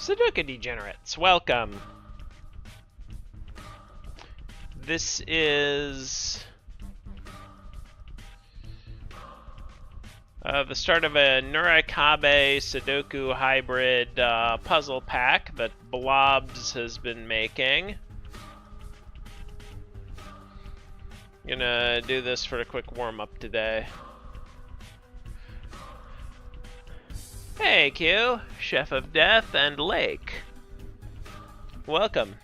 Sudoku degenerates, welcome. This is the start of a Nurikabe Sudoku hybrid puzzle pack that Blobs has been making. Gonna do this for a quick warm-up today. Hey Q, Chef of Death and Lake. Welcome.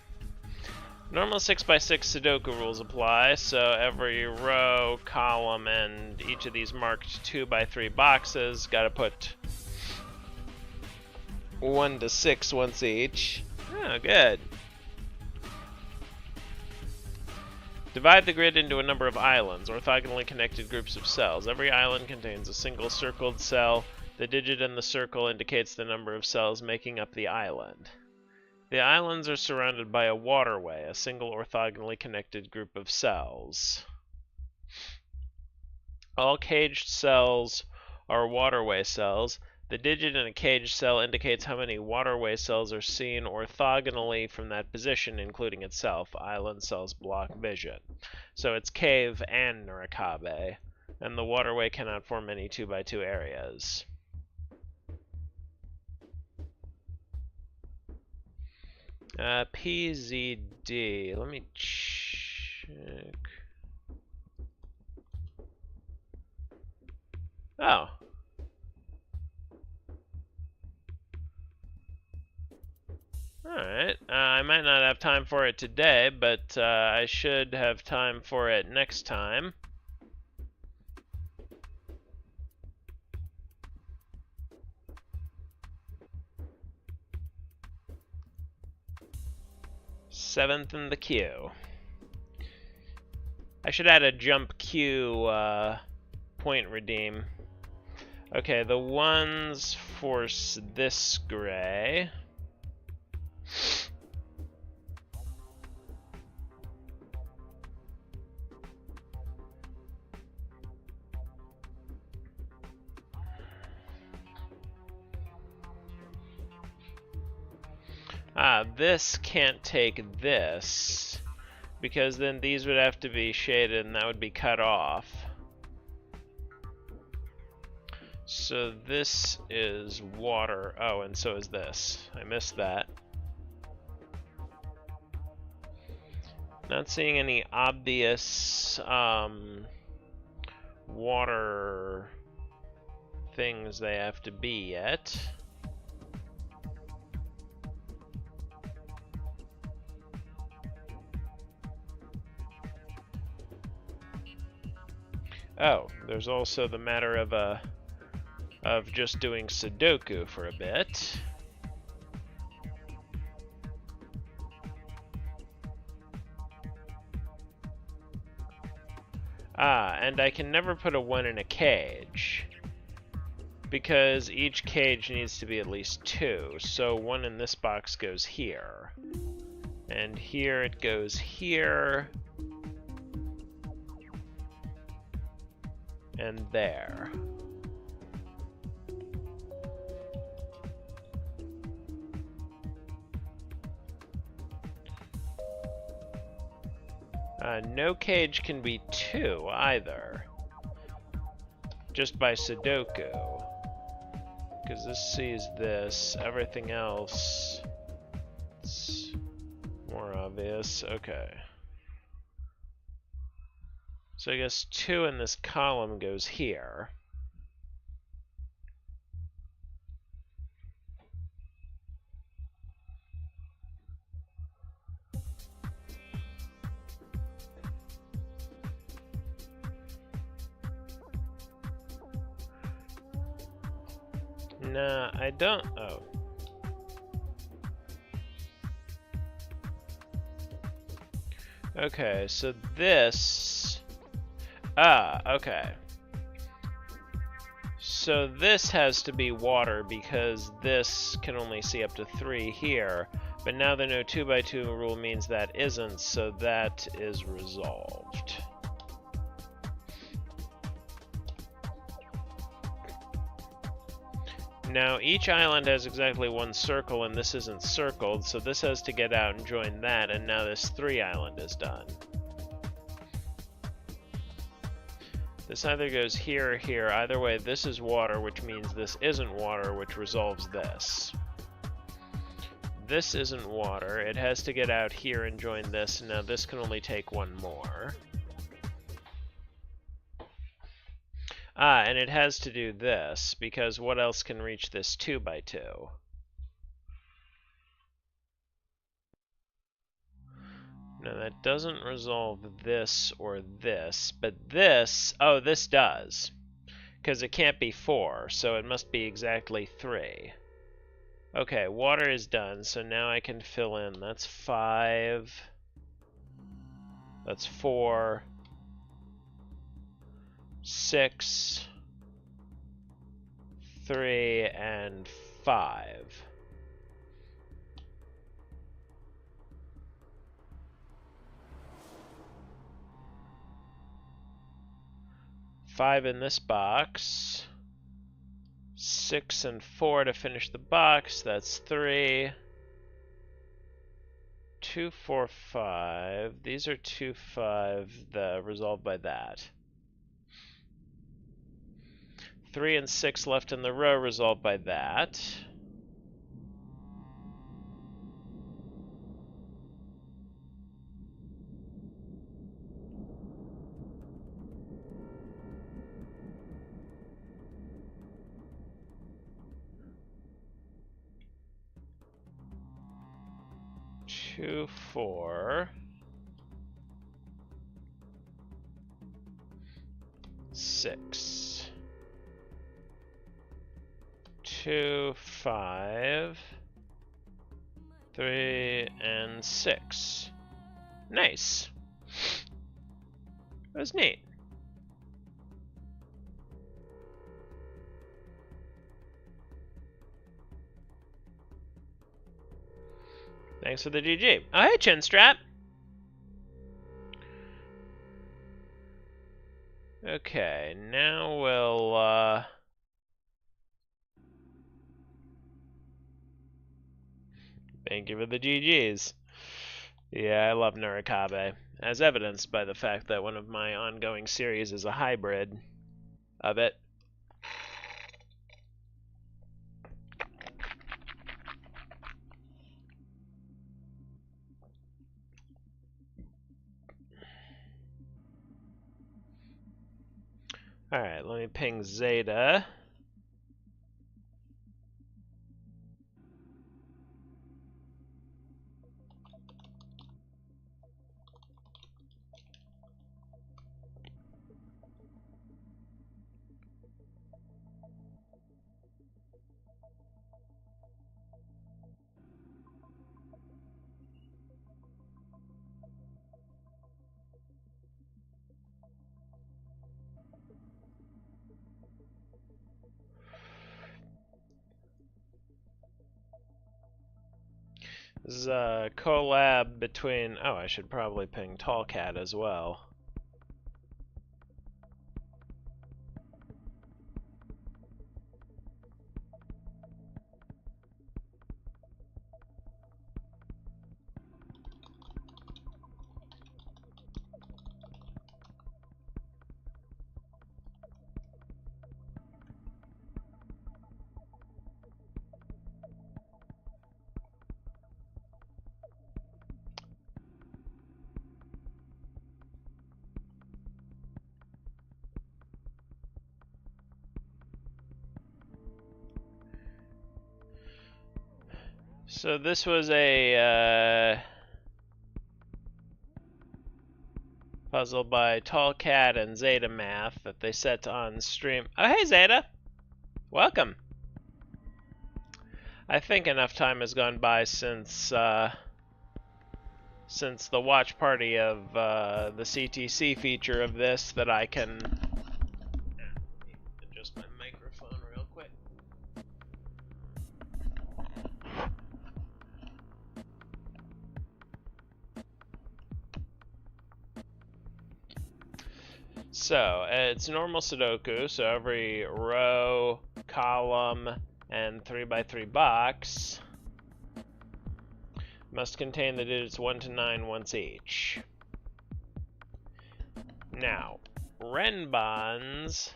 Normal 6x6 Sudoku rules apply, so every row, column, and each of these marked 2x3 boxes gotta put 1 to 6 once each. Oh, good. Divide the grid into a number of islands, orthogonally connected groups of cells. Every island contains a single circled cell. The digit in the circle indicates the number of cells making up the island. The islands are surrounded by a waterway, a single orthogonally connected group of cells. All caged cells are waterway cells. The digit in a caged cell indicates how many waterway cells are seen orthogonally from that position, including itself. Island cells block vision. So it's cave and Nurikabe, and the waterway cannot form any 2x2 areas. PZD. Let me check. Oh. Alright. I might not have time for it today, but I should have time for it next time. Seventh in the queue. I should add a jump queue point redeem. Okay, the ones for this gray. This can't take this, because then these would have to be shaded and that would be cut off. So this is water. Oh, and so is this. I missed that. Not seeing any obvious water things they have to be yet. Oh, there's also the matter of just doing Sudoku for a bit. And I can never put a 1 in a cage, because each cage needs to be at least 2. So 1 in this box goes here, and here it goes here, and there. No cage can be 2 either, just by Sudoku, because this sees this, everything else, it's more obvious. Okay. So I guess 2 in this column goes here. Nah, I don't. Oh. Okay, so this. Okay. So this has to be water because this can only see up to 3 here. But now the no 2x2 rule means that isn't, so that is resolved. Now, each island has exactly one circle, and this isn't circled, so this has to get out and join that, and now this 3 island is done. This either goes here or here. Either way, this is water, which means this isn't water, which resolves this. This isn't water. It has to get out here and join this, and now this can only take one more. Ah, and it has to do this, because what else can reach this 2x2? Now that doesn't resolve this or this, but this, oh, this does. Because it can't be 4, so it must be exactly 3. Okay, water is done, so now I can fill in. That's 5. That's 4. 6. 3, and 5. Five in this box. 6 and 4 to finish the box. That's 3. 2, 4, 5. These are 2, 5. Resolved by that. 3 and 6 left in the row, resolved by that. Two, 4. 6. 2, 5. 3, and 6. Nice. That was neat. Thanks for the GG. Oh, hey, Chinstrap. Okay, now we'll, thank you for the GGs. Yeah, I love Narakabe, as evidenced by the fact that one of my ongoing series is a hybrid of it. Alright, let me ping Zeta. This is a collab between... Oh, I should probably ping Tallcat as well. So this was a puzzle by Tallcat and Zeta Math that they set on stream. Oh, hey Zeta! Welcome! I think enough time has gone by since the watch party of the CTC feature of this that I can adjust my microphone real quick. So, it's normal Sudoku, so every row, column, And 3x3 box must contain the digits 1 to 9 once each. Now, renbans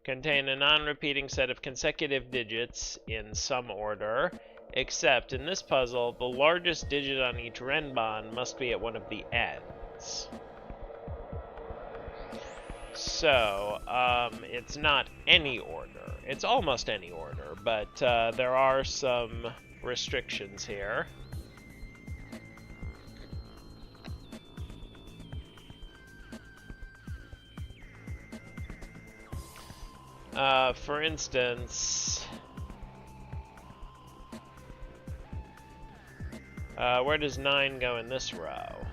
contain a non-repeating set of consecutive digits in some order, except in this puzzle, the largest digit on each renban must be at one of the ends. So, it's not any order. It's almost any order, but there are some restrictions here. For instance, where does 9 go in this row?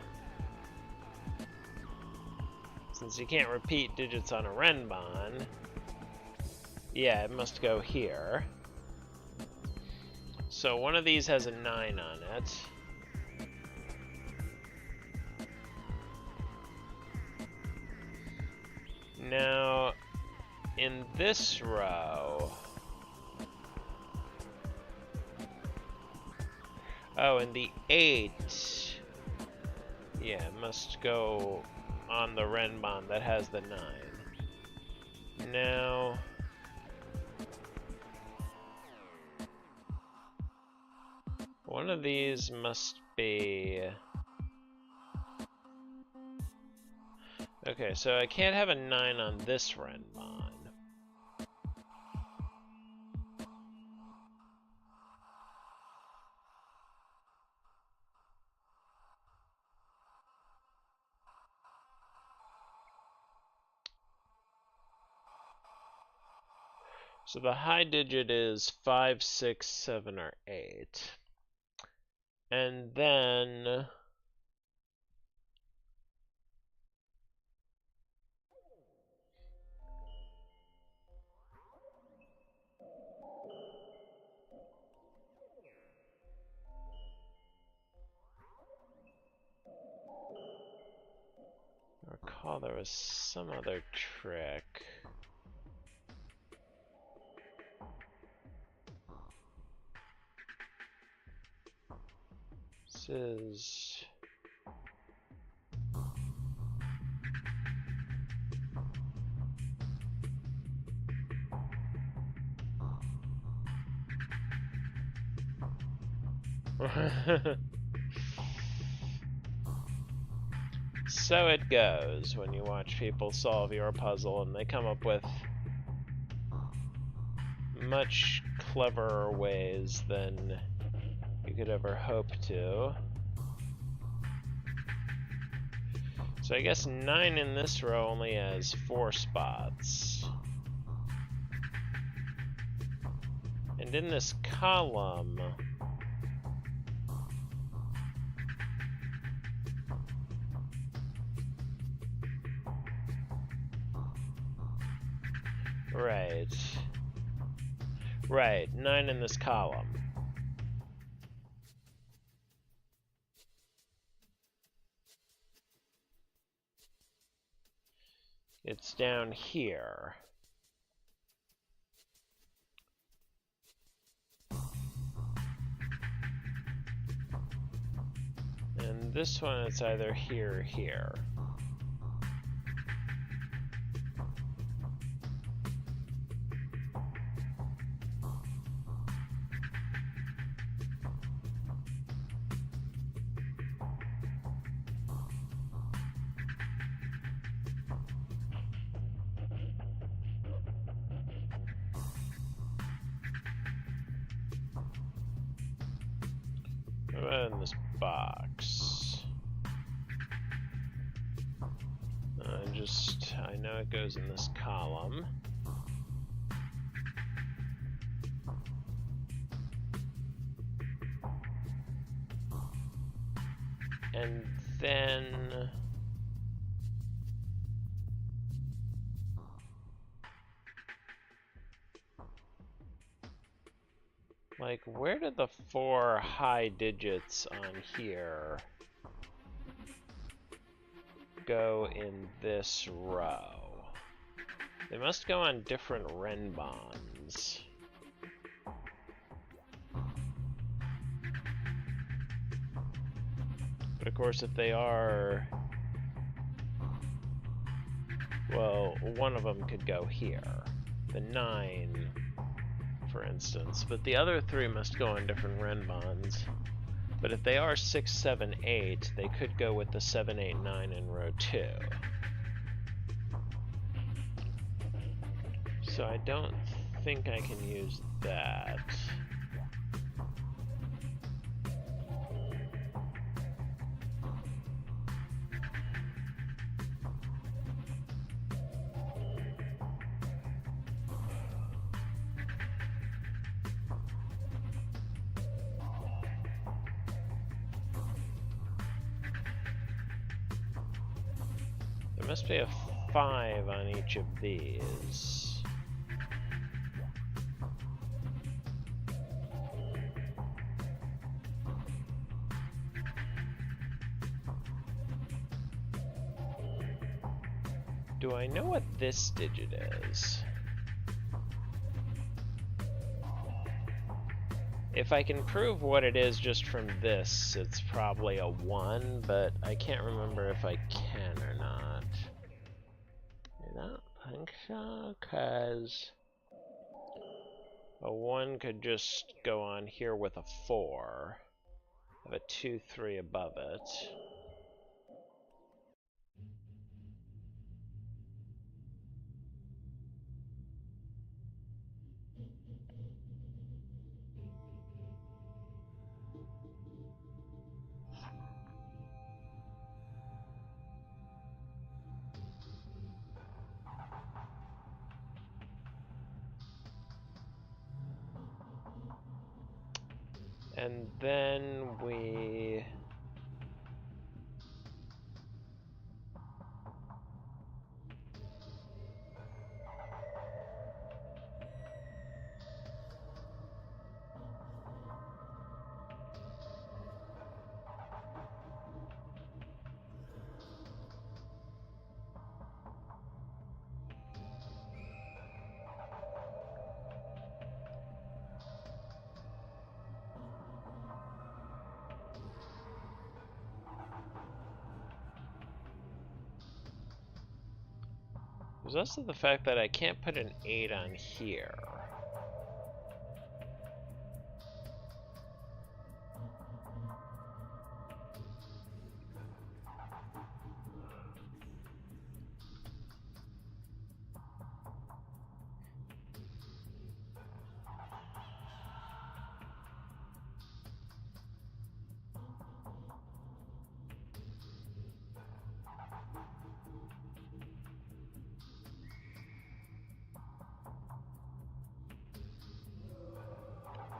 Since you can't repeat digits on a renban, yeah, it must go here. So one of these has a 9 on it. Now, in this row... Oh, and the 8... Yeah, it must go on the renban that has the 9. Now... one of these must be... Okay, so I can't have a 9 on this renban. So the high digit is 5, 6, 7, or 8. And then... I recall there was some other trick. This is... So it goes when you watch people solve your puzzle, and they come up with much cleverer ways than you could ever hope to. So I guess 9 in this row only has 4 spots. And in this column... Right, 9 in this column. It's down here. And this one, it's either here or here. What about in this box? I know it goes in this column. And then... like, where did the 4 high digits on here go in this row? They must go on different renbans. But of course, if they are, well, one of them could go here. The 9, for instance. But the other 3 must go on different renbans. But if they are 6, 7, 8, they could go with the 7, 8, 9 in row 2. So I don't think I can use that. There must be a 5 on each of these. Do I know what this digit is? If I can prove what it is just from this, it's probably a 1, but I can't remember if I can or not. I don't think so, because a 1 could just go on here with a 4. Have a 2, 3 above it. And then we... There's also the fact that I can't put an 8 on here.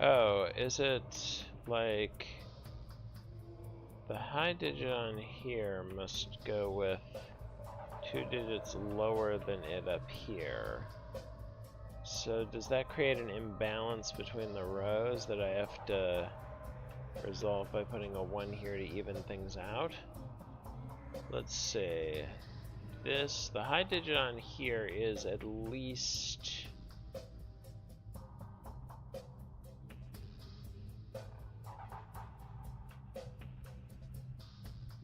Oh, is it like the high digit on here must go with 2 digits lower than it up here? So does that create an imbalance between the rows that I have to resolve by putting a 1 here to even things out? Let's see. The high digit on here is at least...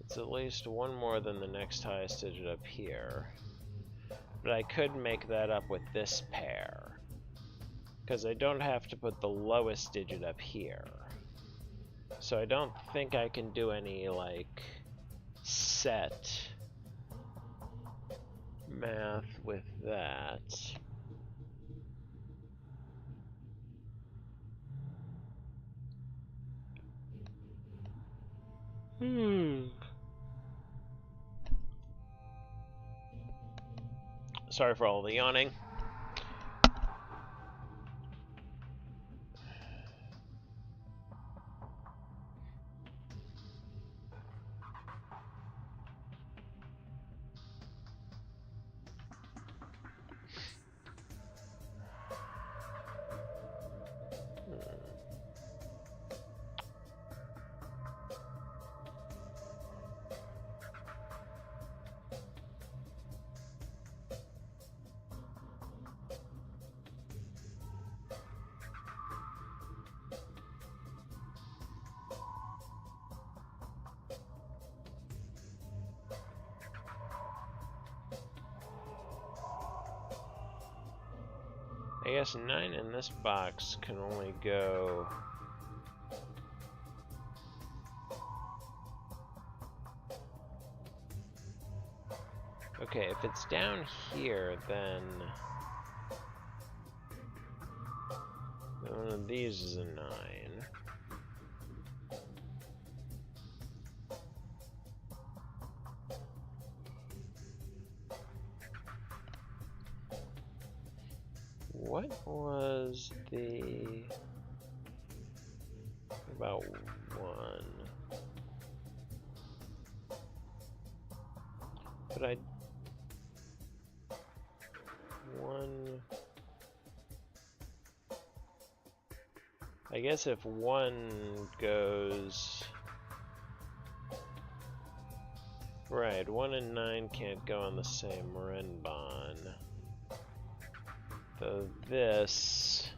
It's at least 1 more than the next highest digit up here. But I could make that up with this pair, because I don't have to put the lowest digit up here. So I don't think I can do any, like, set math with that. Sorry for all the yawning. I guess 9 in this box can only go... Okay, if it's down here, then one of these is a 9. What was the... about 1? But I... 1... I guess if 1 goes... Right, 1 and 9 can't go on the same Renbon. Though this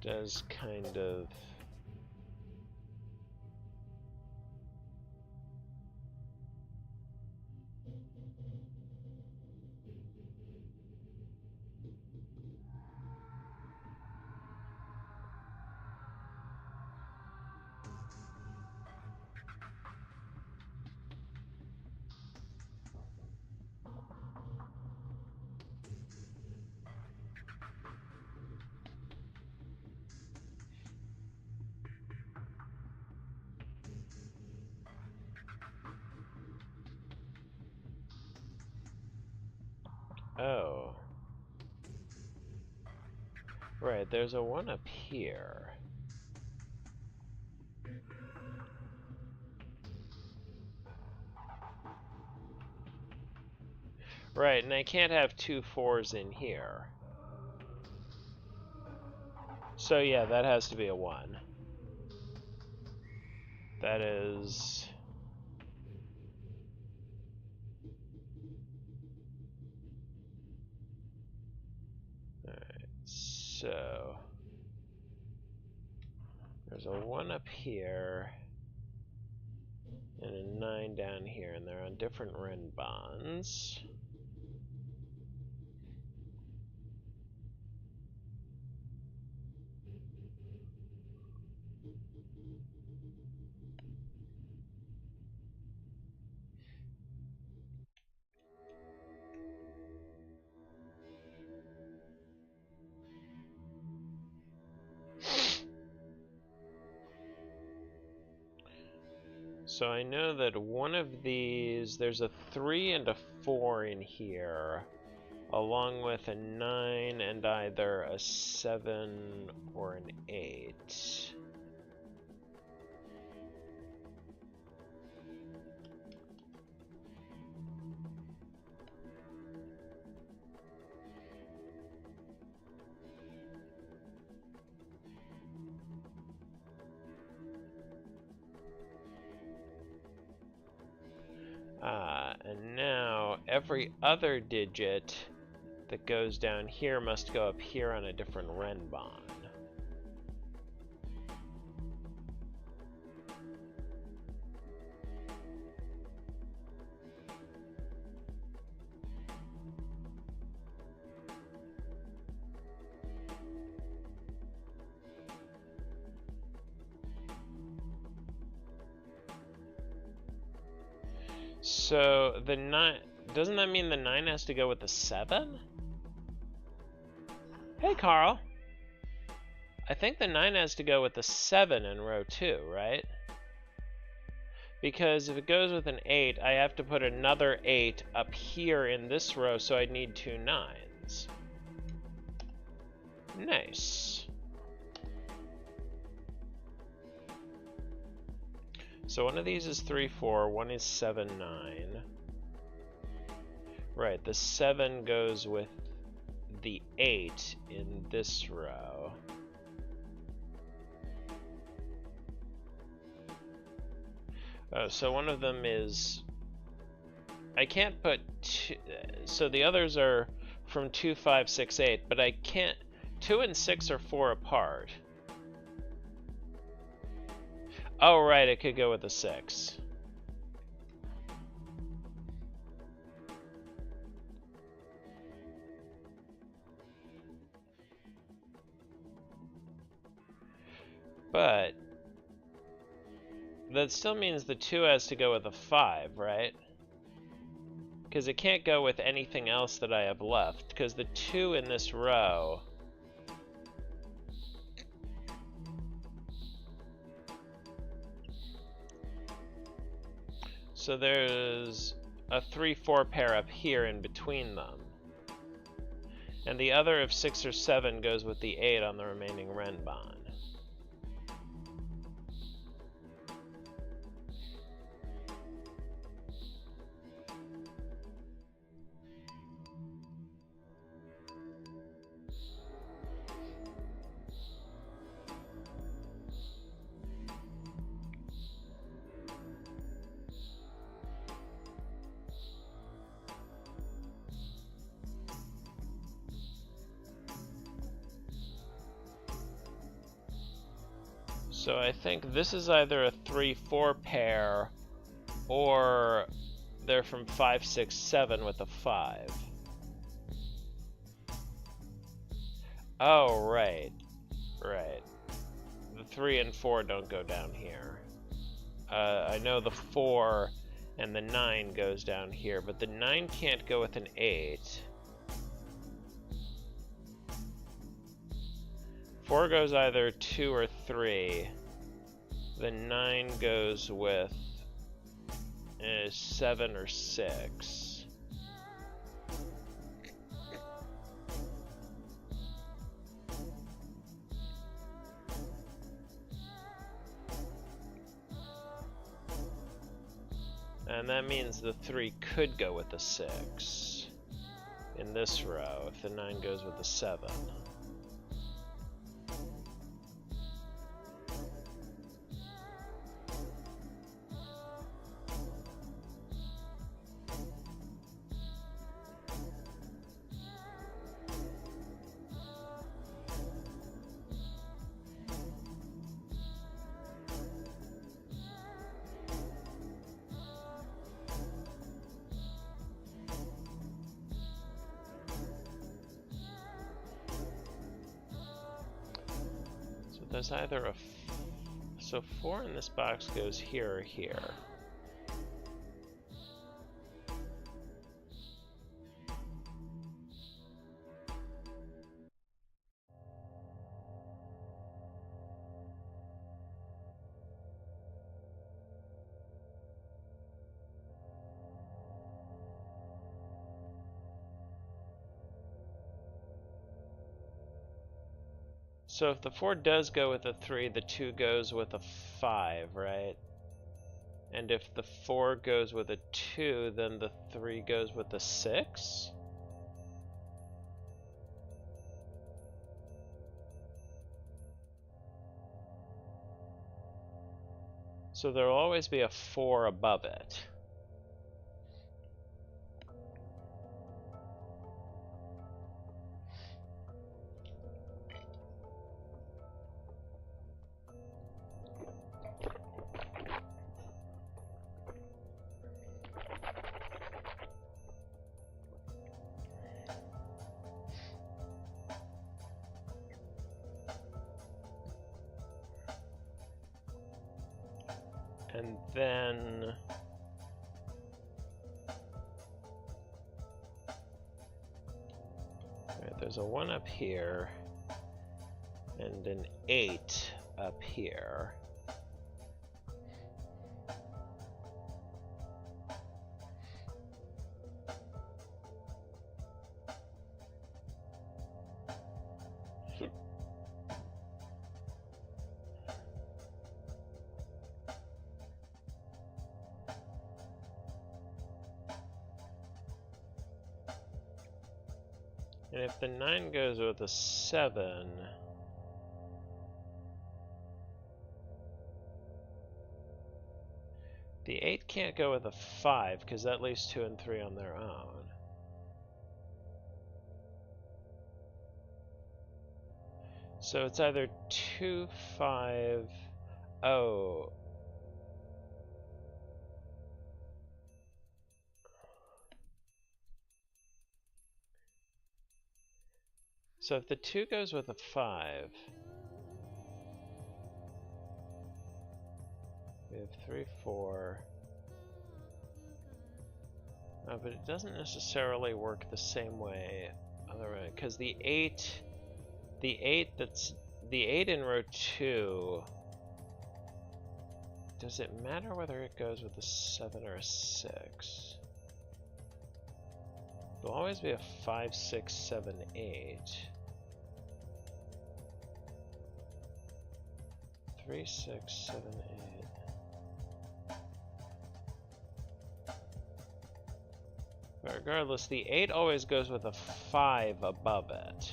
does kind of... Oh. Right, there's a 1 up here. Right, and I can't have 2 4s in here. So yeah, that has to be a 1. That is... Alright, so... There's a 1 up here, and a 9 down here, and they're on different Renbons. So I know that one of these, there's a 3 and a 4 in here, along with a 9 and either a 7 or an 8. And now every other digit that goes down here must go up here on a different Renbon. So the 9, doesn't that mean the 9 has to go with the 7? Hey Carl, I think the 9 has to go with the 7 in row 2, right? Because if it goes with an 8, I have to put another 8 up here in this row, so I'd need 2 9s. Nice. So one of these is 3 4, one is 7 9. Right, the 7 goes with the 8 in this row. Oh, so one of them is... I can't put two, so the others are from 2 5 6 8, but I can't... 2 and 6 are 4 apart. Oh, right, it could go with a 6. that still means the 2 has to go with a 5, right? Because it can't go with anything else that I have left, because the 2 in this row... So there's a 3-4 pair up here in between them. And the other of 6 or 7 goes with the 8 on the remaining renbon. So I think this is either a 3-4 pair, or they're from 5, 6, 7 with a 5. Oh, right. Right. The 3 and 4 don't go down here. I know the 4 and the 9 goes down here, but the 9 can't go with an 8. 4 goes either 2 or 3. The 9 goes with 7 or 6. And that means the 3 could go with a 6 in this row if the 9 goes with a 7. There's either a... So 4 in this box goes here or here. So if the 4 does go with a 3, the 2 goes with a 5, right? And if the 4 goes with a 2, then the 3 goes with a 6? So there will always be a 4 above it. And then there's a 1 up here and an 8 up here. And if the 9 goes with a 7, the 8 can't go with a 5 because that leaves 2 and 3 on their own. So it's either 2, 5, oh. So if the 2 goes with a 5, We have 3, 4. But it doesn't necessarily work the same way, because the 8 in row 2. Does it matter whether it goes with a 7 or a 6? It'll always be a 5, 6, 7, 8. 3, 6, 7, 8. But regardless, the 8 always goes with a 5 above it,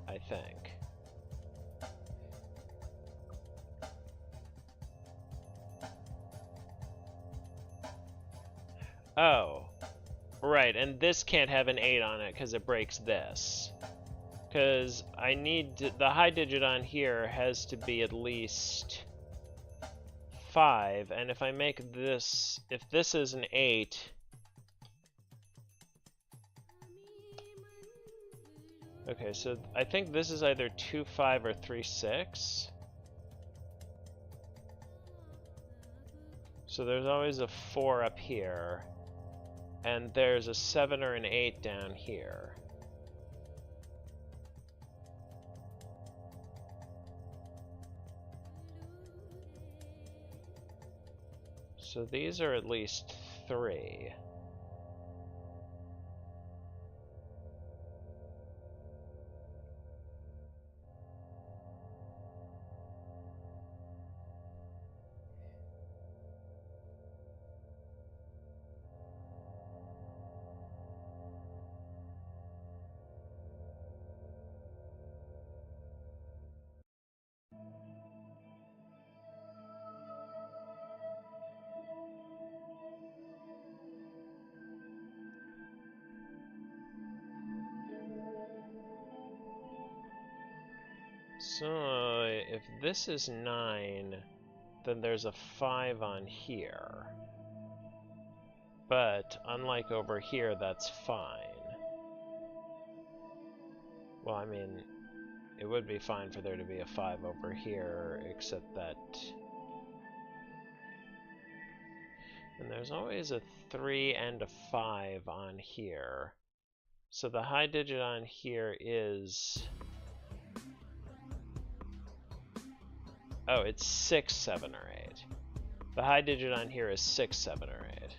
I think. Oh, right, and this can't have an 8 on it because it breaks this. Because I need the high digit on here has to be at least 5, and if I make this, if this is an 8, okay, so I think this is either 2, 5 or 3, 6. So there's always a 4 up here, and there's a 7 or an 8 down here. So these are at least 3. So if this is 9, then there's a 5 on here. But unlike over here, that's fine. Well, I mean, it would be fine for there to be a 5 over here, except that... And there's always a 3 and a 5 on here. So the high digit on here is... Oh, it's 6, 7, or 8. The high digit on here is 6, 7, or 8.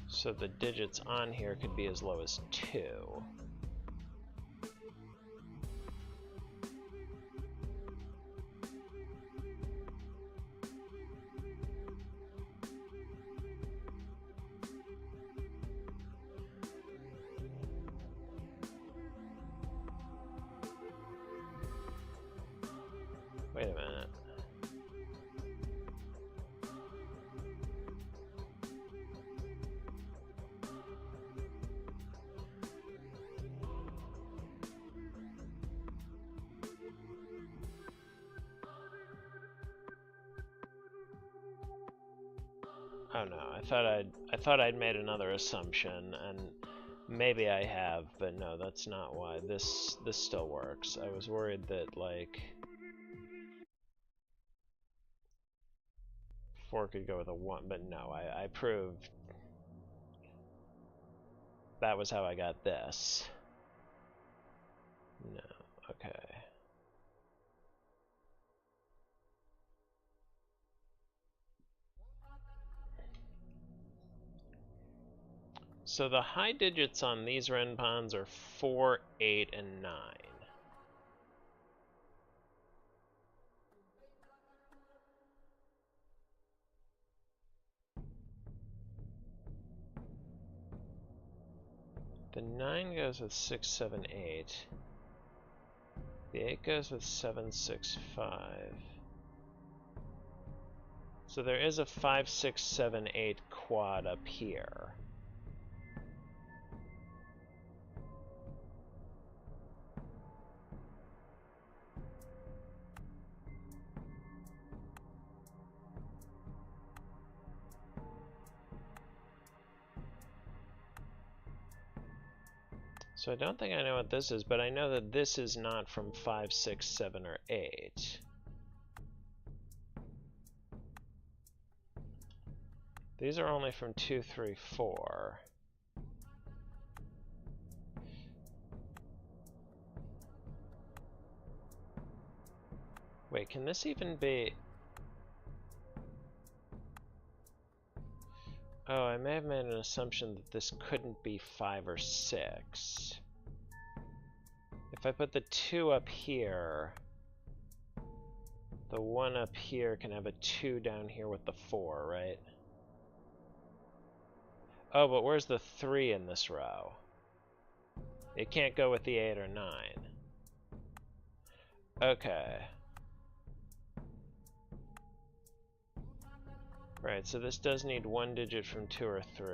So the digits on here could be as low as 2. Wait a minute. Oh no, I thought I'd made another assumption, and maybe I have, but no, that's not why. This still works. I was worried that, like, 4 could go with a 1, but no, I proved that was how I got this. No, okay. So the high digits on these renpons are 4, 8, and 9. The 9 goes with 6, 7, 8. The 8 goes with 7, 6, 5. So there is a 5, 6, 7, 8 quad up here. So I don't think I know what this is, but I know that this is not from 5, 6, 7, or 8. These are only from 2, 3, 4. Wait, can this even be... Oh, I may have made an assumption that this couldn't be 5 or 6. If I put the 2 up here, the 1 up here can have a 2 down here with the 4, right? Oh, but where's the 3 in this row? It can't go with the 8 or 9. Okay. Right, so this does need 1 digit from 2 or 3.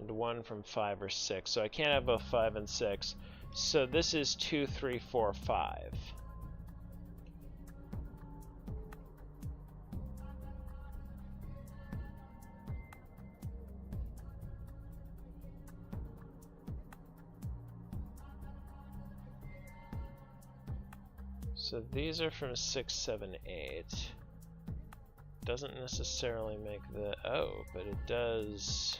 And 1 from 5 or 6. So I can't have both 5 and 6. So this is 2, 3, 4, 5. So these are from 6, 7, 8. Doesn't necessarily make the... Oh, but it does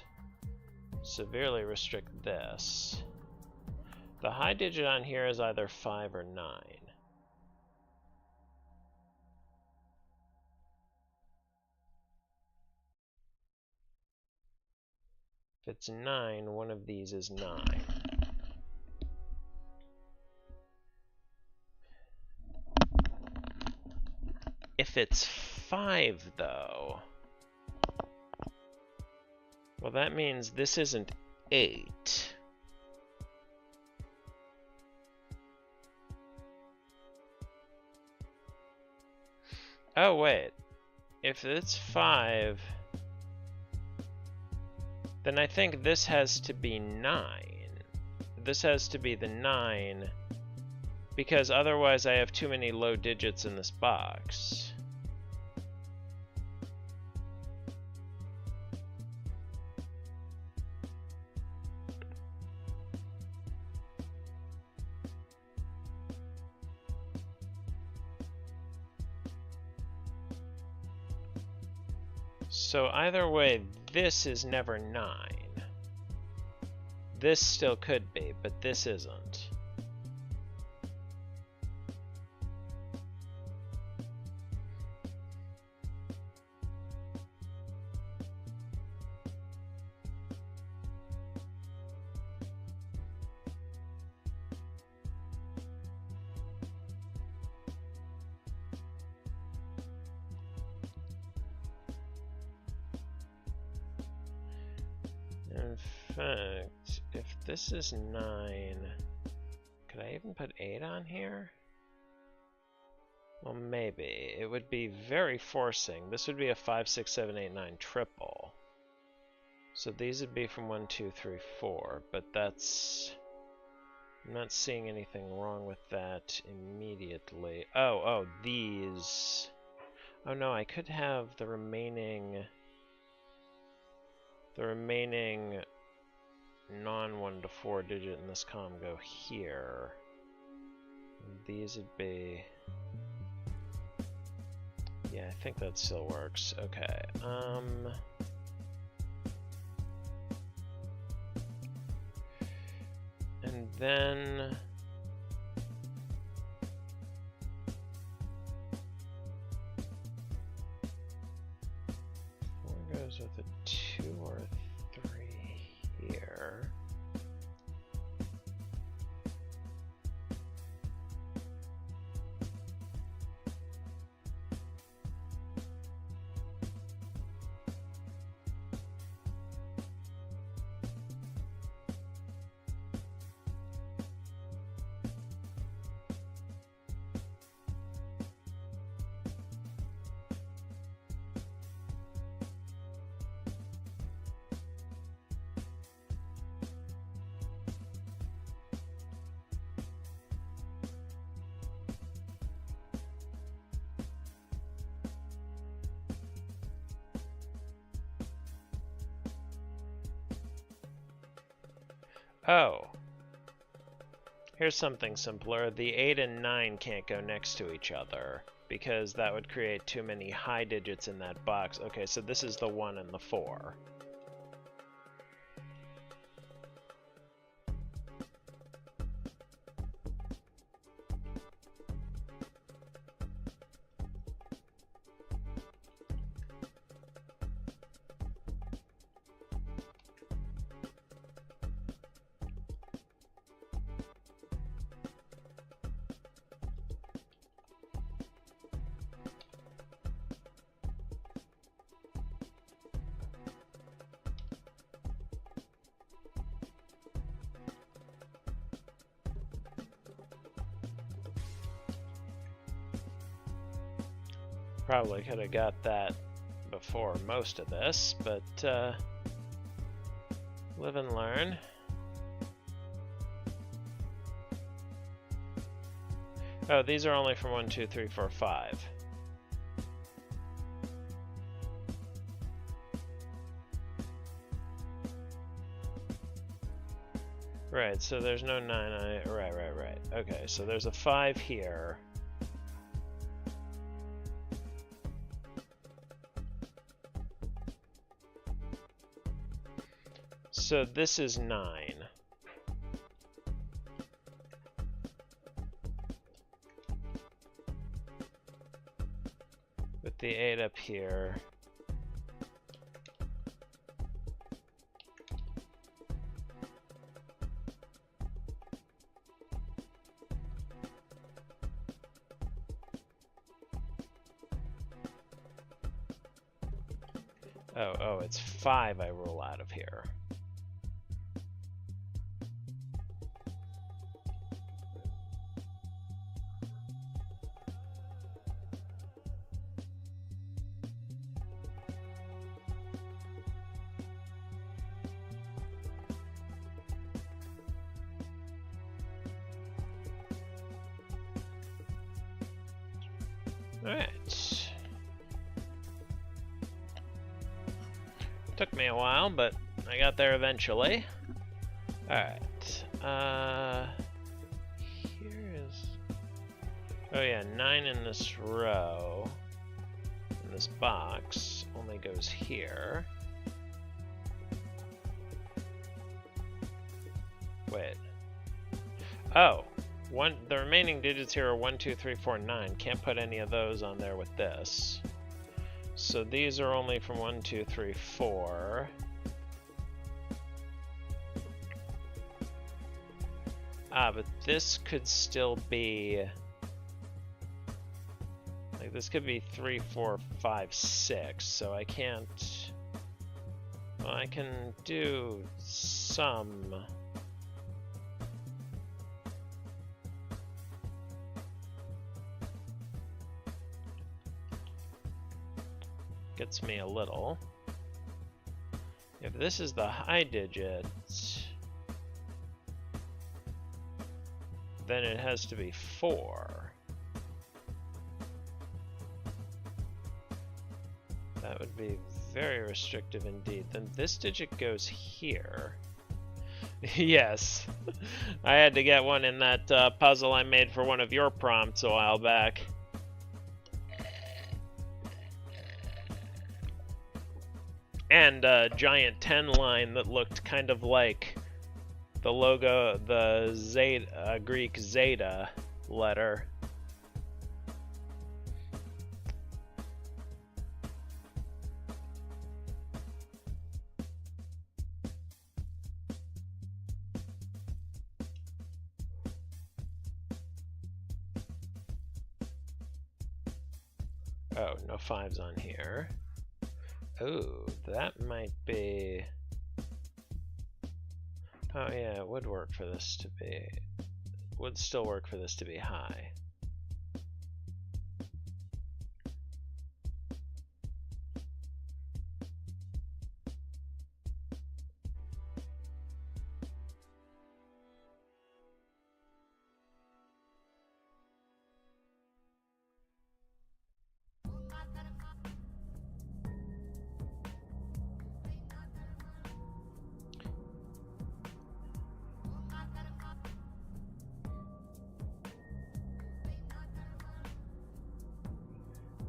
severely restrict this. The high digit on here is either 5 or 9. If it's 9, one of these is 9. If it's 5, though, well, that means this isn't 8. Oh, wait. If it's 5, then I think this has to be 9. This has to be the 9, because otherwise I have too many low digits in this box. So either way, this is never 9. This still could be, but this isn't. In fact, if this is 9, could I even put 8 on here? Well, maybe. It would be very forcing. This would be a 5, 6, 7, 8, 9 triple. So these would be from 1, 2, 3, 4, but that's... I'm not seeing anything wrong with that immediately. Oh, these... Oh no, I could have the remaining non-1 to 4 digit in this column go here. These would be... Yeah, I think that still works. Okay, and then... What goes with a 2 or a 3 here? Oh. Here's something simpler. The 8 and 9 can't go next to each other, because that would create too many high digits in that box. Okay, so this is the 1 and the 4. Probably could have got that before most of this, but live and learn. Oh, these are only from 1, 2, 3, 4, 5. Right, so there's no 9 on it. Right. Okay, so there's a 5 here. So this is 9. With the 8 up here. Oh, it's 5 I rule out of here. Alright. Took me a while, but I got there eventually. Alright. Here is... Oh yeah, 9 in this row. And this box only goes here. Wait. Oh! The remaining digits here are 1, 2, 3, 4, 9. Can't put any of those on there with this. So these are only from 1, 2, 3, 4. Ah, but this could still be... Like, this could be 3, 4, 5, 6. So I can't... Well, I can do some... Gets me a little. If this is the high digit, then it has to be 4. That would be very restrictive indeed. Then this digit goes here. Yes, I had to get one in that puzzle I made for one of your prompts a while back. And a giant 10 line that looked kind of like the logo, the Zeta, Greek Zeta letter. Oh, no 5s on here. Ooh, that might be... Oh yeah, it would work for this to be... Would still work for this to be high.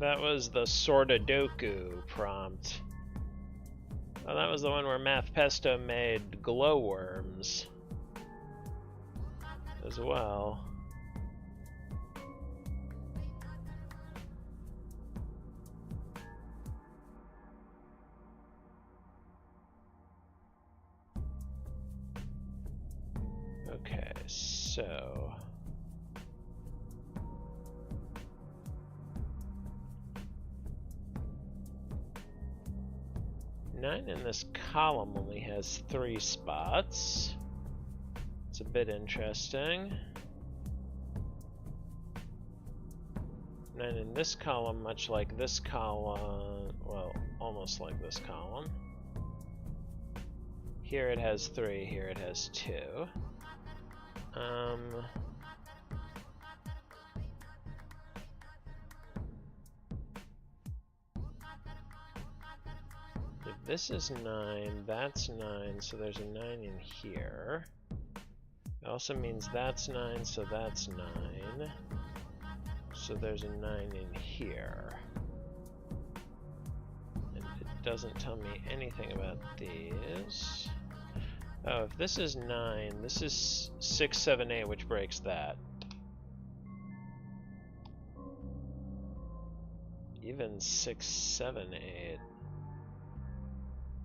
That was the Sortadoku prompt. Oh, that was the one where MathPesto made glowworms as well. Okay, so... Nine in this column only has 3 spots. It's a bit interesting. 9 in this column, much like this column, well, almost like this column. Here it has 3, here it has 2. If this is 9, that's 9, so there's a 9 in here. It also means that's 9, so that's 9. So there's a 9 in here. And it doesn't tell me anything about these. Oh, if this is 9, this is 6, 7, 8, which breaks that. Even 6, 7, 8.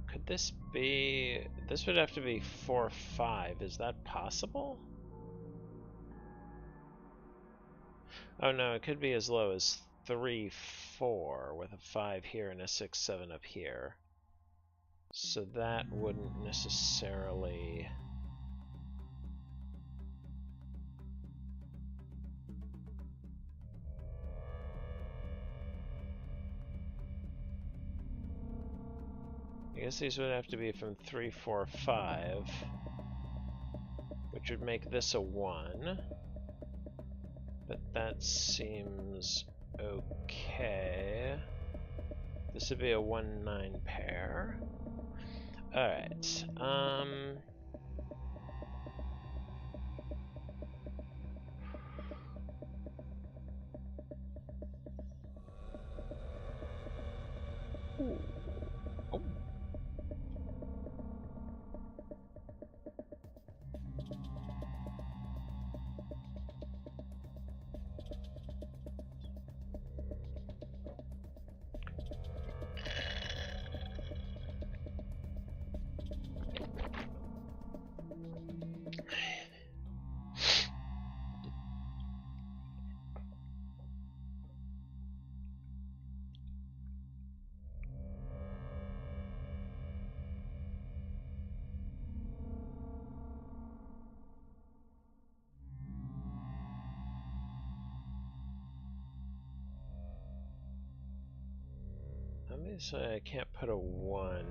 Could this be... This would have to be 4, 5. Is that possible? Oh no, it could be as low as 3, 4 with a 5 here and a 6, 7 up here. So that wouldn't necessarily... I guess these would have to be from 3, 4, 5, which would make this a 1. But that seems okay. This would be a 1, 9 pair. Alright, ooh. Oh. Obviously, I can't put a 1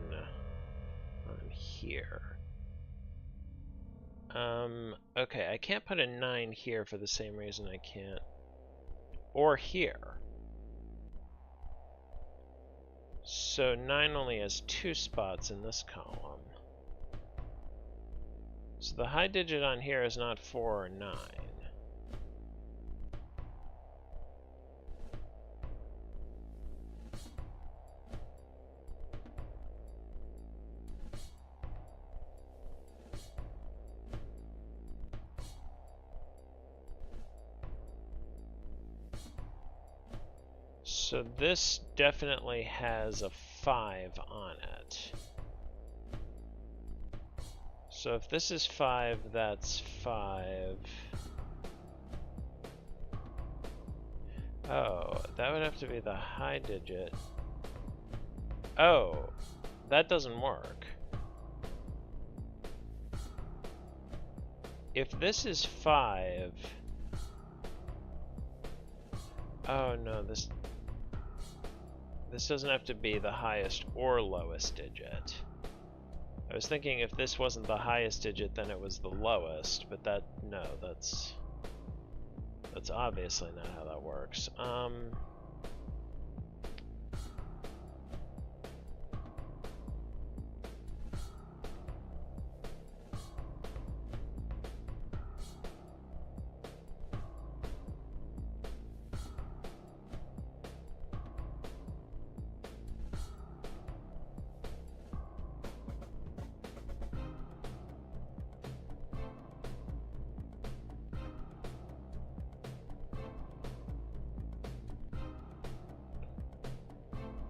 on here. Okay, I can't put a 9 here for the same reason I can't. Or here. So 9 only has 2 spots in this column. So the high digit on here is not 4 or 9. So this definitely has a 5 on it. So if this is 5, that's 5. Oh, that would have to be the high digit. Oh, that doesn't work. If this is 5... Oh no, this doesn't have to be the highest or lowest digit. I was thinking if this wasn't the highest digit, then it was the lowest, but that's obviously not how that works.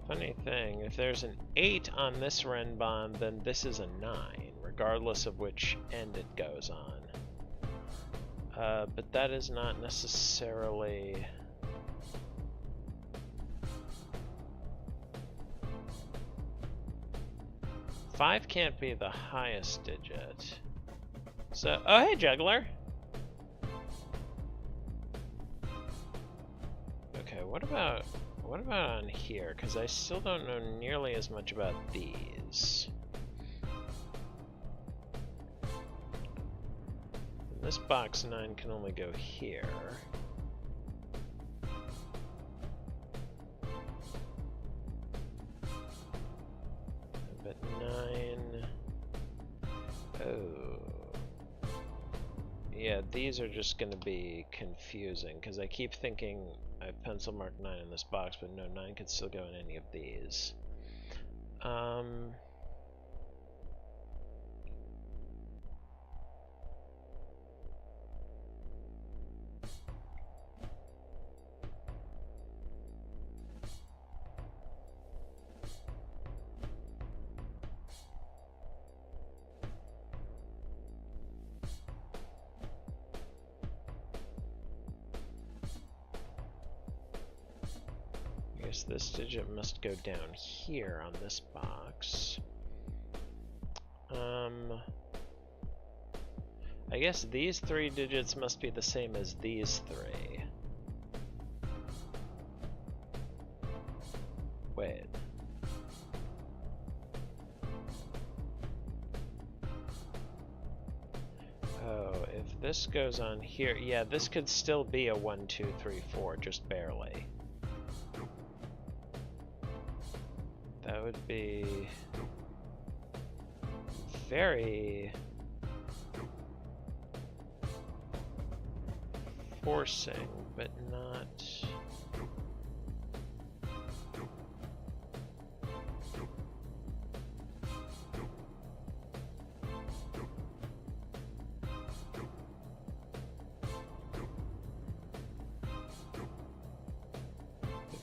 Funny thing, if there's an 8 on this Renbon, then this is a 9, regardless of which end it goes on. But that is not necessarily... Five can't be the highest digit. So, oh hey juggler! Okay, what about on here? Because I still don't know nearly as much about these. And this box 9 can only go here. But 9... Oh... Yeah, these are just going to be confusing, because I keep thinking I've pencil marked 9 in this box, but no, 9 could still go in any of these. This digit must go down here on this box. I guess these 3 digits must be the same as these 3. Wait. Oh, if this goes on here, yeah, this could still be a 1, 2, 3, 4, just barely. That would be very forcing, but not...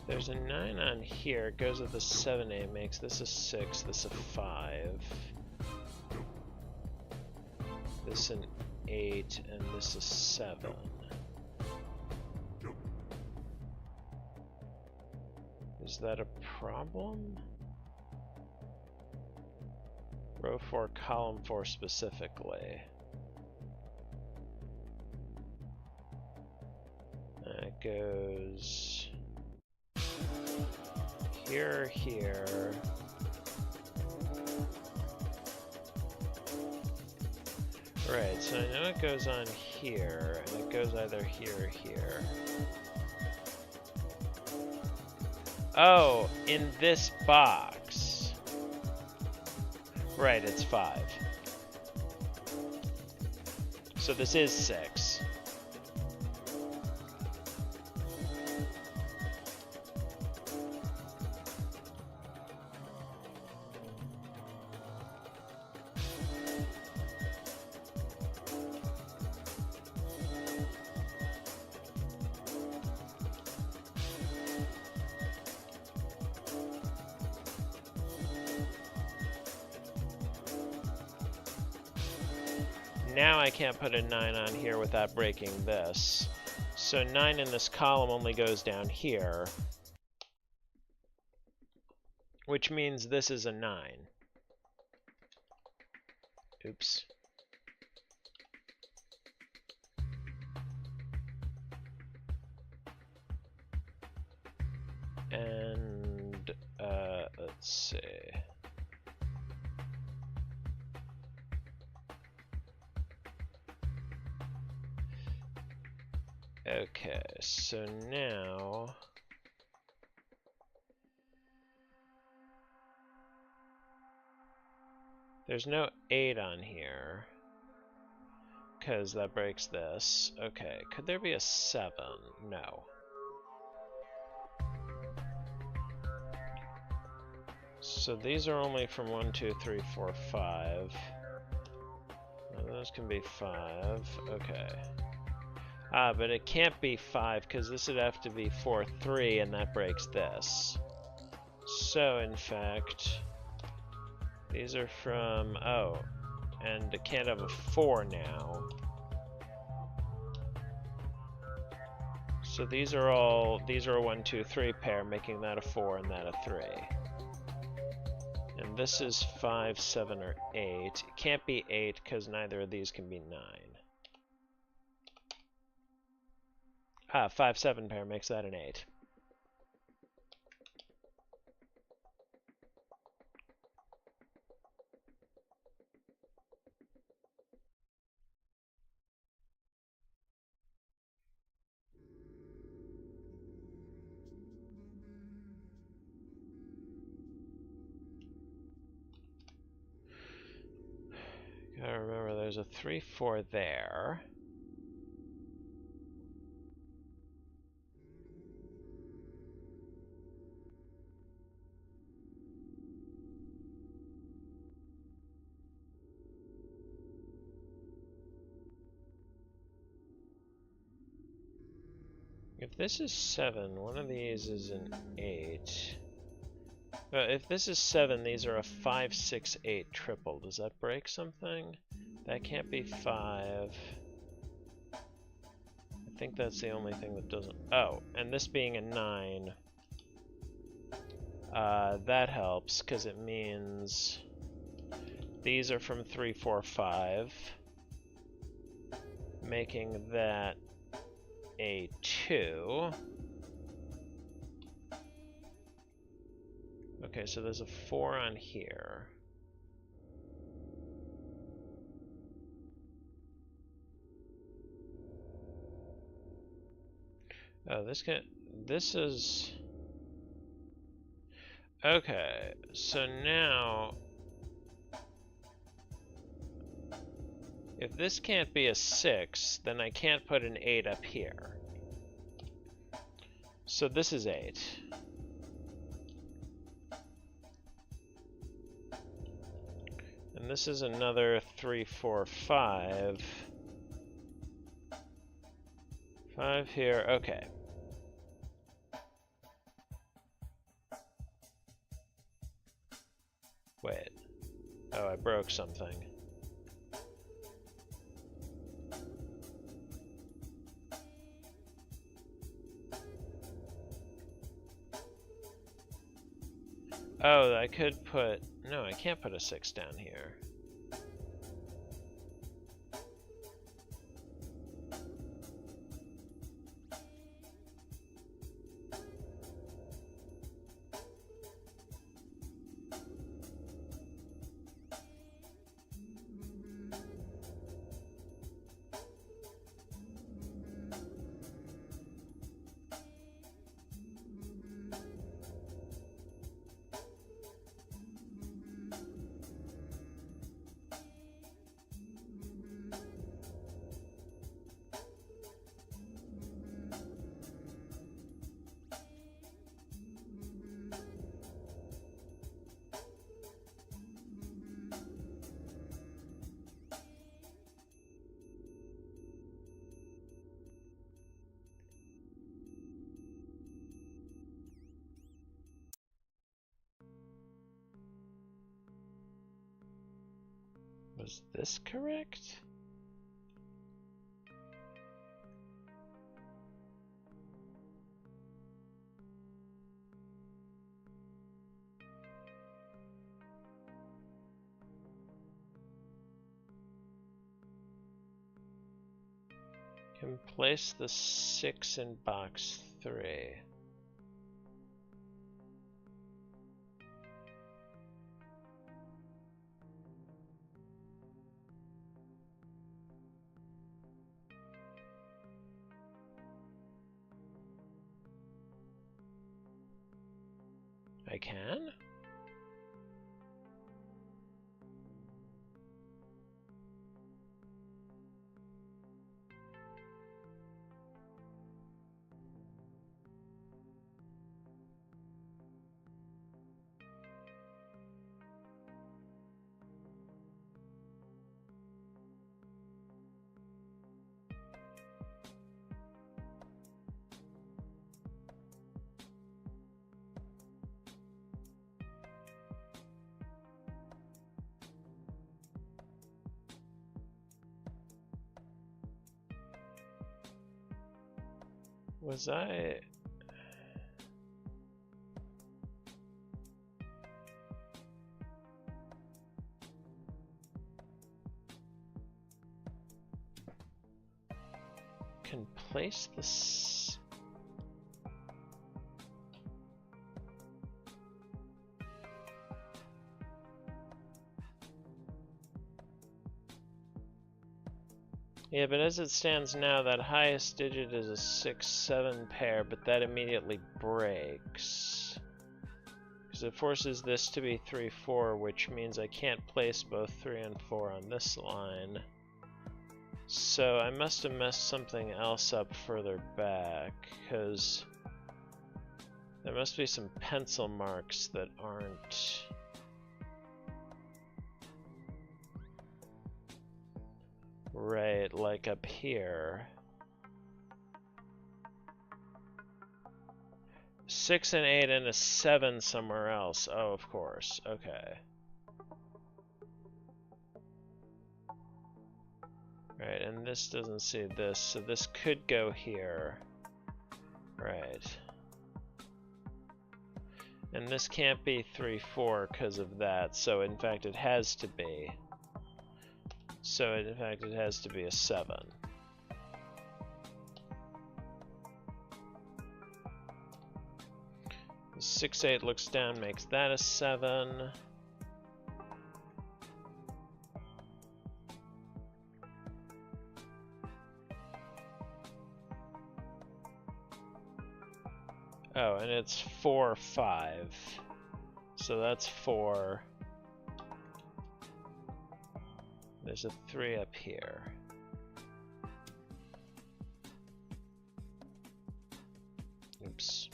There's a 9 on here, it goes with the 7, 8, makes this a 6, this a 5. This an 8, and this a 7. Is that a problem? Row 4, column 4 specifically. That goes... here, here. Right, so I know it goes on here, and it goes either here or here. Oh, in this box. Right, it's 5. So this is 6. Now I can't put a 9 on here without breaking this. So 9 in this column only goes down here. Which means this is a 9. Oops. And, let's see. Okay, so now... there's no 8 on here, because that breaks this. Okay, could there be a 7? No. So these are only from 1, 2, 3, 4, 5. Now those can be 5. Okay. Ah, but it can't be 5 because this would have to be 4, 3, and that breaks this. So, in fact, these are from, oh, and I can't have a 4 now. So these are a 1, 2, 3 pair, making that a 4 and that a 3. And this is 5, 7, or 8. It can't be 8 because neither of these can be 9. Ah, 5, 7 pair makes that an 8. Gotta remember there's a 3, 4 there. If this is 7, one of these is an 8. If this is 7, these are a 5, 6, 8 triple. Does that break something? That can't be 5. I think that's the only thing that doesn't... Oh, and this being a 9. That helps, because it means these are from 3, 4, 5. Making that a 2. Okay, so there's a 4 on here. Oh, this is... Okay, so now... If this can't be a 6, then I can't put an 8 up here. So this is 8. And this is another 3, 4, 5. 5 here, okay. Wait. Oh, I broke something. Oh, I could put... No, I can't put a 6 down here. Was this correct? Can place the 6 in box 3. I can? Was I... Can place this... Yeah, but as it stands now, that highest digit is a 6-7 pair, but that immediately breaks. Because it forces this to be 3-4, which means I can't place both 3 and 4 on this line. So I must have messed something else up further back, because there must be some pencil marks that aren't... Right, like up here. 6 and 8 and a 7 somewhere else. Oh, of course. Okay. Right, and this doesn't see this, so this could go here. Right. And this can't be 3-4 because of that, so in fact it has to be. So in fact it has to be a 7. 6-8 looks down, makes that a 7. Oh, and it's 4-5. So that's 4. There's a 3 up here. Oops.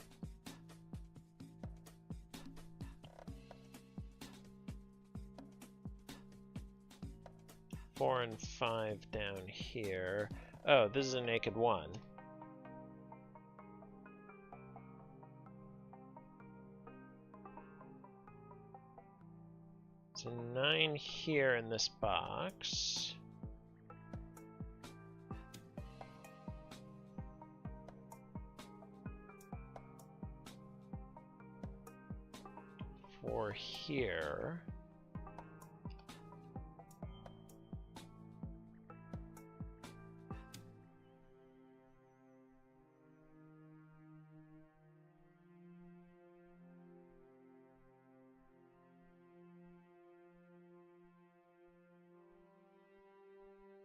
Four and 5 down here. Oh, this is a naked 1. It's a 9 here in this box. Four here.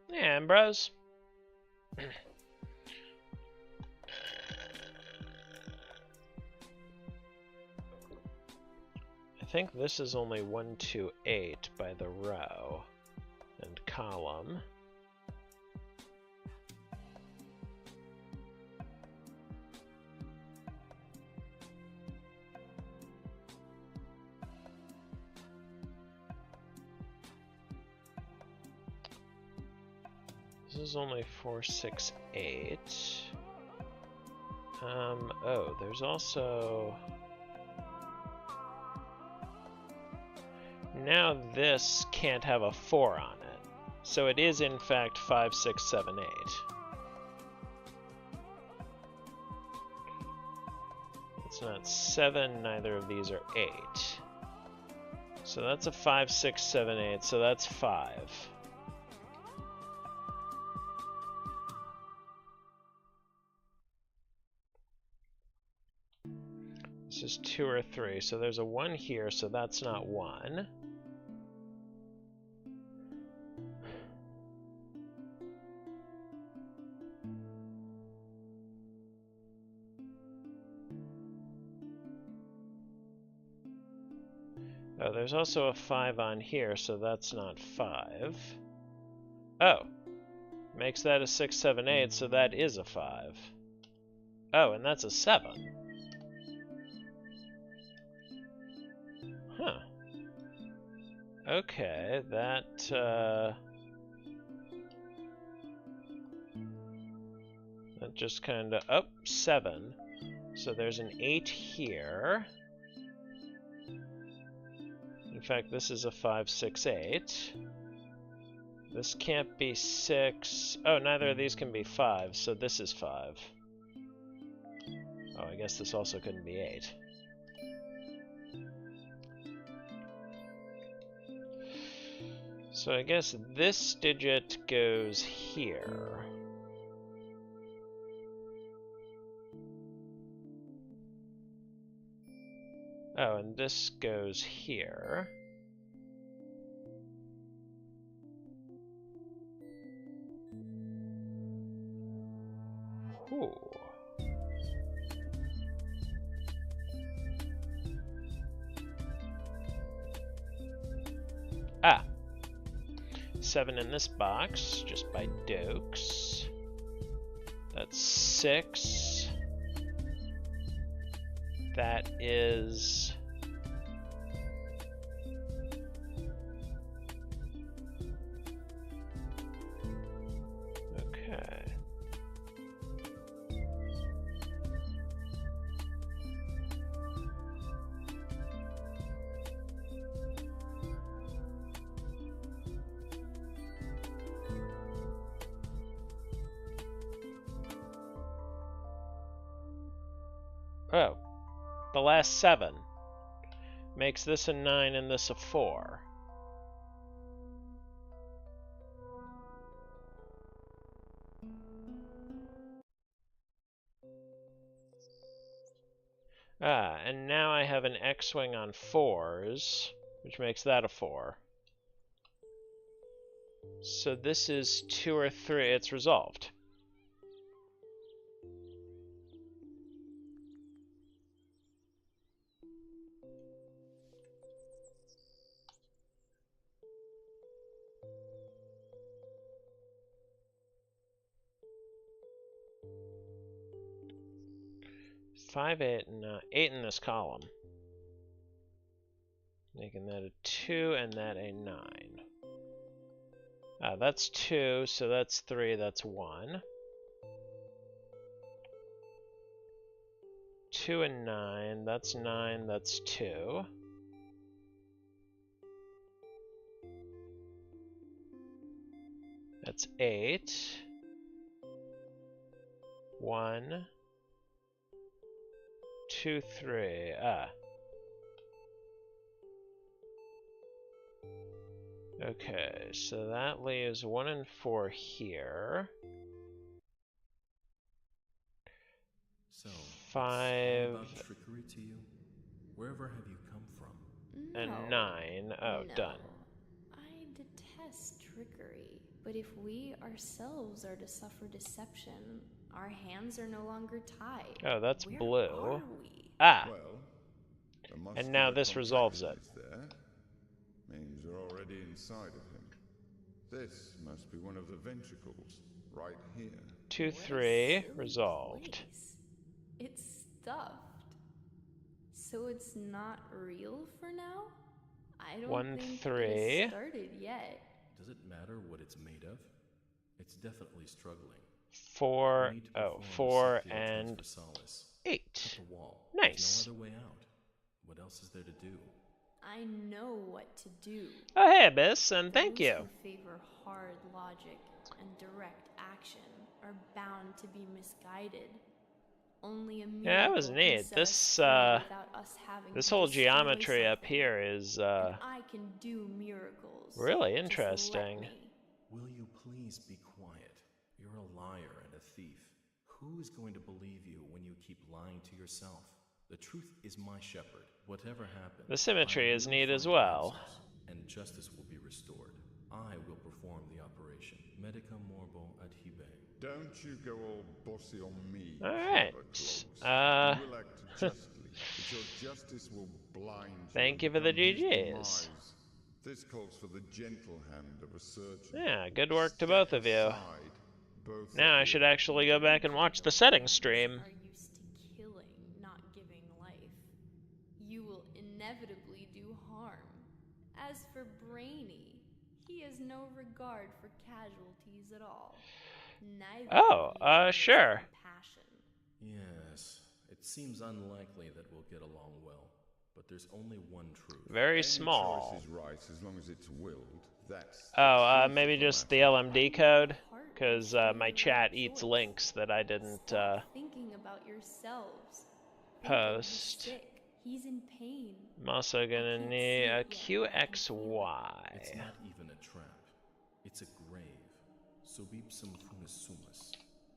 Yeah, Ambrose. I think this is only 1, 2, 8 by the row and column. This is only 4, 6, 8. Oh, there's also... Now this can't have a 4 on it. So it is in fact 5, 6, 7, 8. It's not 7, neither of these are 8. So that's a 5, 6, 7, 8, so that's 5. This is 2 or 3, so there's a 1 here, so that's not 1. Oh, there's also a 5 on here, so that's not 5. Oh, makes that a 6, 7, 8, so that is a 5. Oh, and that's a 7. Huh. Okay, that just kind of... Oh, 7. So there's an 8 here. In fact, this is a 5, 6, 8. This can't be 6. Oh, neither of these can be 5, so this is 5. Oh, I guess this also couldn't be 8. So I guess this digit goes here. Oh, and this goes here. Ooh. Ah. 7 in this box, just by dokes. That's 6. That is... Okay. Oh. The last 7 makes this a 9 and this a 4. Ah, and now I have an X-wing on 4s, which makes that a 4. So this is 2 or 3. It's resolved. Five, 8, and 8 in this column. Making that a 2 and that a 9. That's 2, so that's 3, that's 1. 2 and 9, that's 9, that's 2. That's 8. 1. 2, 3. Okay, so that leaves 1 and 4 here. So, 5 about trickery to you? Wherever have you come from? and 9. Oh, no. done. I detest trickery, but if we ourselves are to suffer deception, our hands are no longer tied. Oh, that's Where blue. are we? Ah, Well, and now this resolves it. there. Means you're already inside of him. This must be one of the ventricles, right here. 2, What a 3, silly resolved. place. It's stuffed. So it's not real for now? I don't 1, think 3. it has started yet. Does it matter what it's made of? It's definitely struggling. 4, You need to oh, perform 4 Cephiel and transversalis. 8. Cut the wall. Nice. There's no other way out. What else is there to do? I know what to do. Oh, hey, Abyss, and thank Those you. who favor hard logic and direct action are bound to be misguided. Only a miracle Yeah, that was can neat. set This, us free without us having this to whole destroy geometry up something. here is, And I can do miracles. really Just interesting. let me. Will you please be quiet? You're a liar and a thief. Who is going to believe you when you keep lying to yourself? The truth is my shepherd. Whatever happens, The symmetry I is will neat as find well. answers, and justice will be restored. I will perform the operation. Medica morbo adhibe. Don't you go all bossy on me. Alright. You will act justly, but your justice will blind you. Thank you and for the become his GGs. demise. This calls for the gentle hand of a surgeon. Yeah, good work to Step both of you. aside, both Now of I you. should actually go back and watch the settings stream. Are used to killing, not giving life. You will inevitably do harm. As for Brainy, he has no regard for casualties at all. Neither Oh, of you has sure. compassion. Yes, it seems unlikely that we'll get along well, but there's only one truth. Very Any small. choice is right as long as it's willed. That's Oh, the truth maybe of the just the matter. LMD code? Heart Because will my show you chat the eats choice. links that I didn't, Stop thinking about yourselves. Think of the Post. sick. He's in pain. I'm also gonna can't need see a it yet, but I can feel QXY. It's not even a trap. It's a grave. Subipsum funisumus.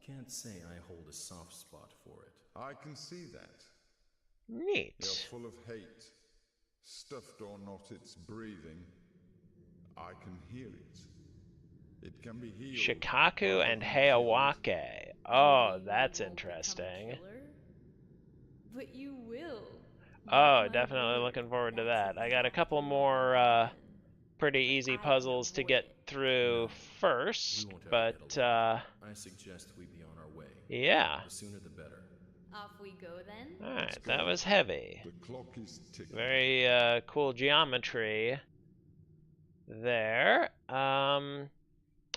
Can't say I hold a soft spot for it. I can see that. Neat. You're full of hate. Stuffed or not, it's breathing. I can hear it. It can be healed. Shikaku and rather than killed. Hayawake. You Oh, mean that's you won't become a interesting. killer? But you will. Oh, Mark my definitely word, looking forward to that's that. I got a couple exactly what will more happen. pretty But easy I can puzzles to avoid get it. through No, first, We won't have but to get along. I suggest we be on our way. yeah. The sooner the better. Off we go then. Alright, that was heavy. The clock is ticking. Very cool geometry there.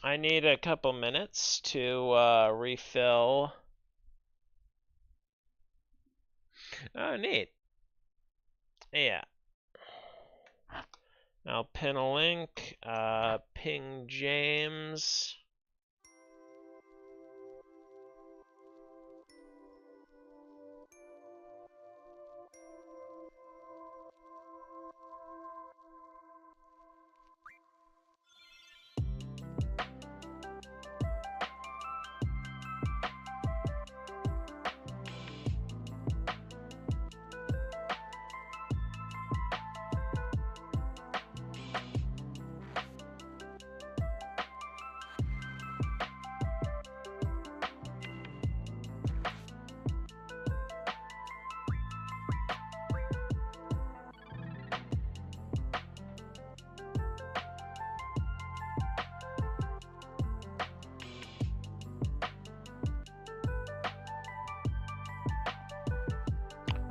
I need a couple minutes to refill. Oh, neat. Yeah. I'll pin a link. Ping James.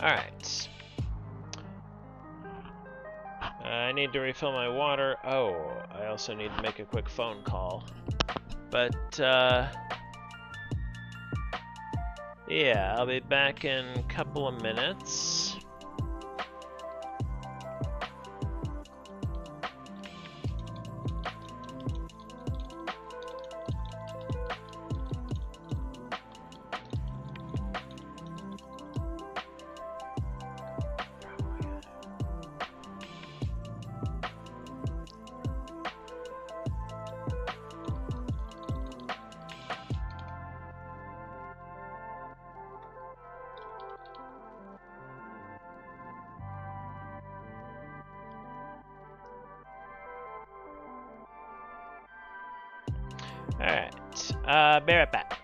Alright. I need to refill my water. Oh, I also need to make a quick phone call. But, yeah, I'll be back in a couple of minutes. Alright, be right back.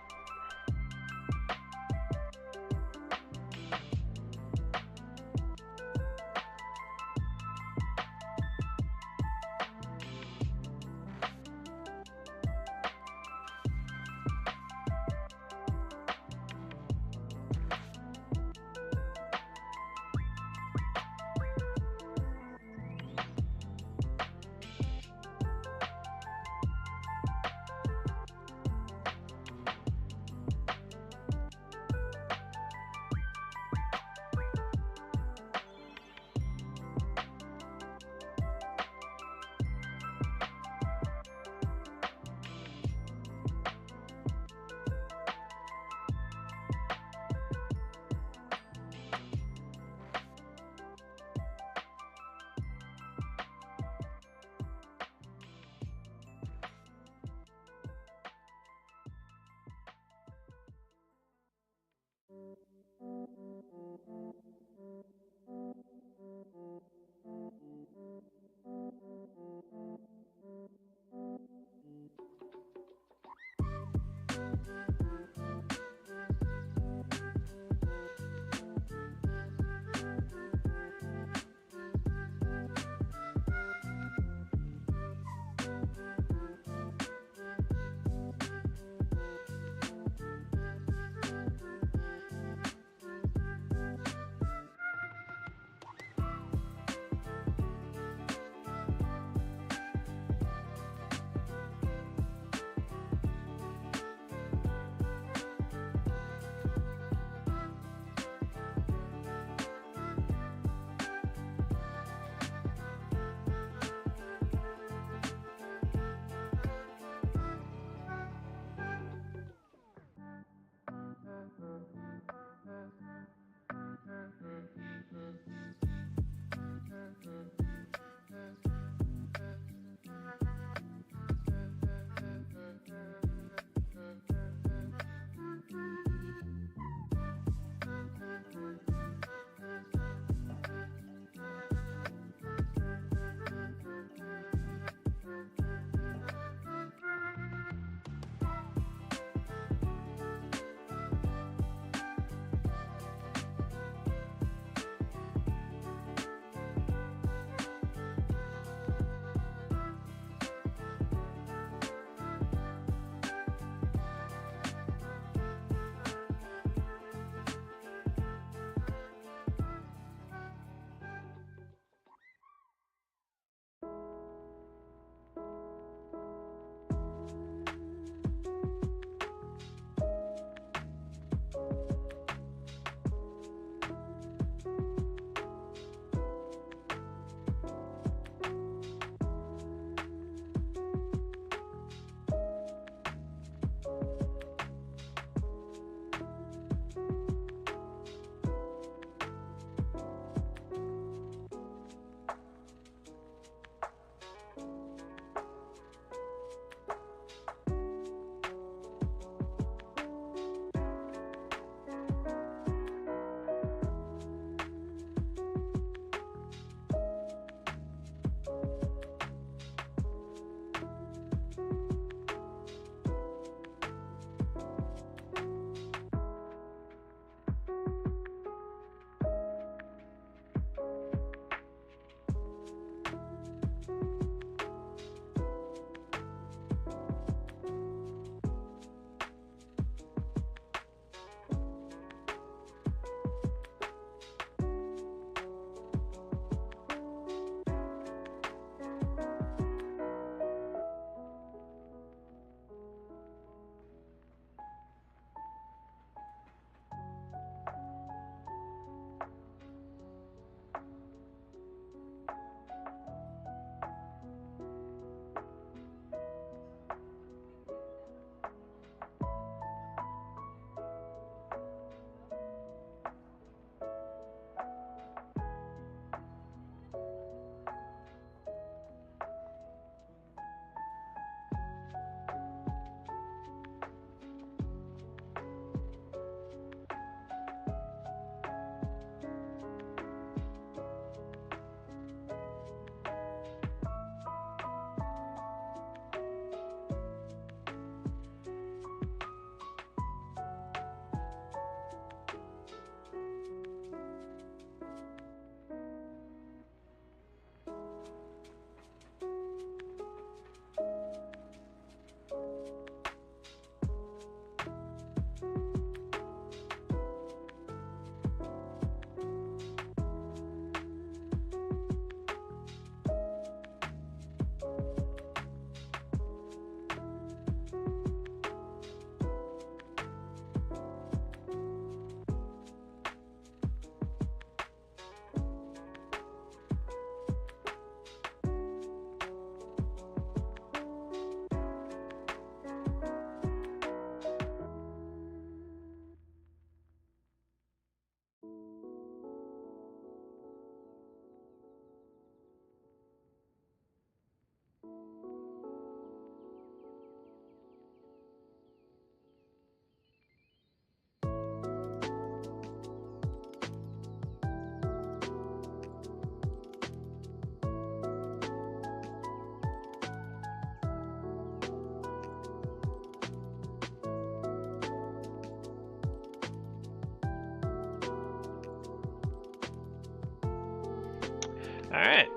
Alright.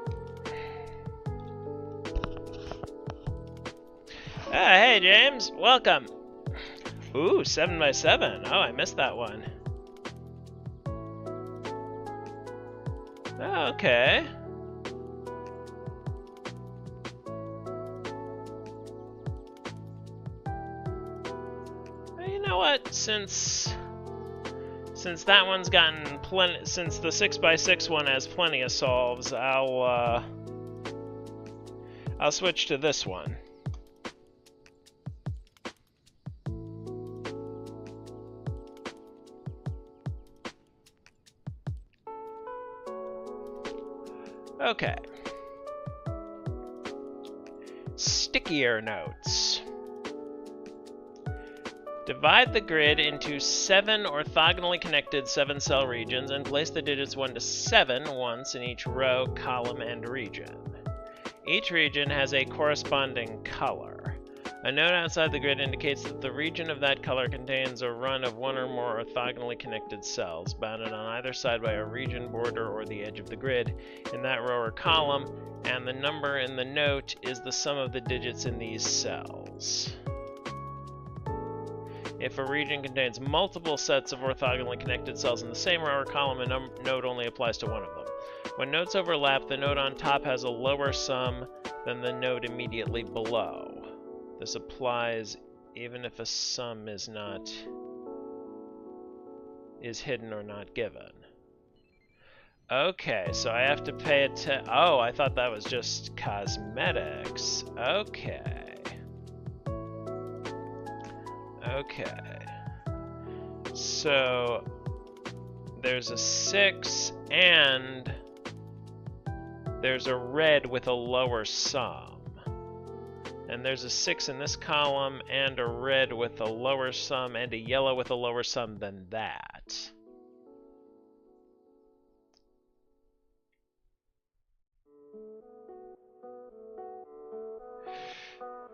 Hey James, welcome. Ooh, 7x7. Oh, I missed that one. Oh, okay. Well, you know what? Since that one's gotten plenty, since the 6x6 one has plenty of solves, I'll switch to this one. Okay. Stickier notes. Divide the grid into 7 orthogonally connected 7-cell regions and place the digits 1 to 7 once in each row, column, and region. Each region has a corresponding color. A note outside the grid indicates that the region of that color contains a run of 1 or more orthogonally connected cells, bounded on either side by a region border or the edge of the grid in that row or column, and the number in the note is the sum of the digits in these cells. If a region contains multiple sets of orthogonally connected cells in the same row or column, a note only applies to one of them. When notes overlap, the note on top has a lower sum than the note immediately below. This applies even if a sum is hidden or not given. Okay, so I have to pay attention. Oh, I thought that was just cosmetics. Okay. Okay. So there's a 6 and there's a red with a lower sum. And there's a 6 in this column and a red with a lower sum and a yellow with a lower sum than that.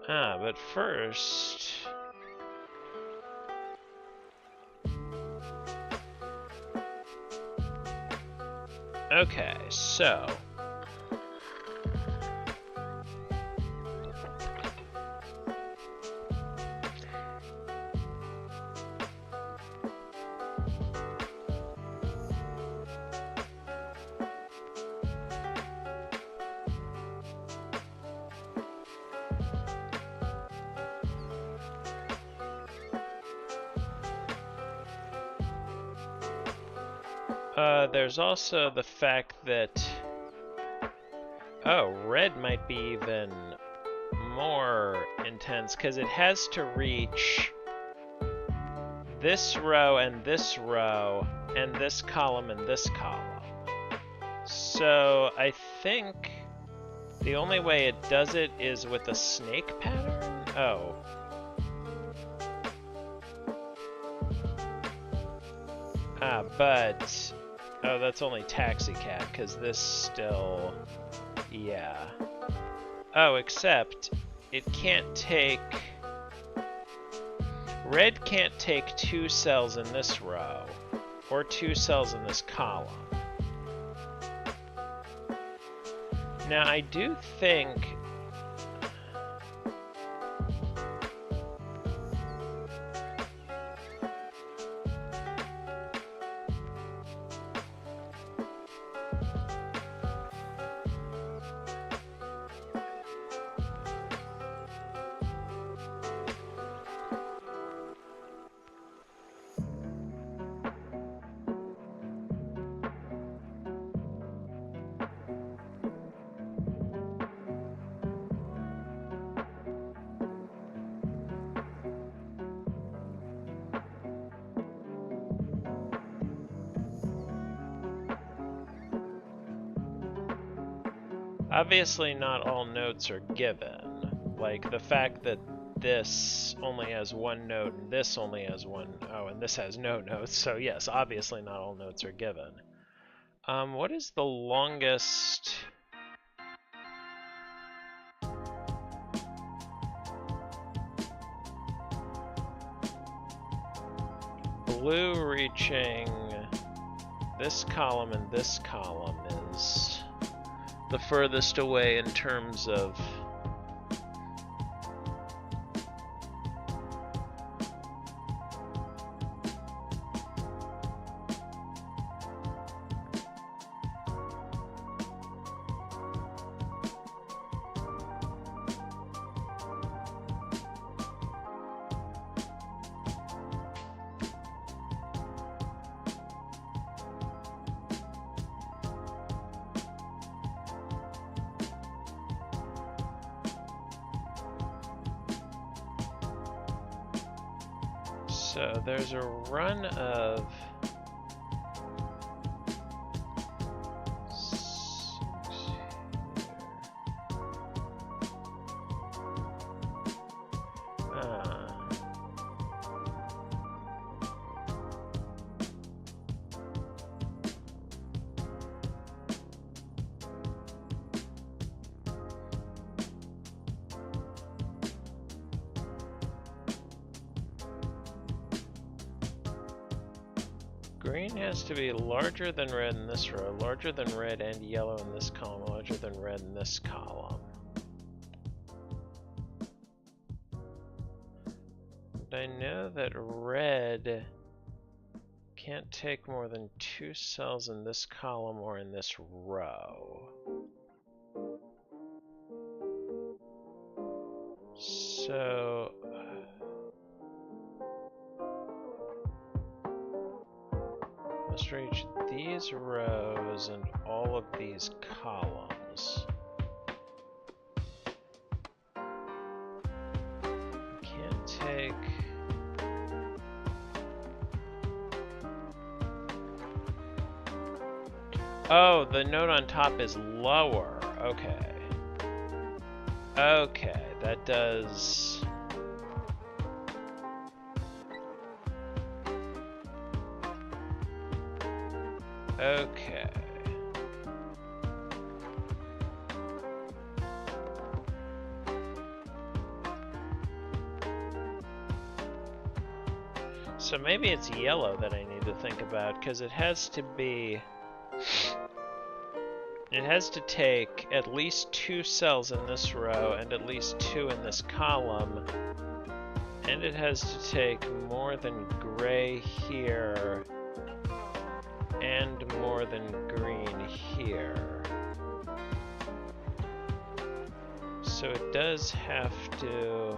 But first... Okay, so... there's also the fact that... Oh, red might be even more intense, because it has to reach this row, and this column, and this column. So I think the only way it does it is with a snake pattern? Oh. But... Oh, that's only Taxi Cat, because this still... Yeah. Oh, except it can't take... Red can't take 2 cells in this row, or 2 cells in this column. Now, I do think... Obviously, not all notes are given. Like, the fact that this only has 1 note, and this only has 1... Oh, and this has no notes, so yes, obviously not all notes are given. What is the longest... Blue reaching this column and this column is... the furthest away in terms of so there's a run of green has to be larger than red in this row, larger than red and yellow in this column, larger than red in this column. And I know that red can't take more than 2 cells in this column or in this row. So must reach these rows and all of these columns. Can't take... Oh, the node on top is lower. Okay. Okay, that does... Okay. So maybe it's yellow that I need to think about, because it has to be... It has to take at least 2 cells in this row and at least 2 in this column. And it has to take more than gray here and more than green here. So it does have to...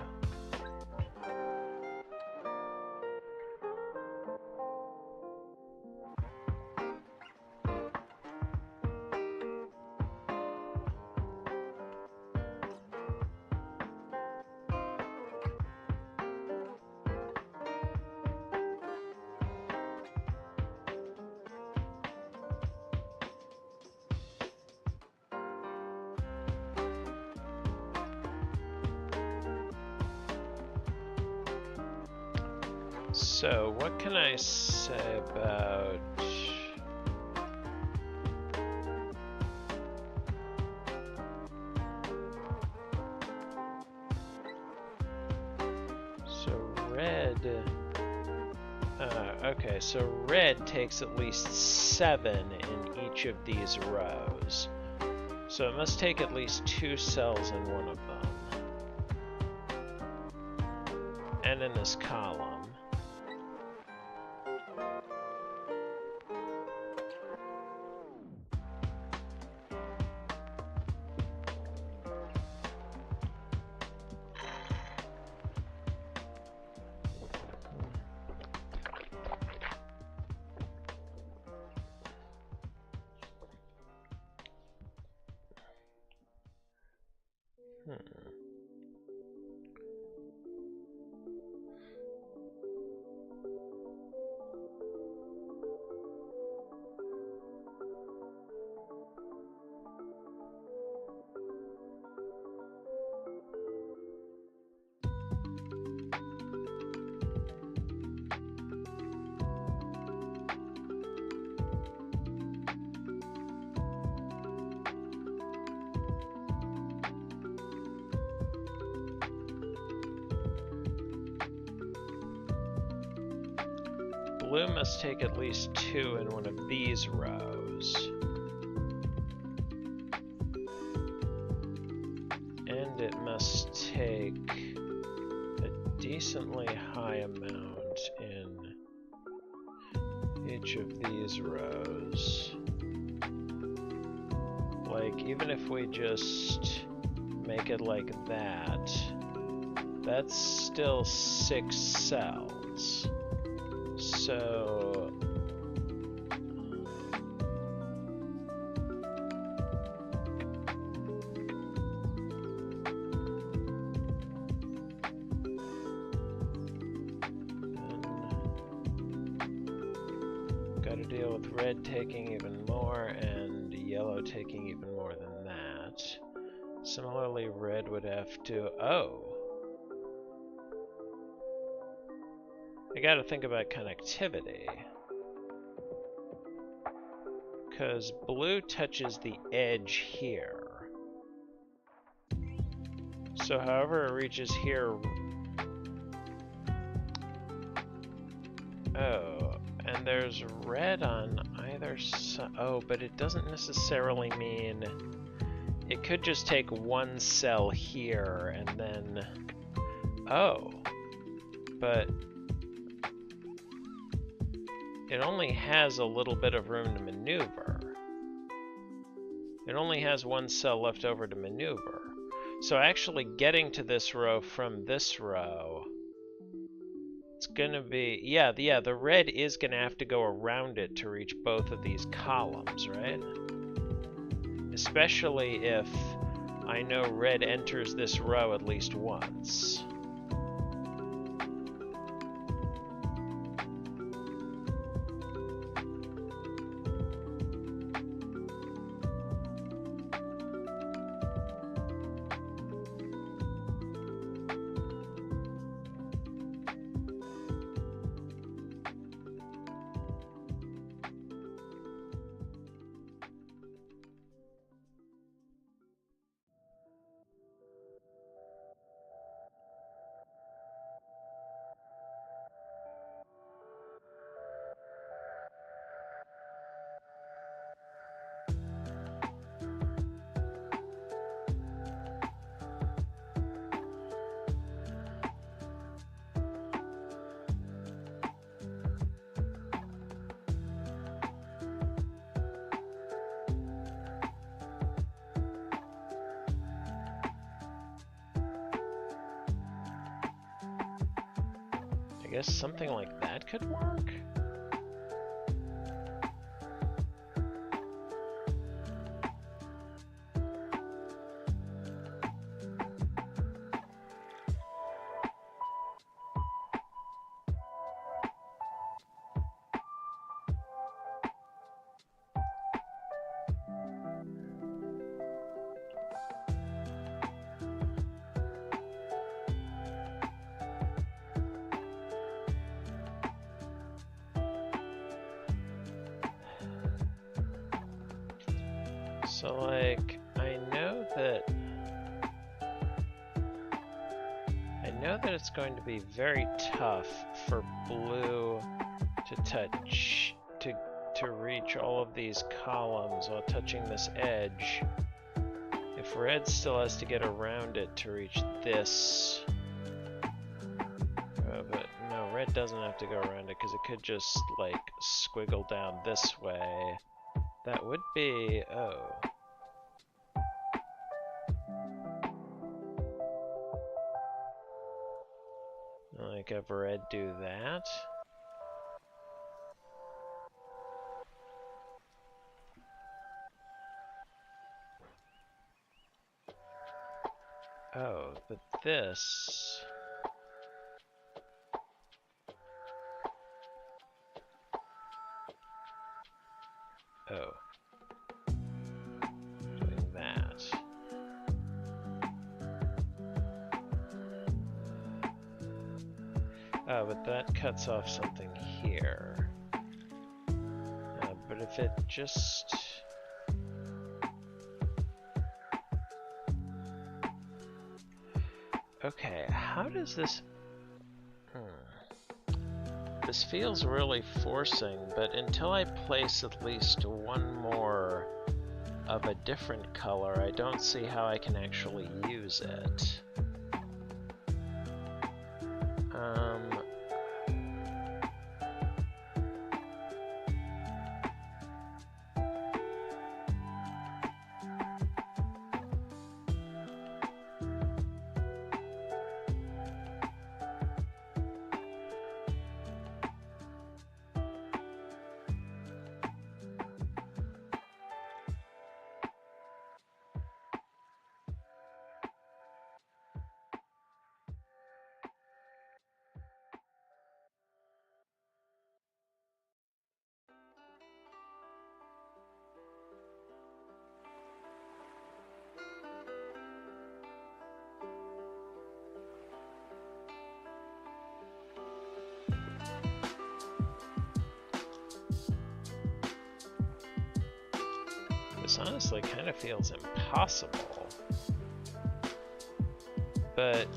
So, what can I say about... So, red... okay, so red takes at least 7 in each of these rows. So it must take at least 2 cells in one of them. And in this column. Blue must take at least 2 in one of these rows. decently high amount in each of these rows. Like, even if we just make it like that, that's still 6 cells. So gotta deal with red taking even more and yellow taking even more than that. Similarly, red would have to... Oh! I gotta think about connectivity. Because blue touches the edge here. So however it reaches here... Oh, and there's red on either side. Oh, but it doesn't necessarily mean... It could just take one cell here and then... Oh. But... it only has a little bit of room to maneuver. It only has one cell left over to maneuver. So actually getting to this row from this row, it's gonna be, yeah, the red is gonna have to go around it to reach both of these columns, right? Especially if I know red enters this row at least once. I guess something like that could work? So, like, I know that it's going to be very tough for blue to touch, to reach all of these columns while touching this edge. If red still has to get around it to reach this, but no, red doesn't have to go around it because it could just, like, squiggle down this way. That would be, oh. Like, have red do that. Oh, but this... Oh. Doing that. Oh, but that cuts off something here. But if it just... Okay, how does this... This feels really forcing, but until I place at least one more of a different color, I don't see how I can actually use it. This honestly kind of feels impossible. But...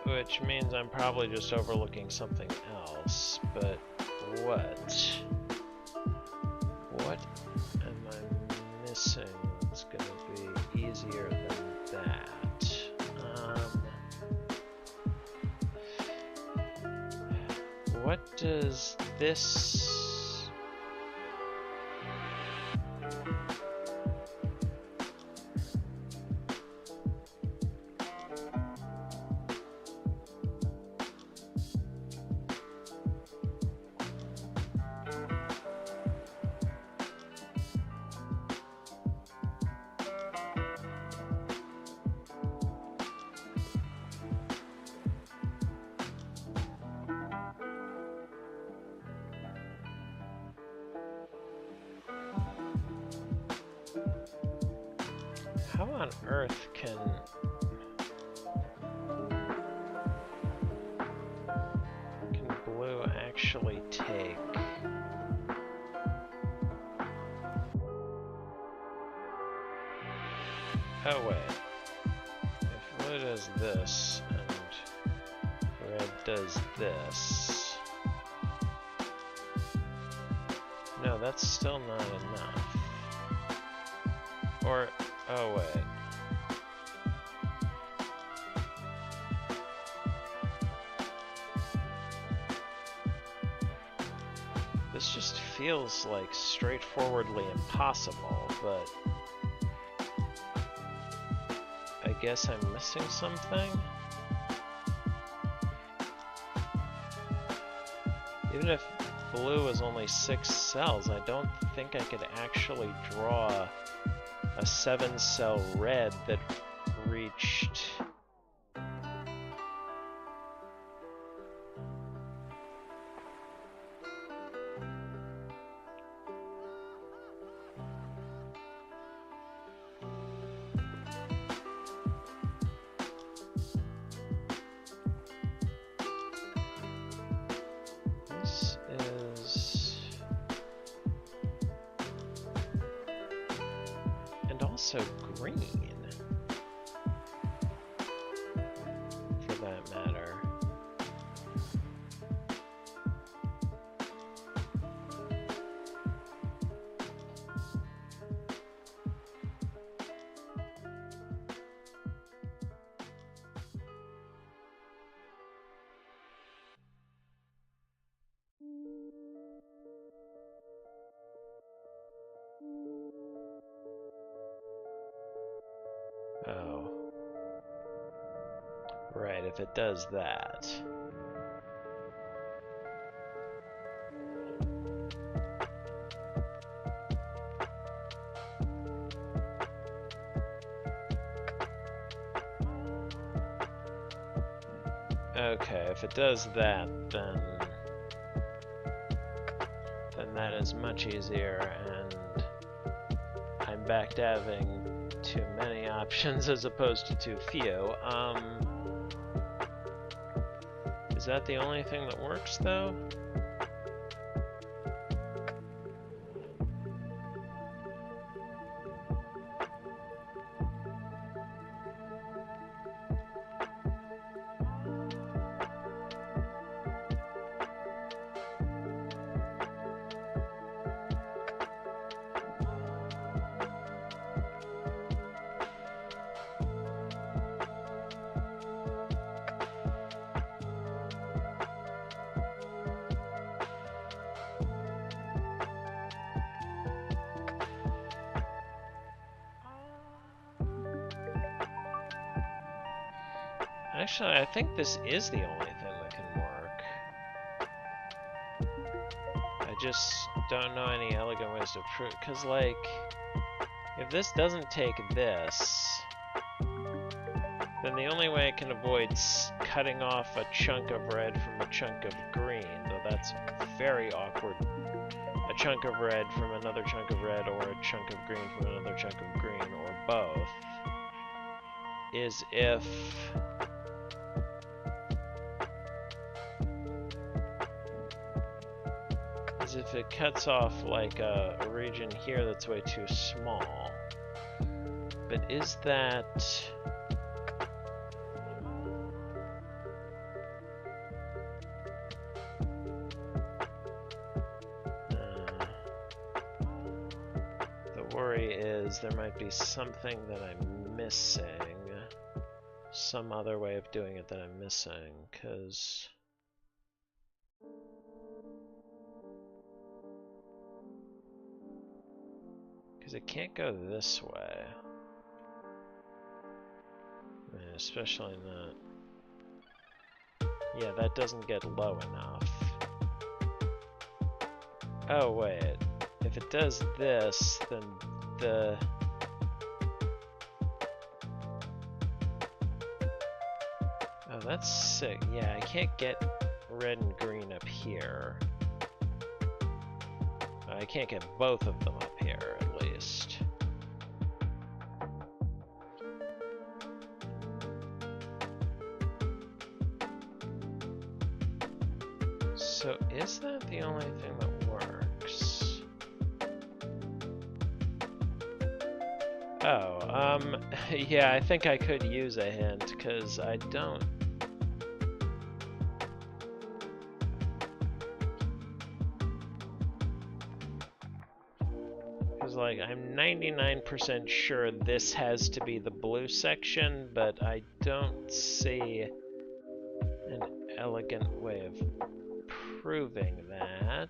which means I'm probably just overlooking something else. But what? What am I missing that's gonna be easier than that? What does this... How on earth can blue actually take... Oh wait, if blue does this and red does this... No, that's still not enough. Or... oh wait. This just feels like straightforwardly impossible, but I guess I'm missing something? Even if blue is only 6 cells, I don't think I could actually draw a 7-cell red that reached... This is... and also green, for that matter. Oh. Right, if it does that. Okay, if it does that, then that is much easier, and I'm back to having too many options as opposed to too few. Is that the only thing that works, though? Actually, I think this is the only thing that can work. I just don't know any elegant ways to prove, because, like, if this doesn't take this, then the only way I can avoid cutting off a chunk of red from a chunk of green, though that's very awkward, a chunk of red from another chunk of red, or a chunk of green from another chunk of green, or both, is if Because if it cuts off like a region here that's way too small. But is that... the worry is there might be something that I'm missing. Some other way of doing it that I'm missing, because... it can't go this way. Especially not... Yeah, that doesn't get low enough. Oh, wait. If it does this, then the... Oh, that's sick. Yeah, I can't get red and green up here. I can't get both of them up here, at least. So is that the only thing that works? Oh, yeah, I think I could use a hint, because I don't... Because, like, I'm 99% sure this has to be the blue section, but I don't see an elegant way of proving that.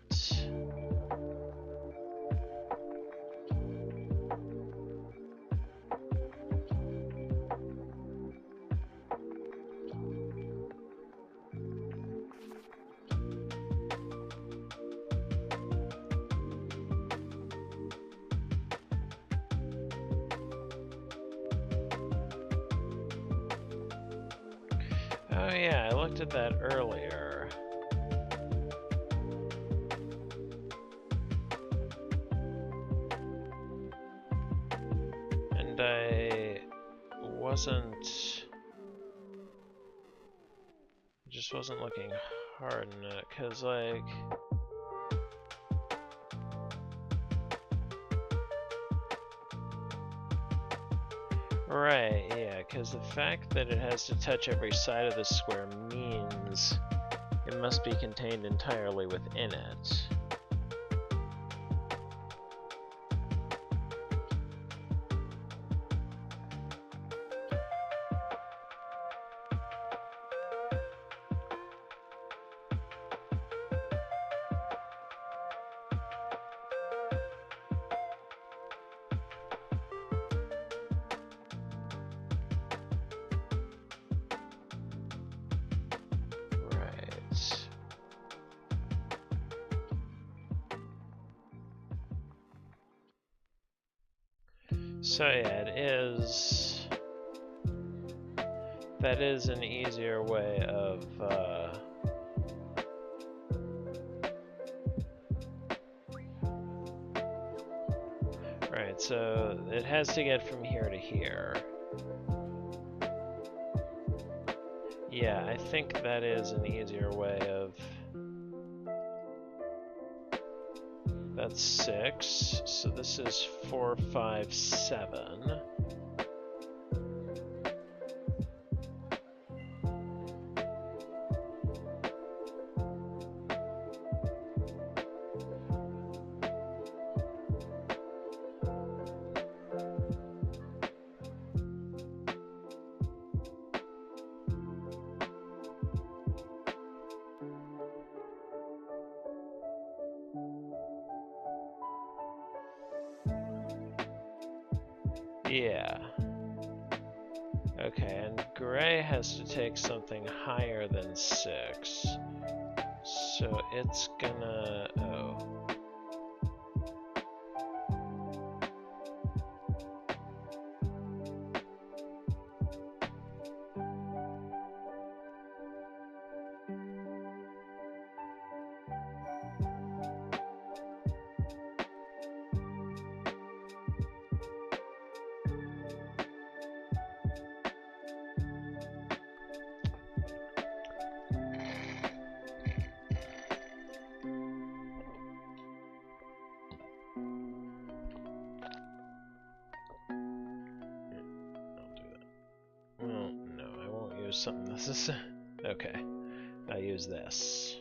Oh yeah, I looked at that earlier. And I just wasn't looking hard enough, cause like... Right, yeah, because the fact that it has to touch every side of the square means it must be contained entirely within it. So yeah, that is an easier way of, right, so it has to get from here to here. Yeah, I think that is an easier way of... That's 6, so this is 4, 5, 7. Yeah. Okay, and gray has to take something higher than 6. So it's gonna... oh. use something. This is okay. I'll use this.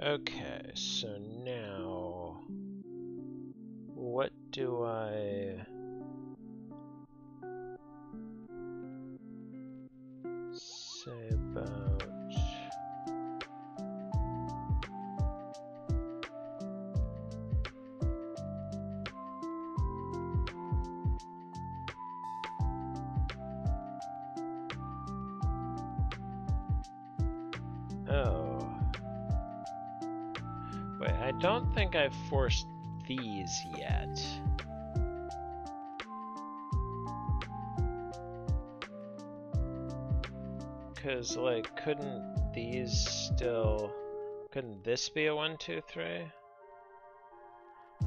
Okay, so now what do I say about wait, I don't think I've forced these yet. Cause like, couldn't this be a 1, 2, 3?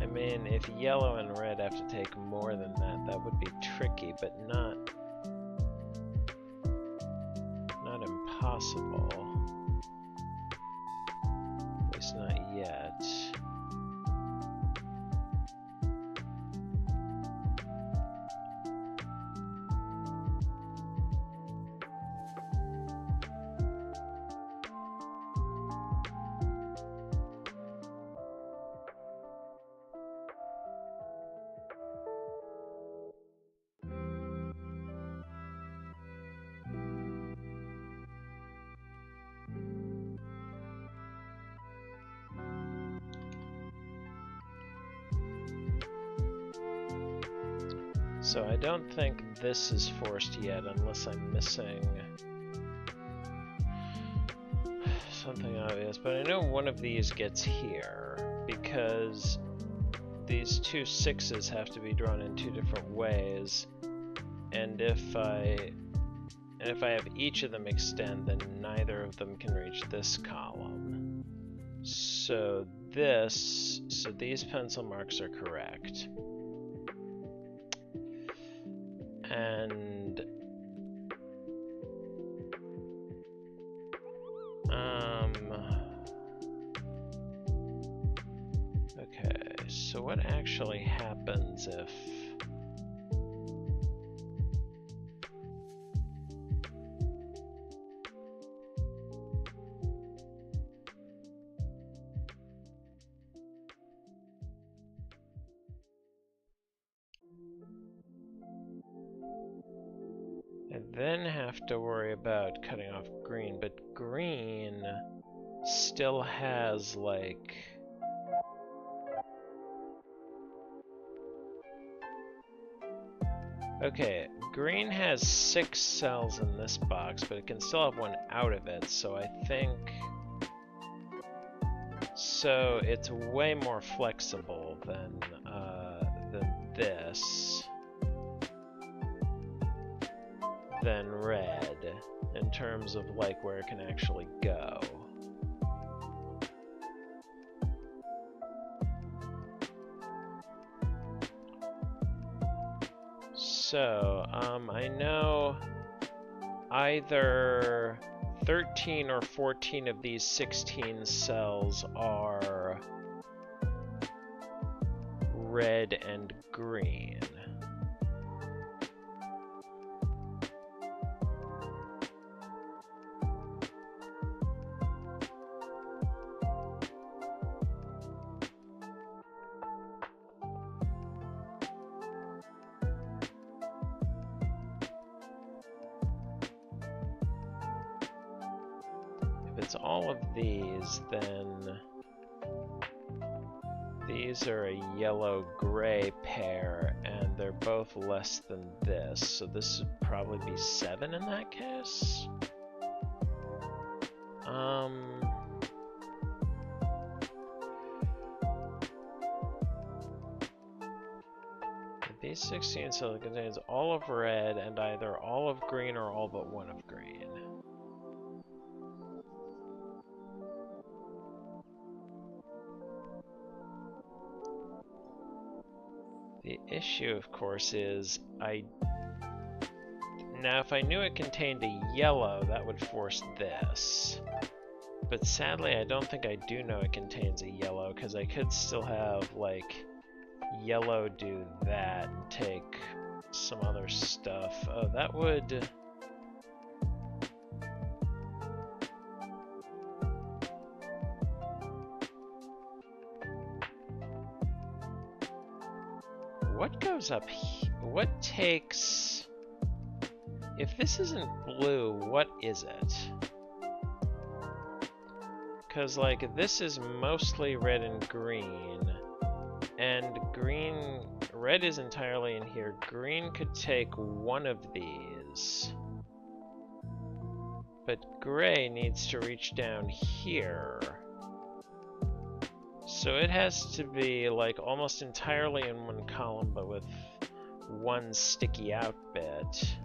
I mean, if yellow and red have to take more than that, that would be tricky, but not impossible. At least not yet. So I don't think this is forced yet, unless I'm missing something obvious. But I know one of these gets here, because these two 6s have to be drawn in 2 different ways. And if I have each of them extend, then neither of them can reach this column. So these pencil marks are correct. And okay, so what actually happens if I then have to worry about cutting off green, but green still has like okay, green has 6 cells in this box, but it can still have one out of it, so I think so it's way more flexible than this. Than red, in terms of like where it can actually go. So, I know either 13 or 14 of these 16 cells are red and green. If it's all of these, then these are a yellow-gray pair, and they're both less than this, so this would probably be 7 in that case? The B16 cell contains all of red and either all of green or all but one of green. The issue, of course, is now if I knew it contained a yellow, that would force this. But sadly, I don't think I do know it contains a yellow, because I could still have, like, yellow do that and take some other stuff. Oh, that would... What goes up here? What takes... If this isn't blue, what is it? Because, like, this is mostly red and green. And green... Red is entirely in here. Green could take one of these. But gray needs to reach down here. So it has to be, like, almost entirely in one column, but with one sticky out bit.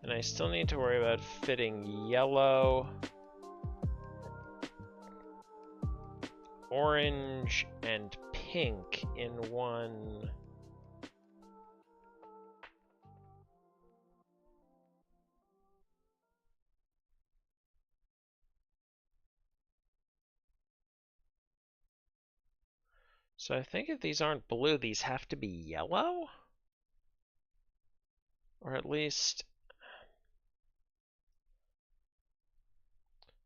And I still need to worry about fitting yellow, orange, and pink in one. So I think if these aren't blue, these have to be yellow? Or at least...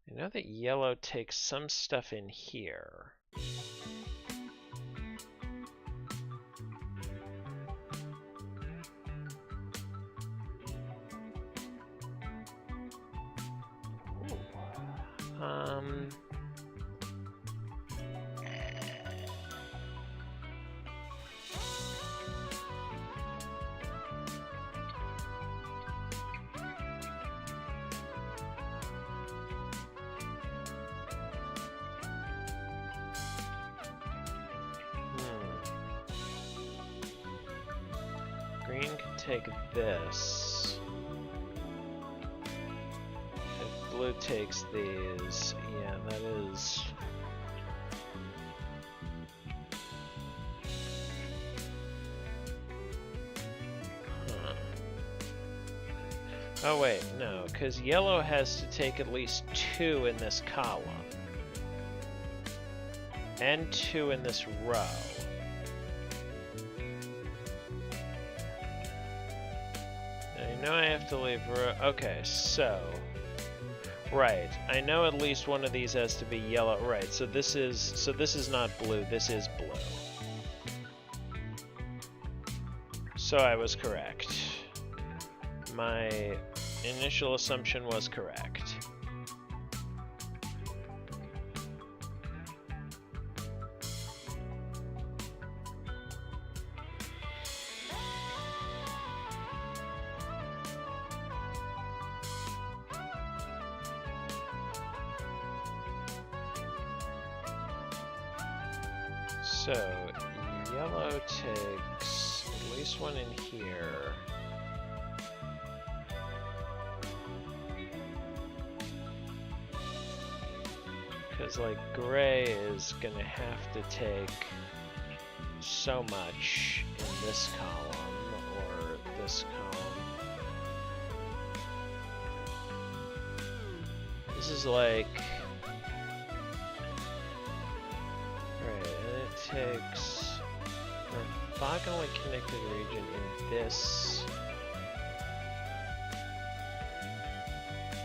I know that yellow takes some stuff in here. Ooh. Green can take this. If blue takes these, yeah, that is... Huh. Oh wait, no, because yellow has to take at least 2 in this column. And 2 in this row. I know I have to leave row. Okay, so... Right, I know at least one of these has to be yellow. Right, so this is not blue, this is blue. So I was correct. My initial assumption was correct. So, yellow takes at least one in here. Because, like, gray is gonna have to take so much in this column, or this column. This is like... takes an orthogonally connected region in this.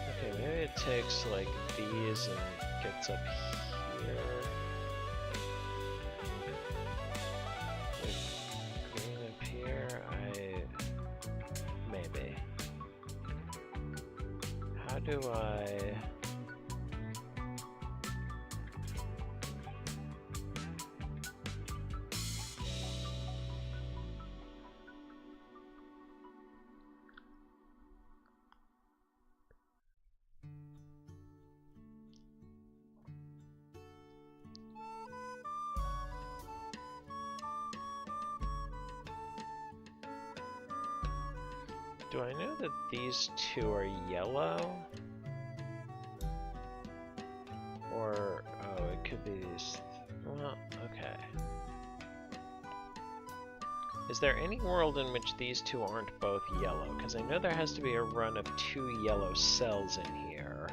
Okay, maybe it takes like these and gets up here. Like green up here, maybe. How do I... Do I know that these two are yellow? Or, oh, it could be these. Well, okay. Is there any world in which these two aren't both yellow? Because I know there has to be a run of 2 yellow cells in here.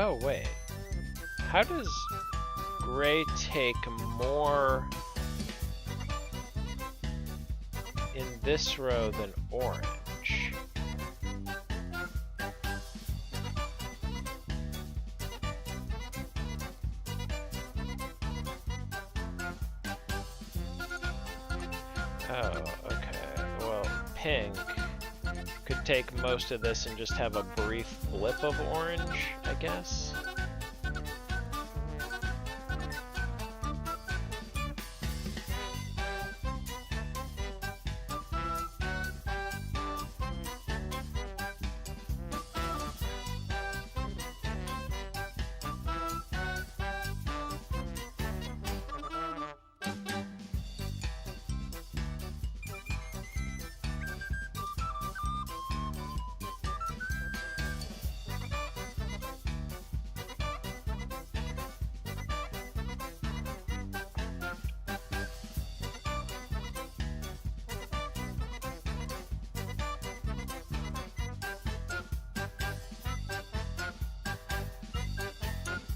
Oh, wait. How does gray take more in this row than orange? Oh, okay. Well, pink could take most of this and just have a brief blip of orange, I guess.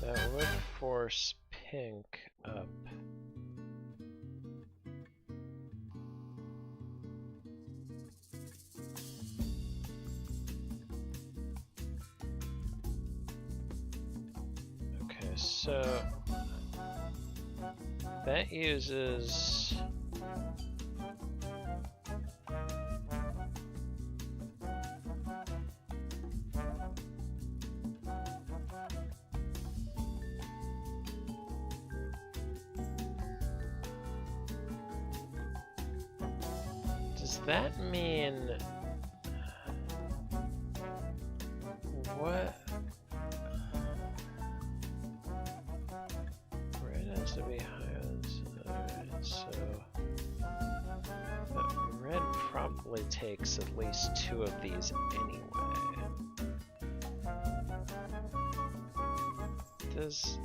That would force pink up. Okay, so that uses does that mean what? Red has to be higher than red, so but red probably takes at least 2 of these anyway. Does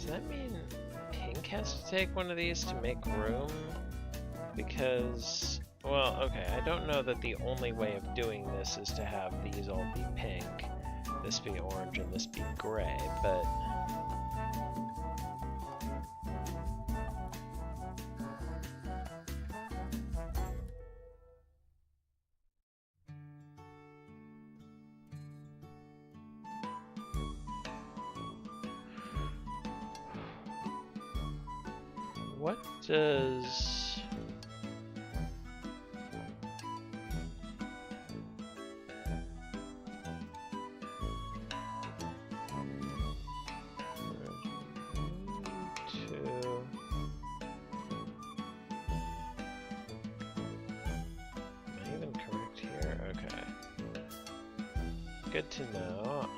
that mean pink has to take one of these to make room? Because, well, okay, I don't know that the only way of doing this is to have these all be pink, this be orange, and this be gray, but what does good to know.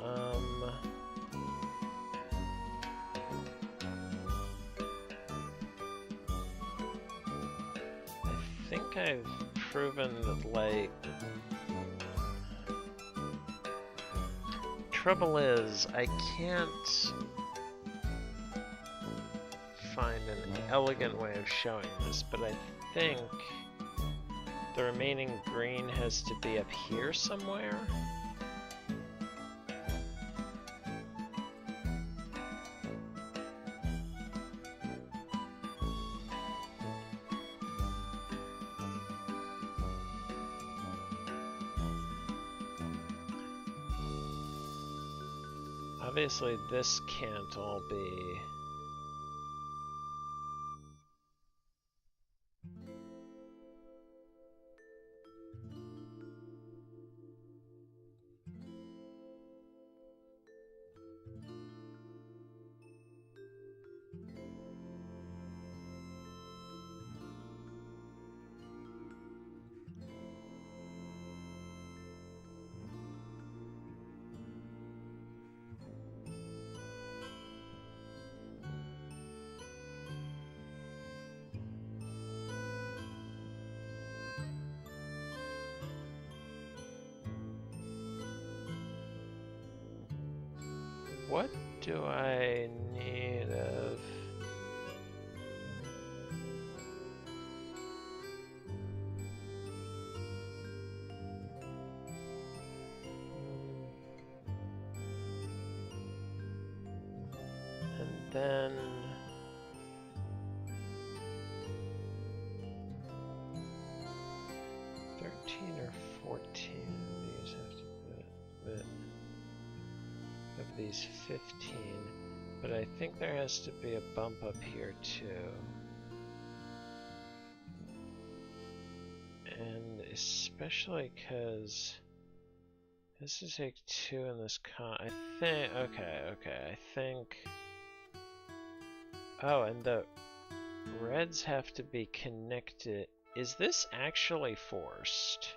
I think I've proven that, like, trouble is, I can't find an elegant way of showing this, but I think the remaining green has to be up here somewhere. Obviously, this can't all be... What do I need of... And then... or 14 of these have to be... of these 15, but I think there has to be a bump up here too. And especially because this is take 2 in this I think, okay, I think... Oh, and the reds have to be connected. Is this actually forced?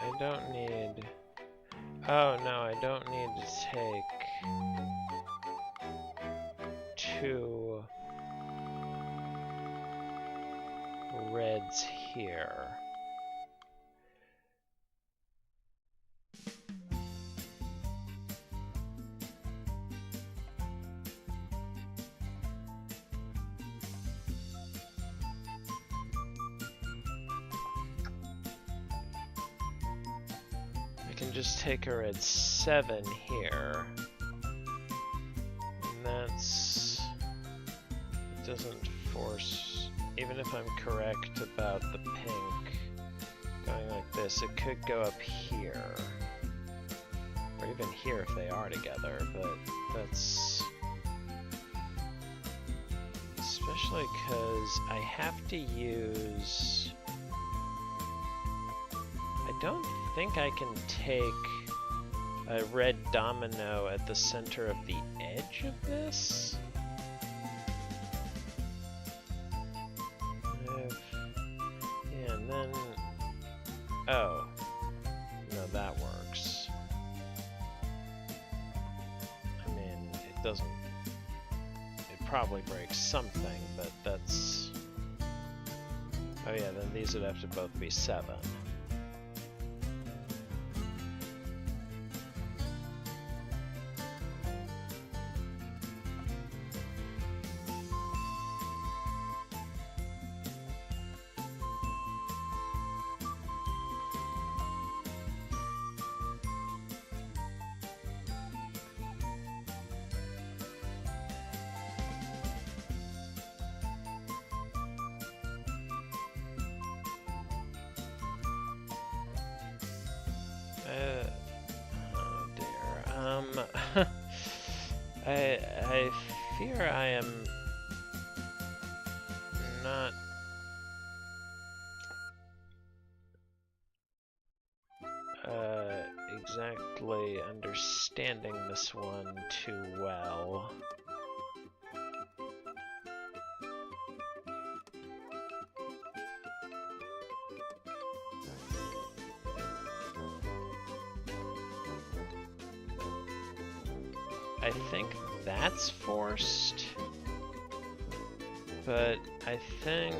I don't need... Oh, no, I don't need to take 2 reds here. Can just take her at 7 here, and that's... it doesn't force... even if I'm correct about the pink going like this, it could go up here, or even here if they are together, but that's... especially because I have to use... I don't think I can take a red domino at the center of the edge of this. Yeah, and then... oh. No, that works. I mean, it doesn't... it probably breaks something, but that's... oh yeah, then these would have to both be 7. I fear I am not exactly understanding this one too well. I think that's forced, but I think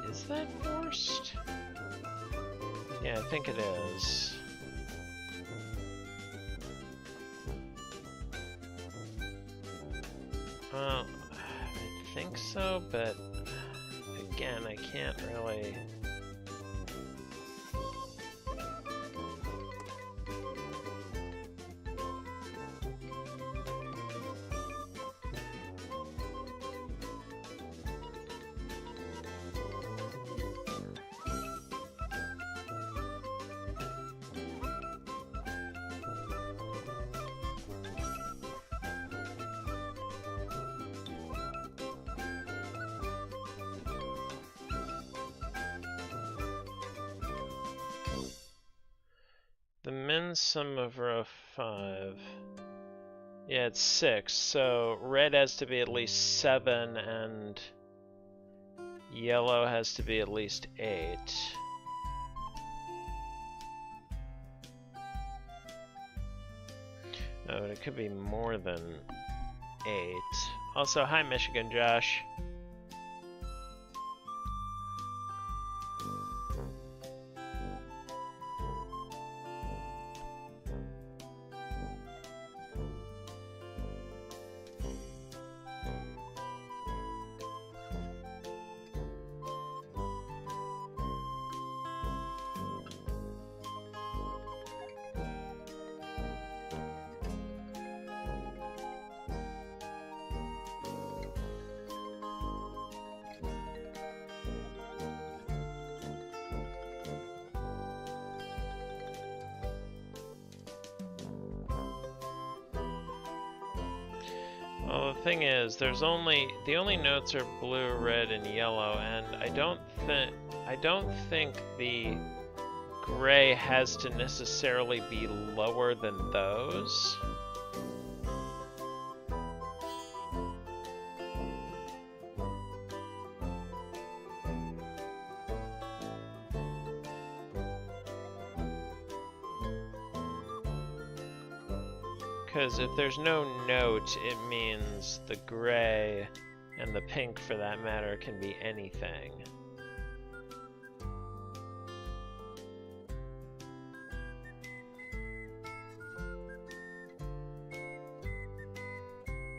is that forced? Yeah, I think it is. Well, I think so, but again, I can't really. The min sum of row 5. Yeah, it's 6, so red has to be at least 7 and yellow has to be at least 8. Oh, but it could be more than 8. Also, hi Michigan Josh. Well, the thing is, the only notes are blue, red, and yellow, and I don't think the gray has to necessarily be lower than those. Because if there's no note, it means the gray and the pink, for that matter, can be anything.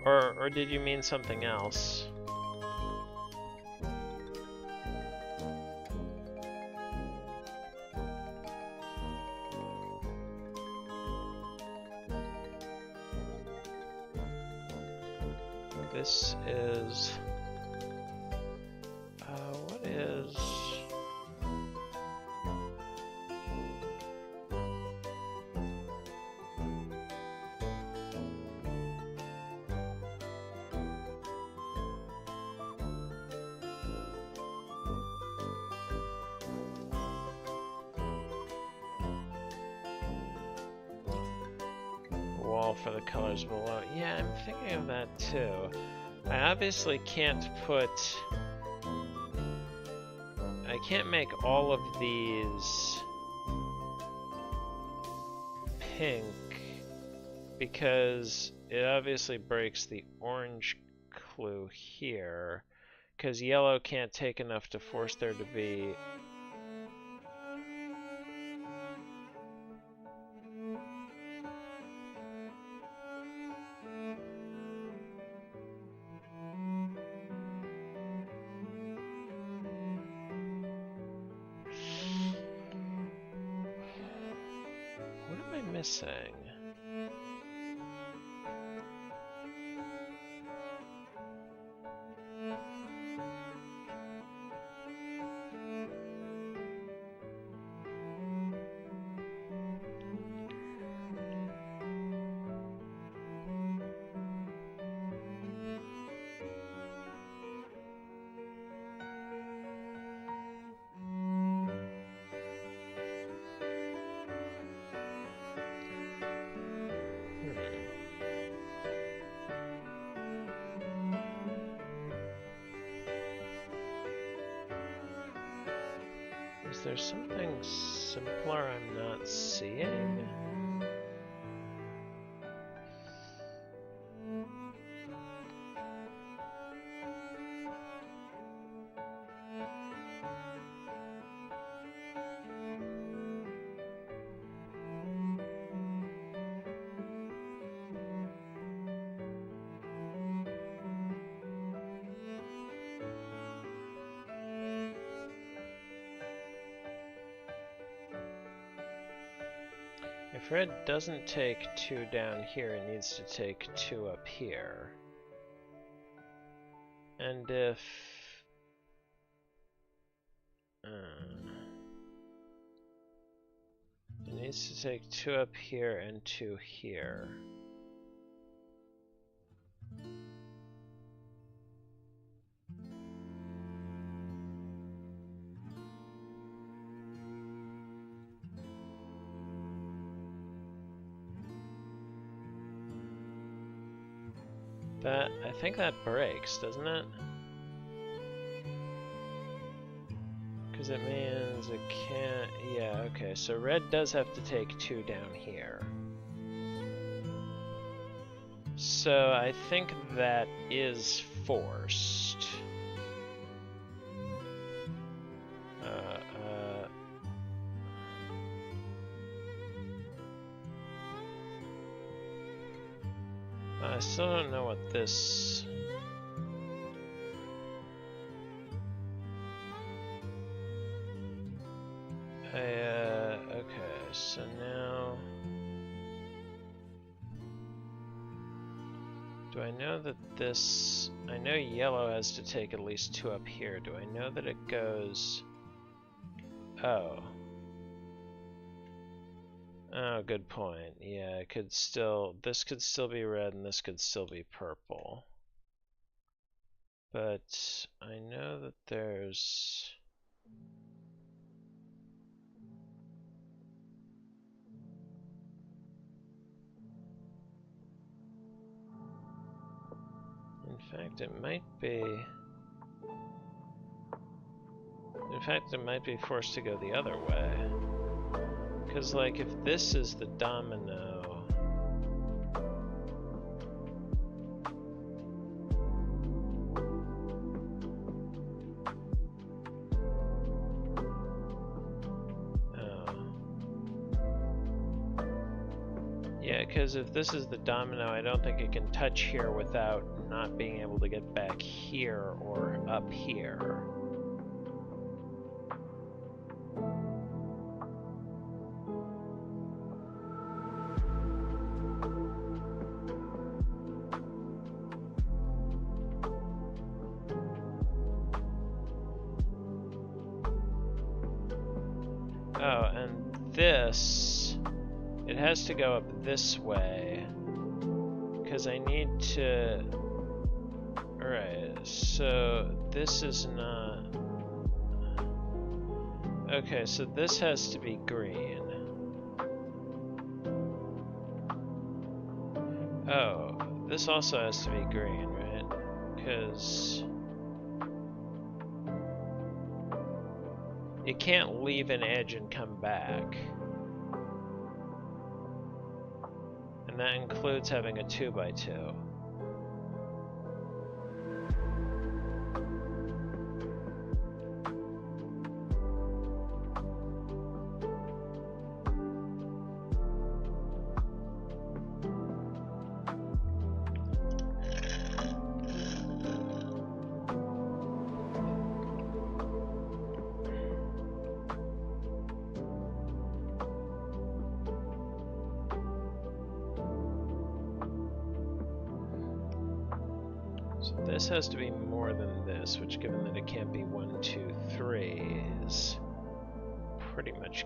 Or did you mean something else? This is, what is, wall for the colors below? Yeah, I'm thinking of that too. I obviously can't I can't make all of these pink because it obviously breaks the orange clue here, because yellow can't take enough to force there to be missing. there something simpler I'm not seeing? If red doesn't take 2 down here, it needs to take 2 up here. And if... it needs to take 2 up here and 2 here. I think that breaks, doesn't it? Because it means it can't... yeah, okay, so red does have to take 2 down here. So I think that is forced. I still don't know what this... okay, so now... do I know that this... I know yellow has to take at least 2 up here. Do I know that it goes... oh. Oh, good point. Yeah, it could still... this could still be red and this could still be purple. But I know that there's... in fact, it might be... in fact, it might be forced to go the other way. Because, like, if this is the domino... yeah, because if this is the domino, I don't think it can touch here without not being able to get back here or up here. Oh, and this, it has to go up this way, because I need to, alright, so this is not, okay, so this has to be green. Oh, this also has to be green, right? Because you can't leave an edge and come back. And that includes having a 2x2. This has to be more than this, which, given that it can't be 1, 2, 3, is pretty much...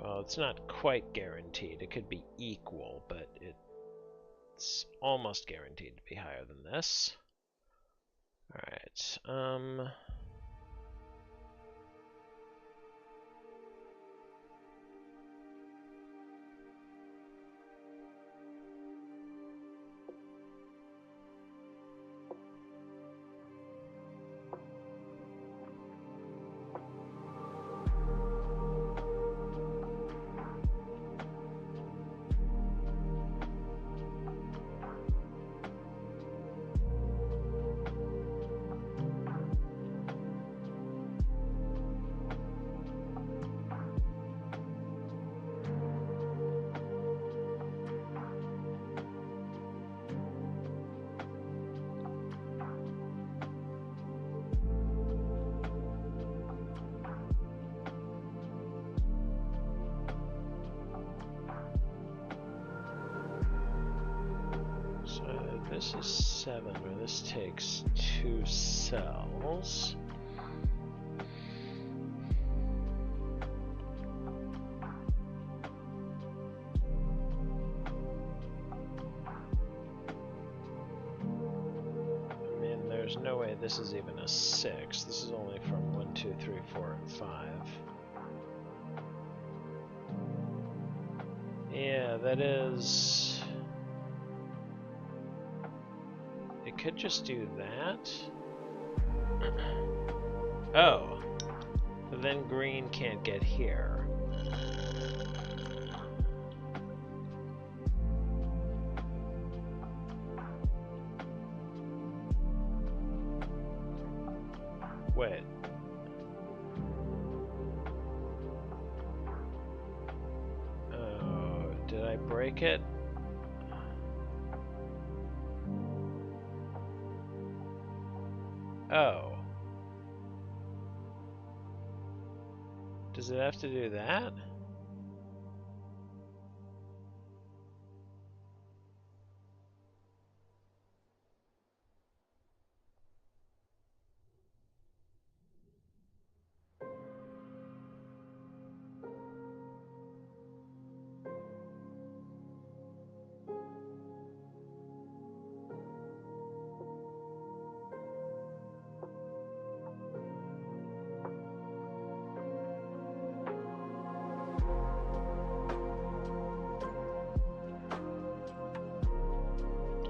well, it's not quite guaranteed. It could be equal, but it's almost guaranteed to be higher than this. Alright, this is 7, or this takes 2 cells. I mean, there's no way this is even a 6. This is only from 1, 2, 3, 4, and 5. Yeah, that is... It could just do that. Oh. But then green can't get here. Wait. Oh, did I break it? Oh. Does it have to do that?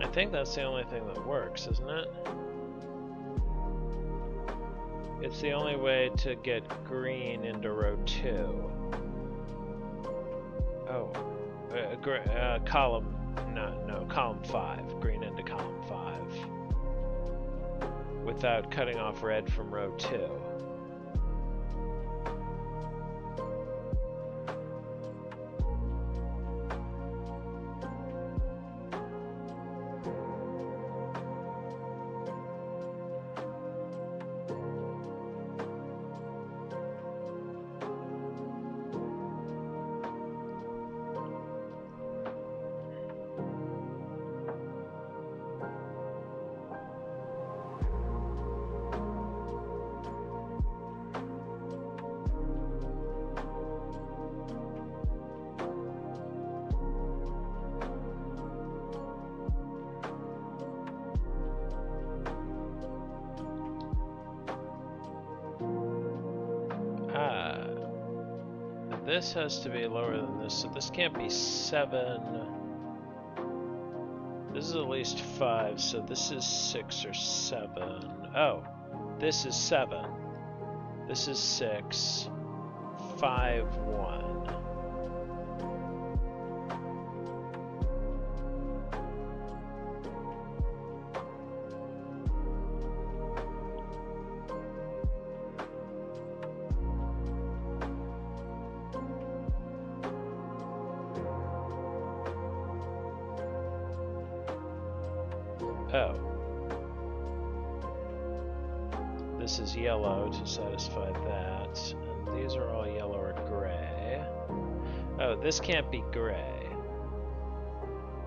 I think that's the only thing that works, isn't it? It's the only way to get green into row 2. Oh, column, no, column 5. Green into column 5. Without cutting off red from row 2. This has to be lower than this, so this can't be 7. This is at least 5, so this is 6 or 7. Oh, this is 7. This is 6. 5, 1. Oh. This is yellow to satisfy that. And these are all yellow or gray. Oh, this can't be gray.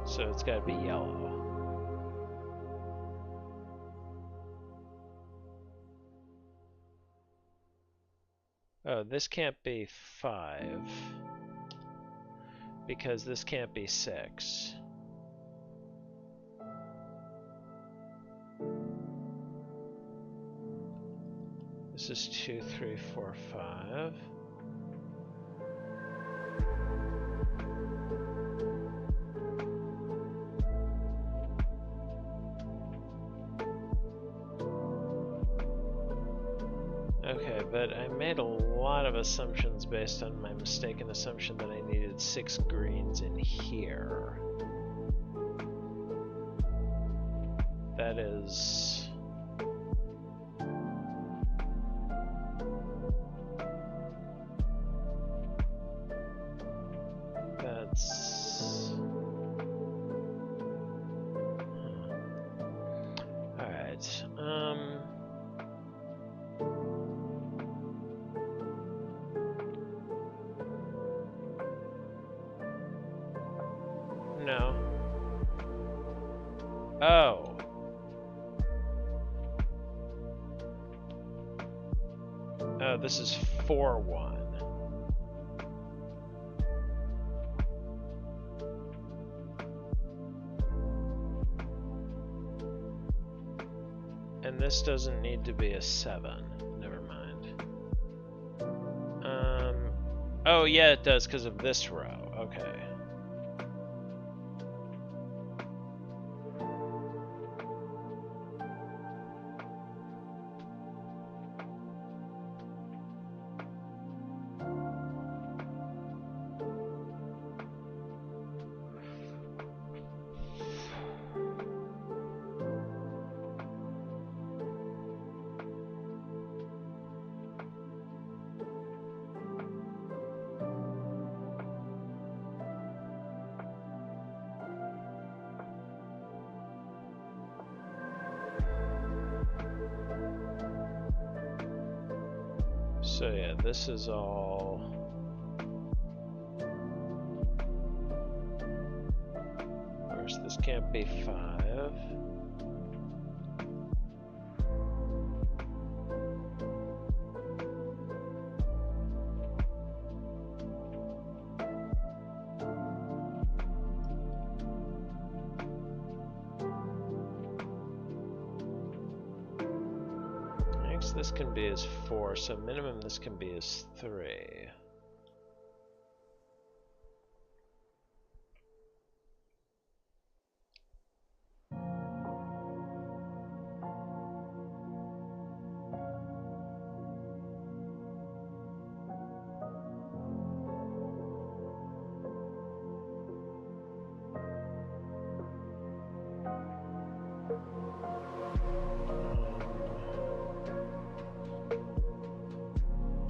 So it's got to be yellow. Oh, this can't be 5. Because this can't be 6. This is 2, 3, 4, 5. Okay, but I made a lot of assumptions based on my mistaken assumption that I needed 6 greens in here. That is... Alright, no. Oh. Oh, this is 4-1. And this doesn't need to be a 7. Never mind. Oh yeah, it does because of this row. Okay. So yeah, this is all... Of course, this can't be 5. Next, this can be as 4, so minimum this can be as 3.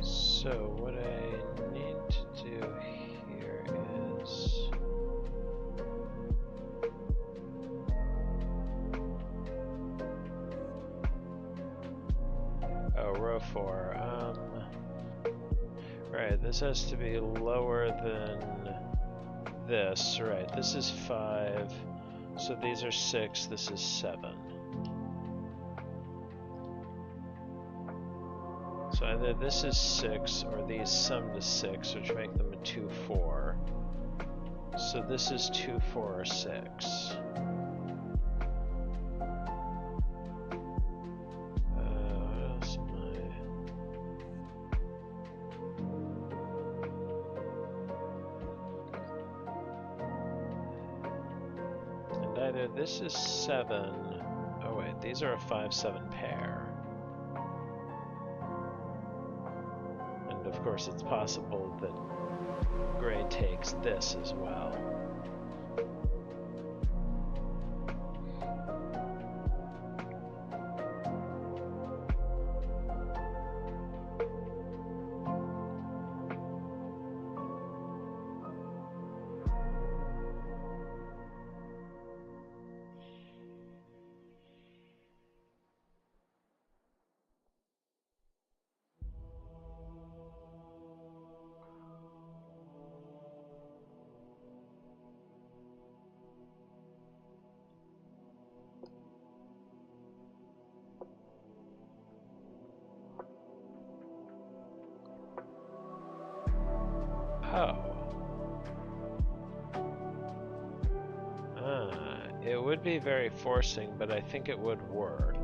So what I need to do here is... Oh, row 4. Right, this has to be lower than this. Right, this is 5. So these are 6, this is 7. So either this is 6 or these sum to 6, which make them a 2, 4. So this is 2, 4, or 6. What else am I? And either this is 7. Oh wait, these are a 5, 7 pair. Of course, it's possible that gray takes this as well. It would be very forcing, but I think it would work.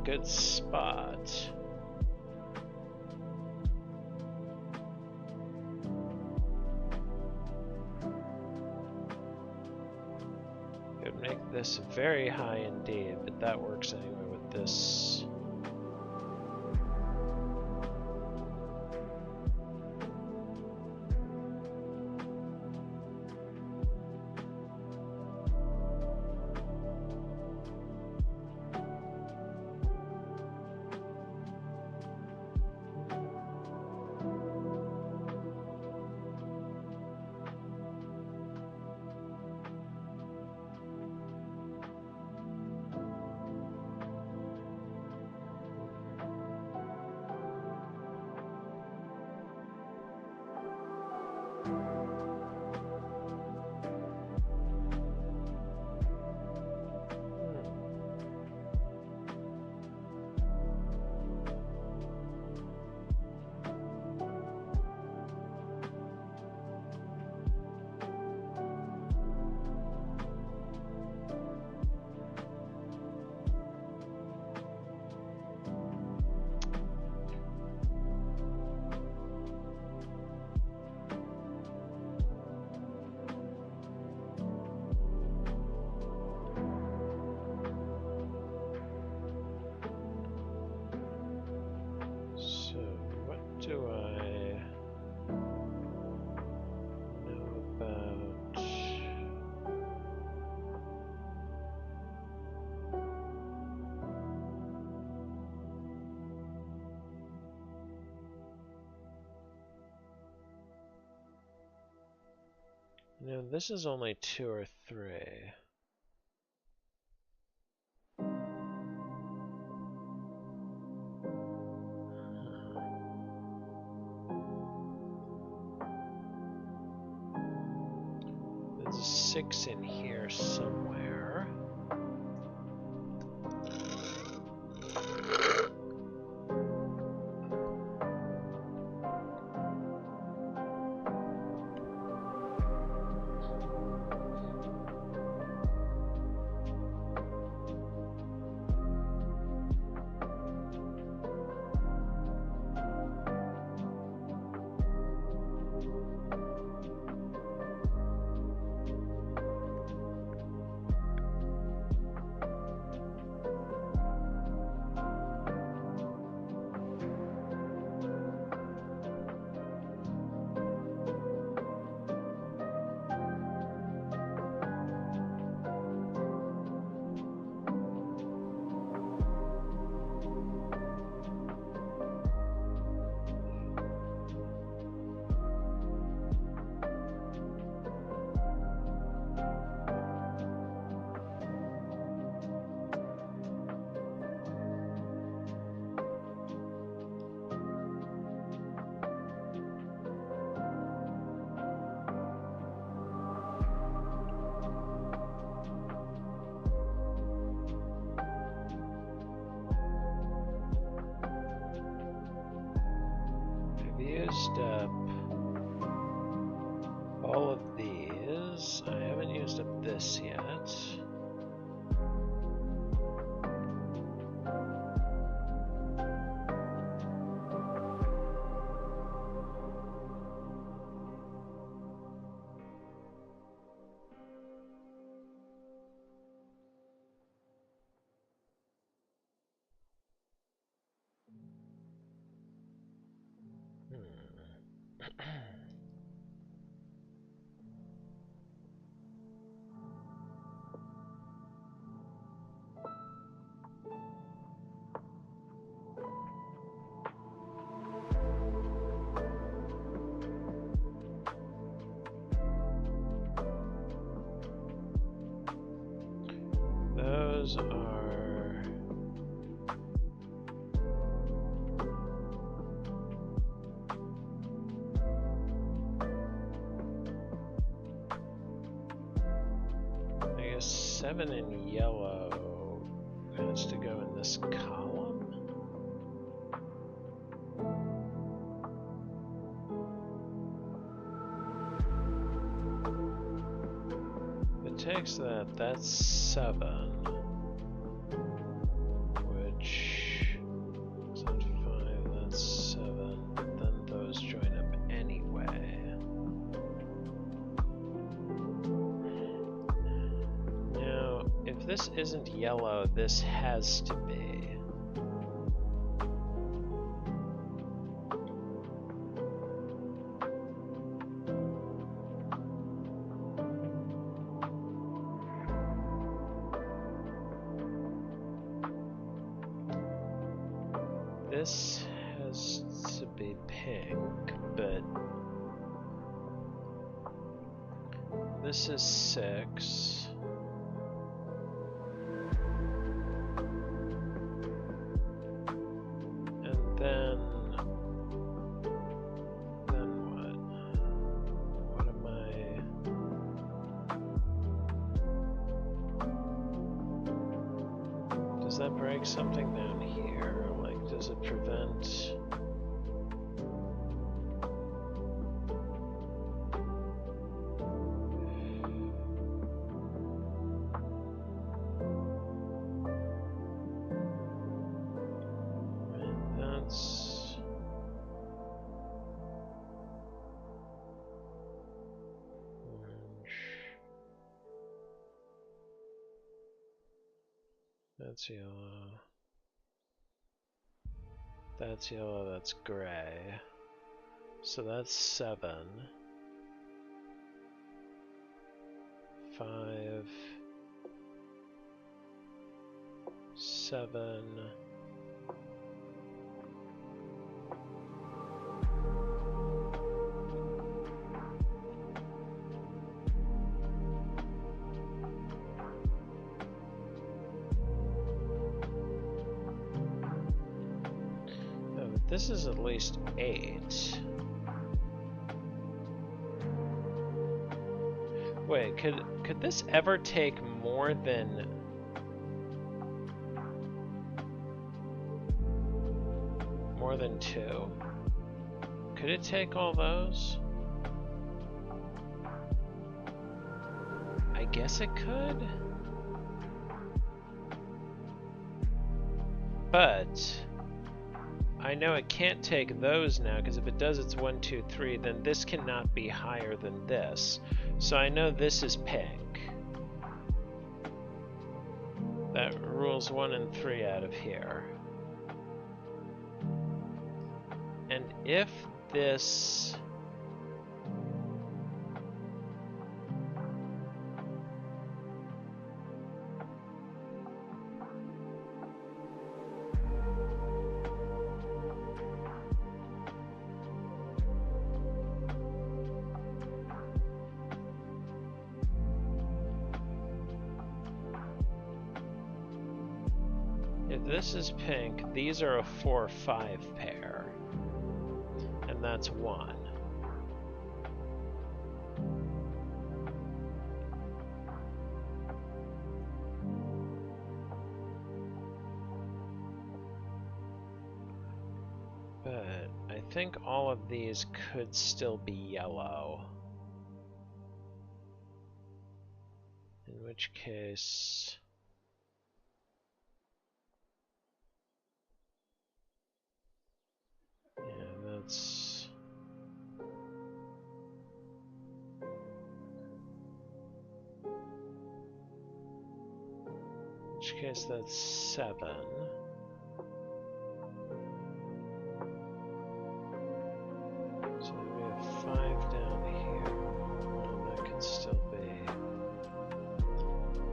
Good spot. It would make this very high indeed, but that works anyway with this. No, this is only 2 or 3. There's a 6 in here somewhere. Used up all of these. I haven't used up this yet. Those are I guess 7 in yellow has to go in this column. If it takes that, that's 7. Which is not 5, that's 7. But then those join up anyway. Now, if this isn't yellow, this has to be. This has to be pink, but this is 6. And then what? What am I? Does that break something down here? Does it prevent? And that's orange. That's yellow. That's yellow, that's gray. So that's 7. 5. 7. this is at least 8. Wait, could this ever take more than... more than 2? Could it take all those? I guess it could. But I know it can't take those now, because if it does it's 1, 2, 3, then this cannot be higher than this. So I know this is pink. That rules 1 and 3 out of here. And if this... if this is pink, these are a 4-5 pair. And that's 1. But I think all of these could still be yellow. In which case... yeah, that's... in which case that's 7. So we have 5 down here. And that could still be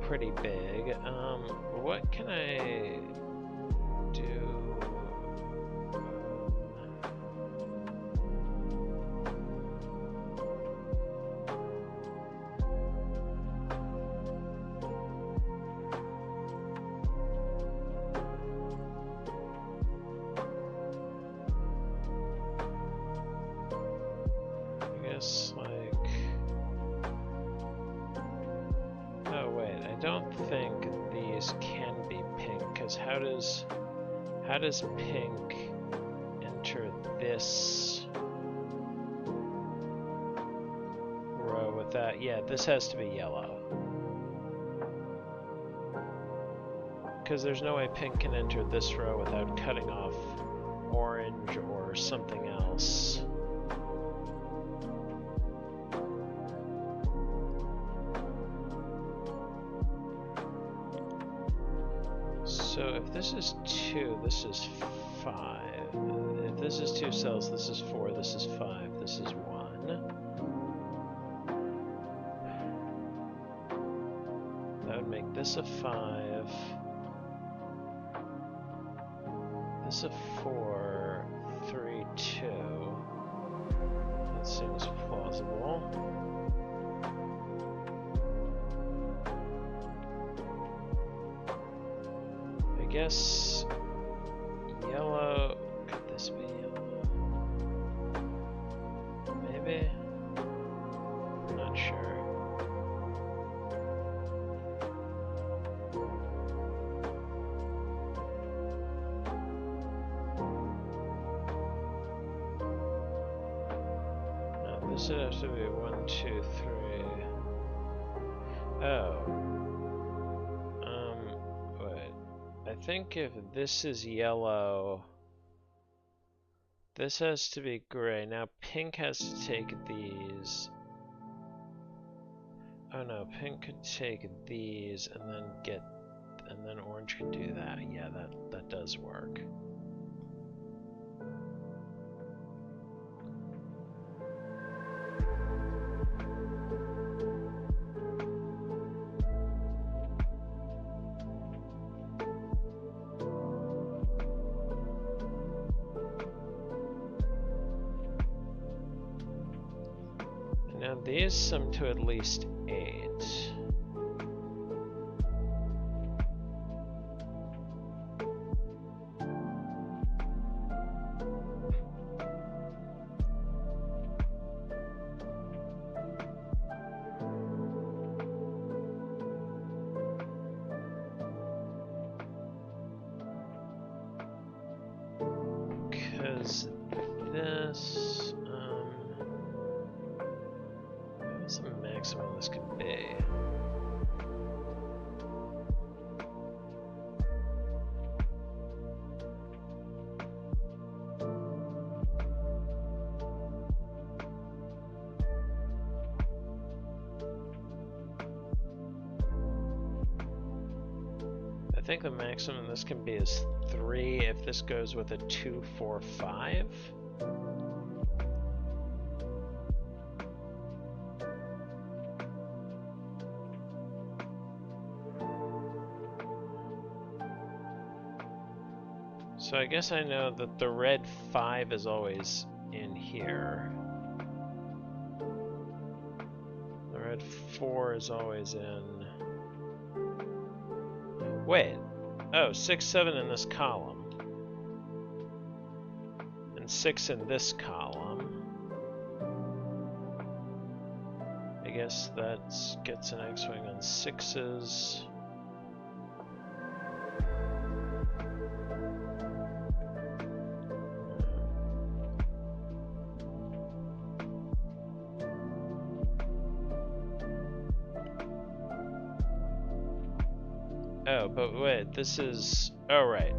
pretty big. What can I do? How does pink enter this row with that? Yeah, this has to be yellow. Because there's no way pink can enter this row without cutting off orange or something else. So if this is 2, this is 5. If this is 2 cells, this is 4, this is 5, this is 1. That would make this a 5. This a 4, 3, 2. That seems plausible. I guess yellow. Could this be yellow? Maybe? I'm not sure. No, this would have to be 1, 2, 3. Oh. I think if this is yellow, this has to be gray. Now pink has to take these. Oh no, pink could take these and then orange could do that. Yeah, that does work. Now these sum to at least 8. What's the maximum this can be? I think the maximum this can be is 3 if this goes with a 2, 4, 5. So I guess I know that the red 5 is always in here. The red 4 is always in... Wait. Oh, 6, 7 in this column. And 6 in this column. I guess that gets an X-Wing on 6s. Oh, but wait, this is... Oh, right.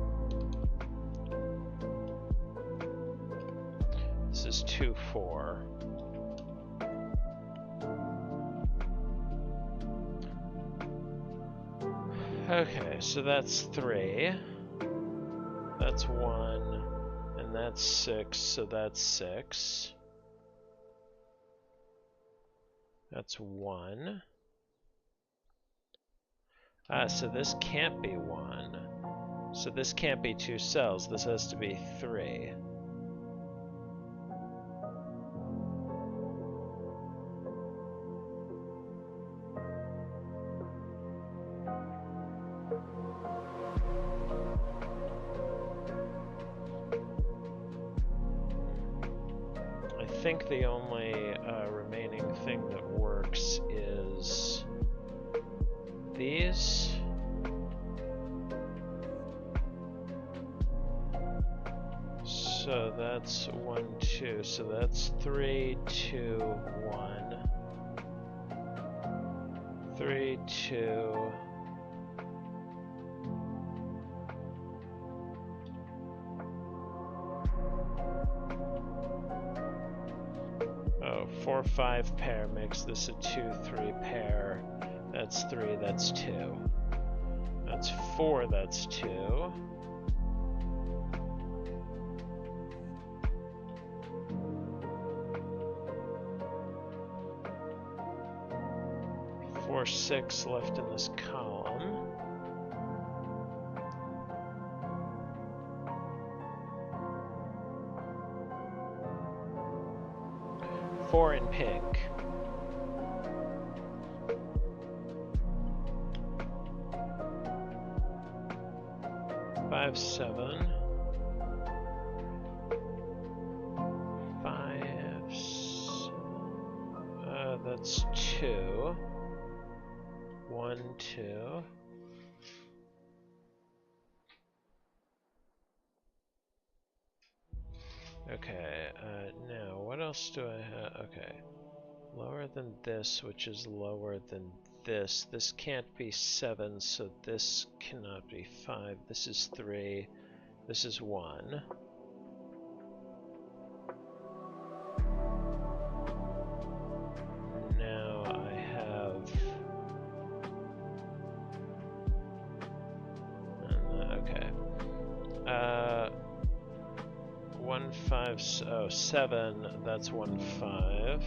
This is 2, 4. Okay, so that's 3. That's 1. And that's 6, so that's 6. That's 1. Ah, so this can't be 1. So this can't be 2 cells. This has to be 3. I think the only remaining thing that works is these. So that's 1, 2. So that's 3, 2, 1. 3, 2. Oh, 4, 5 pair mix. This is a 2, 3 pair. That's 3, that's 2. That's 4, that's 2. Four, 6 left in this column. Four in pink. Five, 7. 5, 7. That's 2. 1, 2. Okay, now what else do I have? Okay, lower than this, which is lower than this. This can't be 7, so this cannot be 5. This is 3. This is 1. Now I have... okay. 1, 5, oh, 7, that's 1, 5.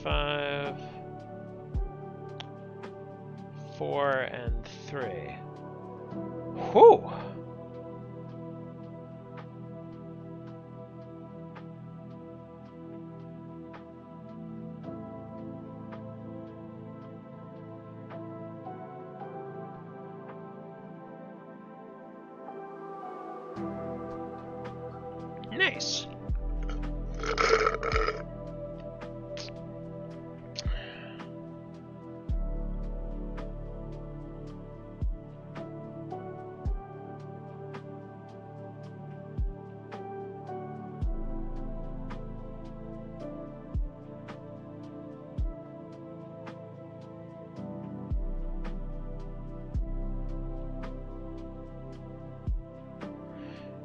Five, 4, and 3. Whew! Nice.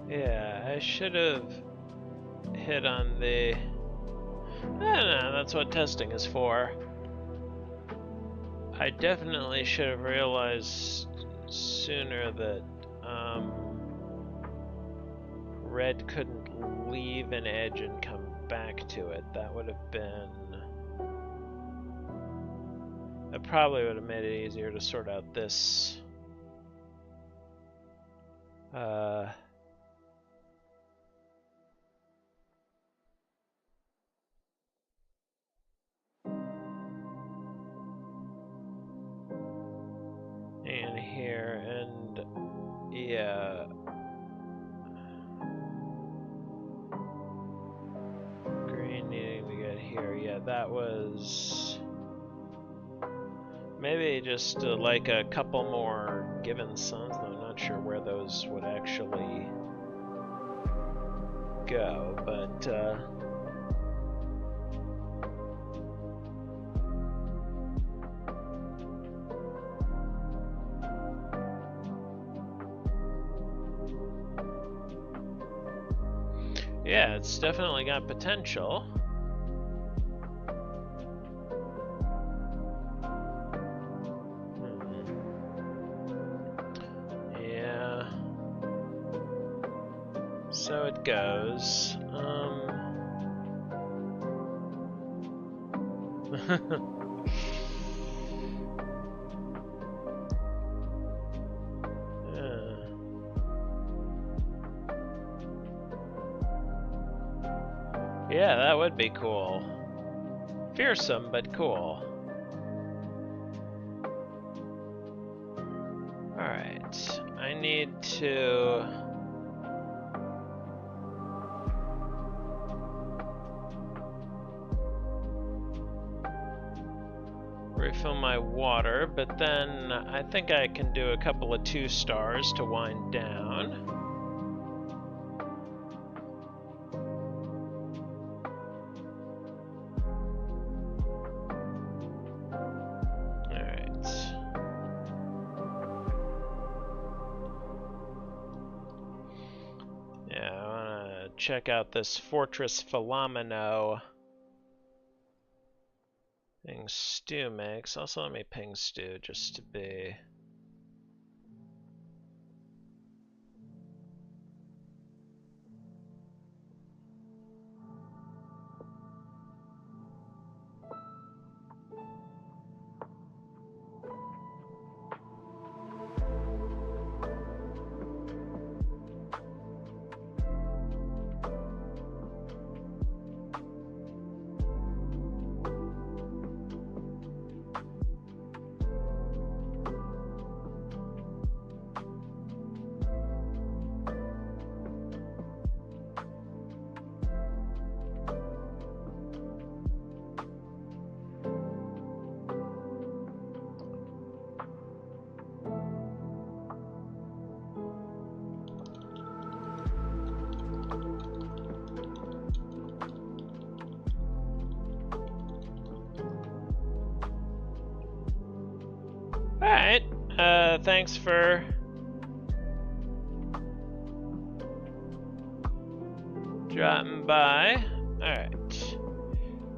Yeah, I should have hit on the... I don't know, that's what testing is for. I definitely should have realized sooner that red couldn't leave an edge and come back to it. That would have been... That probably would have made it easier to sort out this. And here, and yeah. Green needing to get here. Yeah, that was maybe just like a couple more given suns. Though I'm not sure where those would actually go, but yeah, it's definitely got potential. Yeah. So it goes. Yeah, that would be cool. Fearsome, but cool. Alright, I need to... refill my water, but then I think I can do a couple of 2 stars to wind down. Check out this Fortress Philomeno thing Stu makes. Also, let me ping Stu just to be... Alright, thanks for dropping by. Alright,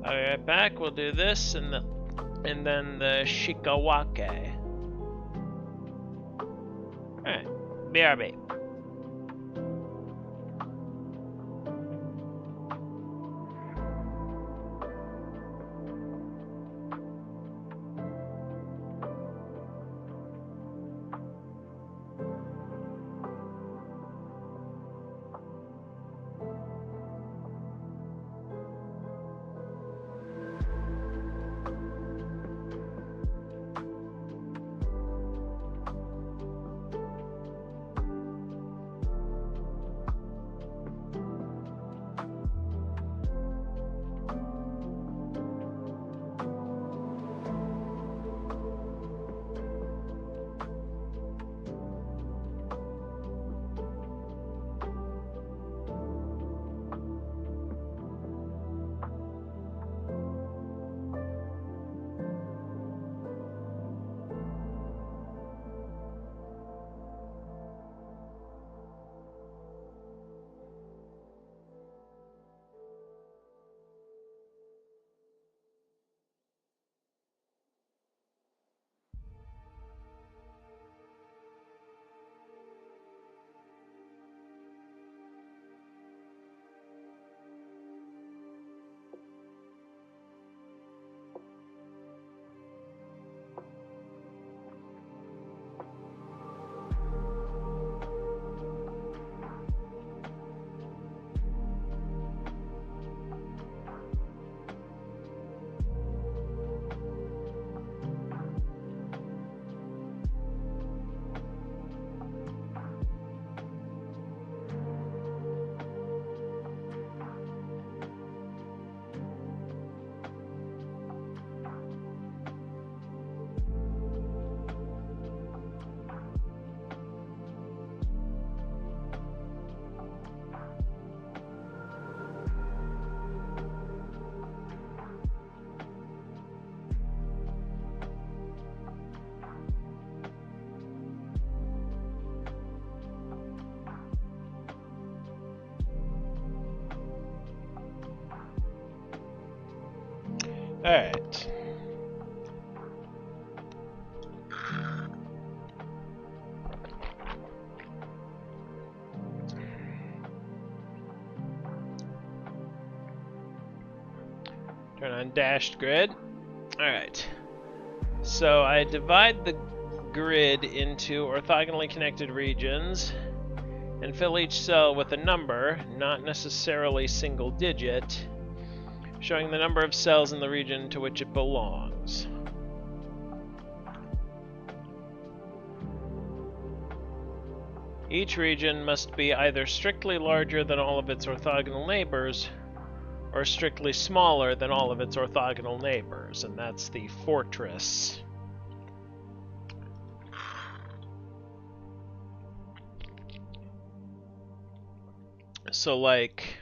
I'll be right back. We'll do this and then the Shikawake. Alright, BRB. Alright. Turn on dashed grid. Alright. So I divide the grid into orthogonally connected regions and fill each cell with a number, not necessarily single digit, showing the number of cells in the region to which it belongs. Each region must be either strictly larger than all of its orthogonal neighbors or strictly smaller than all of its orthogonal neighbors, and that's the fortress. So, like,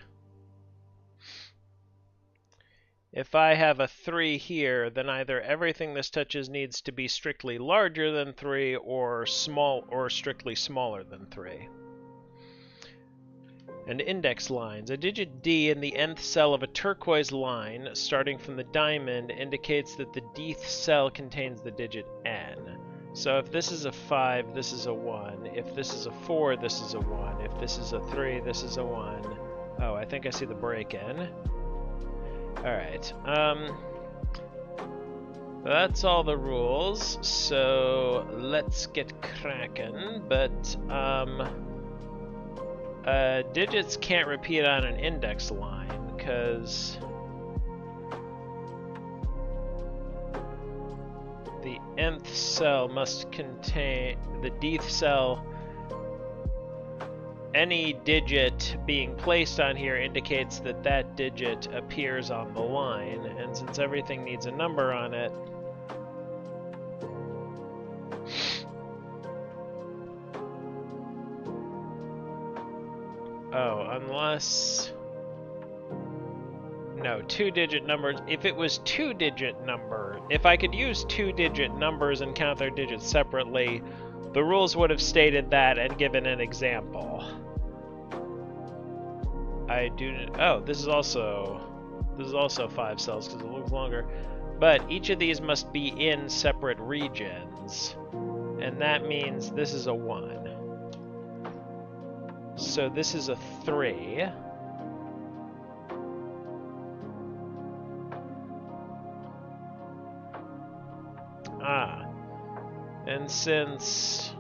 if I have a 3 here, then either everything this touches needs to be strictly larger than 3 or strictly smaller than 3. And index lines. A digit D in the nth cell of a turquoise line, starting from the diamond, indicates that the dth cell contains the digit N. So if this is a 5, this is a 1. If this is a 4, this is a 1. If this is a 3, this is a 1. Oh, I think I see the break-in. Alright, that's all the rules, so let's get cracking, but, digits can't repeat on an index line, because the nth cell must contain the dth cell. Any digit being placed on here indicates that that digit appears on the line, and since everything needs a number on it, unless... No, 2-digit numbers. If it was 2-digit number, if I could use 2-digit numbers and count their digits separately, the rules would have stated that and given an example. Oh, this is also 5 cells because it looks longer. But each of these must be in separate regions, and that means this is a 1. So this is a 3. And since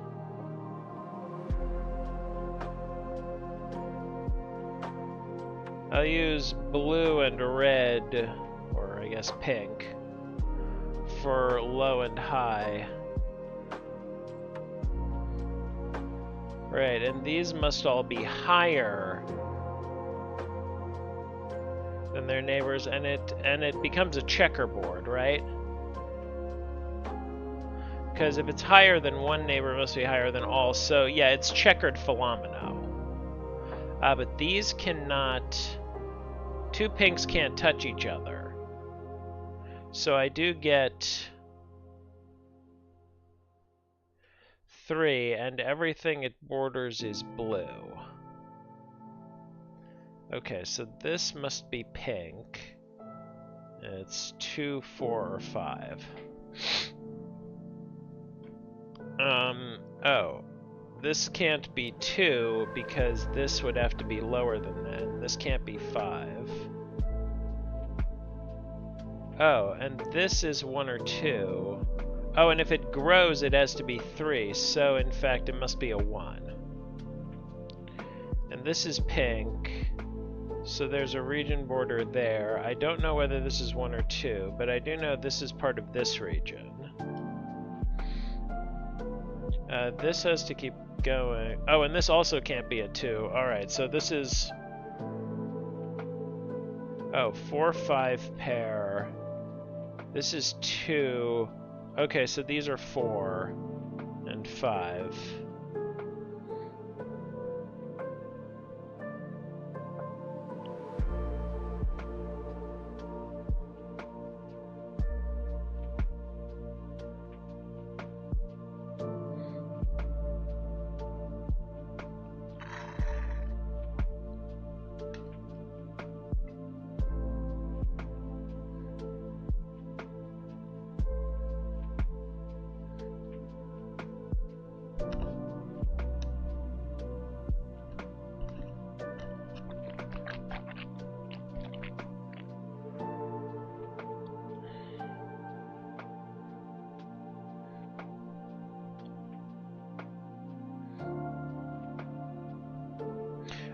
I'll use blue and red, or I guess pink, for low and high. Right, and these must all be higher than their neighbors, and it becomes a checkerboard, right? Because if it's higher than one neighbor, it must be higher than all. So yeah, it's checkered Philomeno. But these cannot... 2 pinks can't touch each other. So I do get 3, and everything it borders is blue. Okay, so this must be pink. It's 2, 4, or 5. Oh. This can't be 2 because this would have to be lower than that. And this can't be 5. Oh, and this is 1 or 2. Oh, and if it grows, it has to be 3. So, in fact, it must be a 1. And this is pink. So there's a region border there. I don't know whether this is 1 or 2, but I do know this is part of this region. This has to keep going. Oh, and this also can't be a 2. Alright, so this is... Oh, 4, 5 pair. This is 2. Okay, so these are 4 and 5.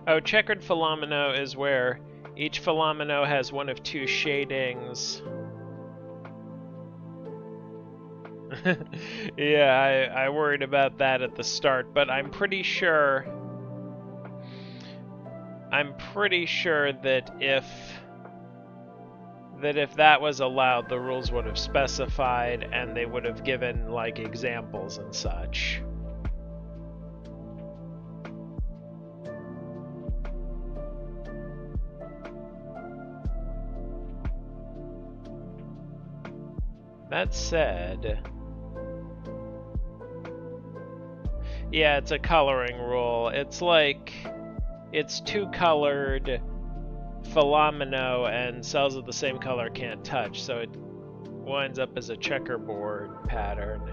Oh, checkered philomeno is where each philomeno has one of two shadings. Yeah, I worried about that at the start, but I'm pretty sure that if that was allowed, the rules would have specified and they would have given like examples and such. That said, yeah, it's a coloring rule. It's like, it's two-colored philomeno and cells of the same color can't touch, so it winds up as a checkerboard pattern.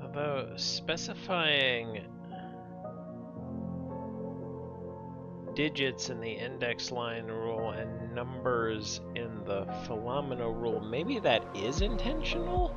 Although specifying digits in the index line rule and numbers in the philomeno rule, maybe that is intentional?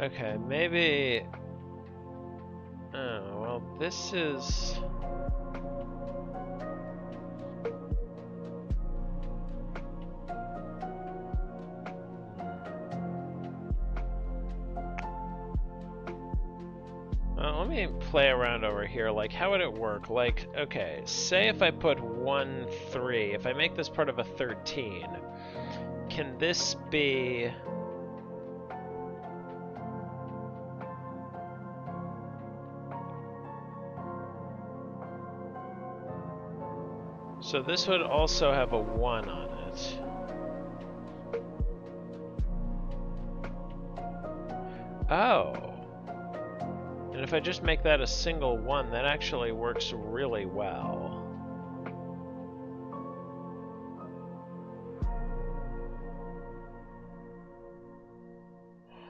Okay, maybe... Oh, well, this is... let me play around over here. Like, how would it work? Like, okay, say if I put 1, 3, if I make this part of a 13, can this be... So this would also have a 1 on it. Oh. And if I just make that a single 1, that actually works really well.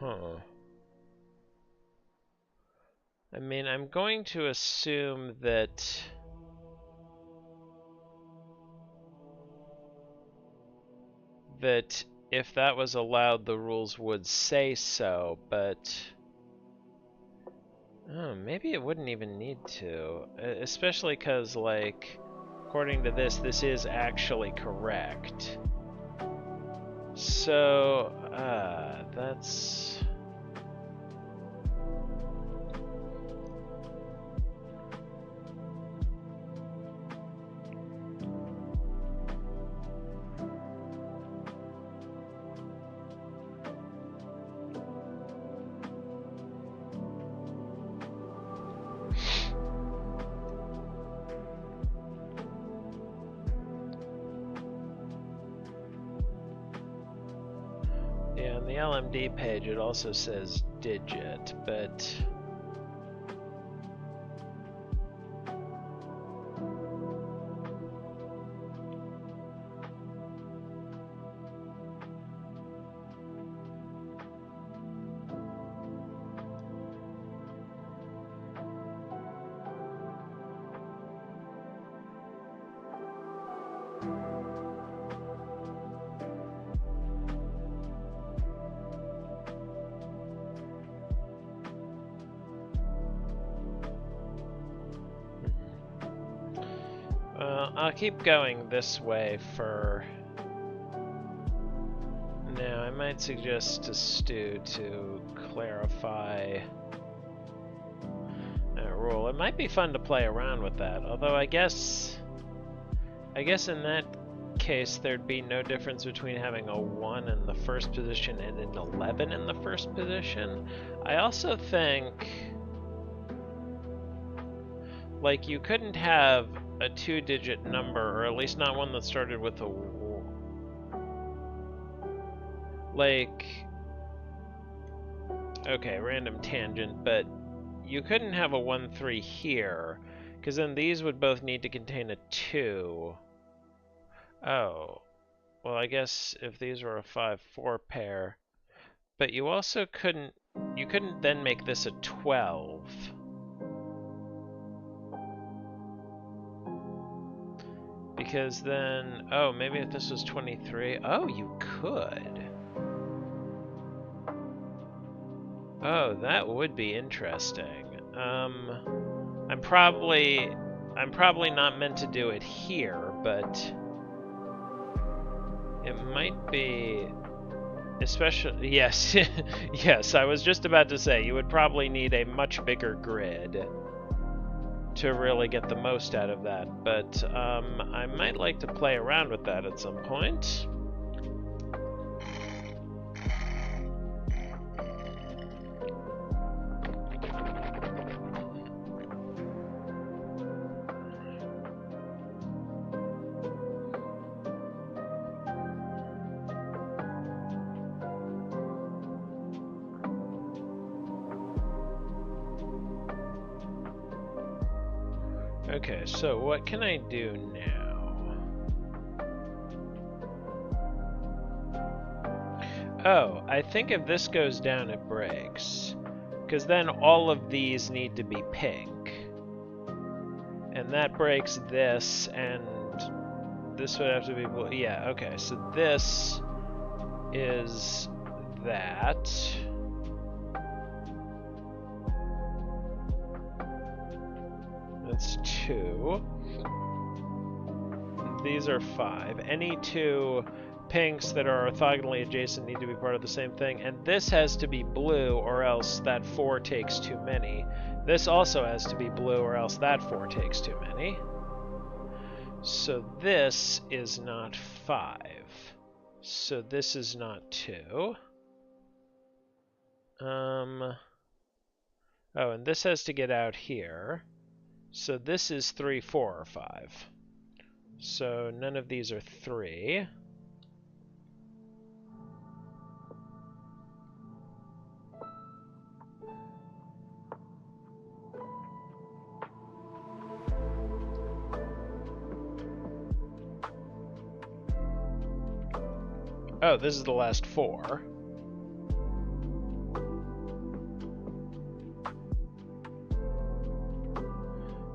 Huh. I mean, I'm going to assume that... if that was allowed, the rules would say so, but... Oh, maybe it wouldn't even need to. Especially because, like, according to this is actually correct. So, that's... Yeah, on the LMD page it also says digit, but... I'll keep going this way for now. I might suggest to Stu to clarify that rule. It might be fun to play around with that, although I guess in that case there'd be no difference between having a 1 in the first position and an 11 in the first position. I also think, like, you couldn't have a 2-digit number, or at least not one that started with a like, okay, random tangent, but you couldn't have a 1-3 here, because then these would both need to contain a 2. Oh, well, I guess if these were a 5-4 pair, but you also couldn't then make this a 12. Because then, oh, maybe if this was 23, oh, you could. Oh, that would be interesting. I'm probably not meant to do it here, but it might be, especially, yes, yes, I was just about to say, you would probably need a much bigger grid to really get the most out of that, but I might like to play around with that at some point. Okay, so what can I do now? Oh, I think if this goes down, it breaks. Because then all of these need to be pink. And that breaks this, and this would have to be blue. Yeah, okay, so this is that. That's 2. These are 5. Any 2 pinks that are orthogonally adjacent need to be part of the same thing. And this has to be blue, or else that 4 takes too many. This also has to be blue, or else that 4 takes too many. So this is not 5. So this is not 2. Oh, and this has to get out here. So this is 3, 4, or 5. So none of these are 3. Oh, this is the last 4.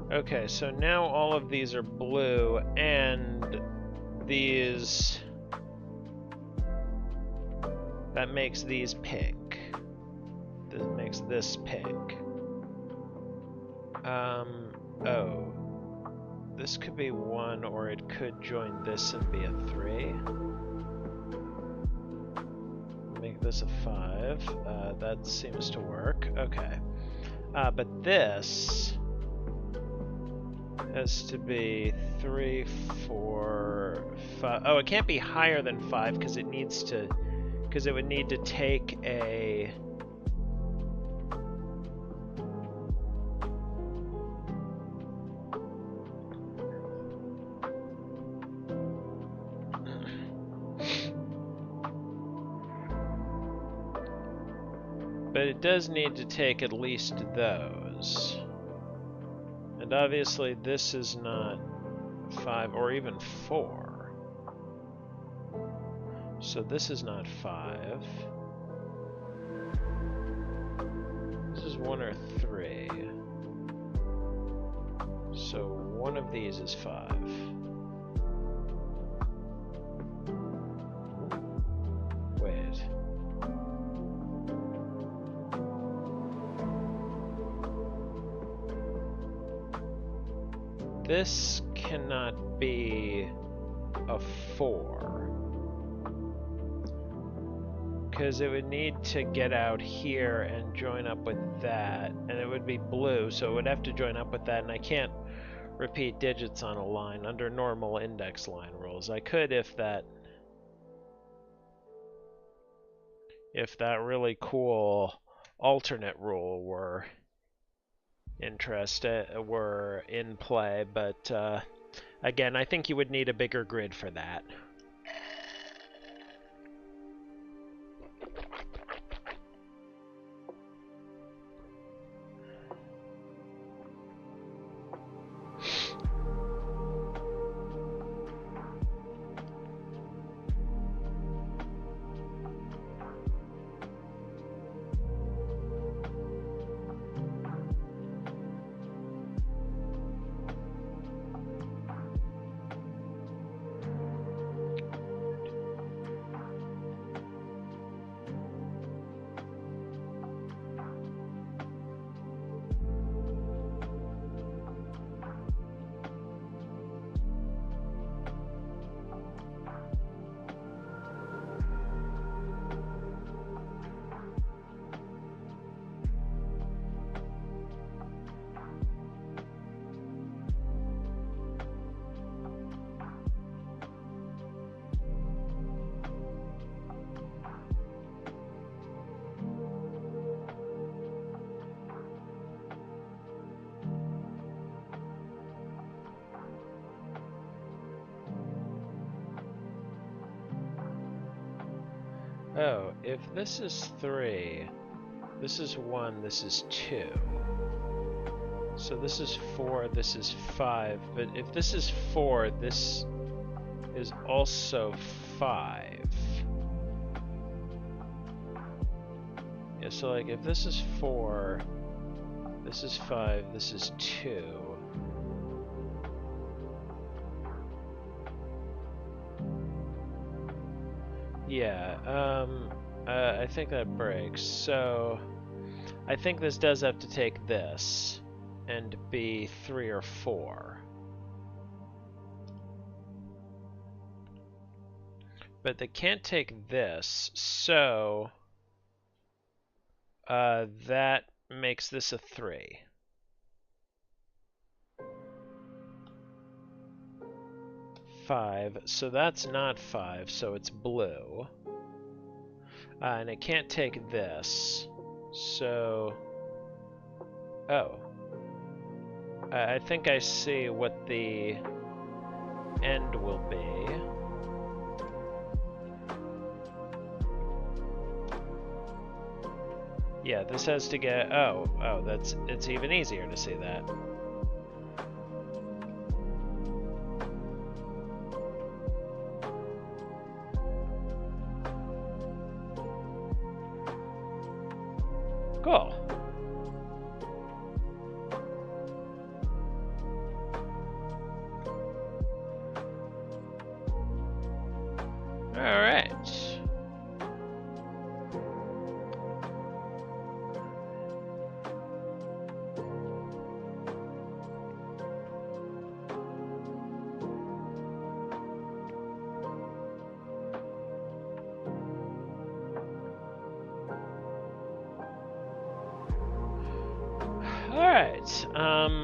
Okay, so now all of these are blue, and these... that makes these pink. This makes this pink. Oh. This could be 1, or it could join this and be a 3. Make this a 5. That seems to work. Okay. But this has to be 3, 4, 5. Oh, it can't be higher than 5 because it needs to, because it would need to take a... But it does need to take at least those. And obviously this is not 5 or even 4. So this is not 5. This is 1 or 3. So one of these is 5. Wait. This cannot be a 4. Because it would need to get out here and join up with that. And it would be blue, so it would have to join up with that. And I can't repeat digits on a line under normal index line rules. I could if that really cool alternate rule were in play, but again, I think you would need a bigger grid for that. Oh, if this is 3, this is 1, this is 2. So this is 4, this is 5, but if this is 4, this is also 5. Yeah, so like if this is 4, this is 5, this is 2. Yeah, I think that breaks. So I think this does have to take this and be 3 or 4. But they can't take this, so that makes this a 3. Five, so that's not 5, so it's blue. And it can't take this, so... Oh. I think I see what the end will be. Yeah, this has to get... Oh, it's even easier to see that. Cool. All right.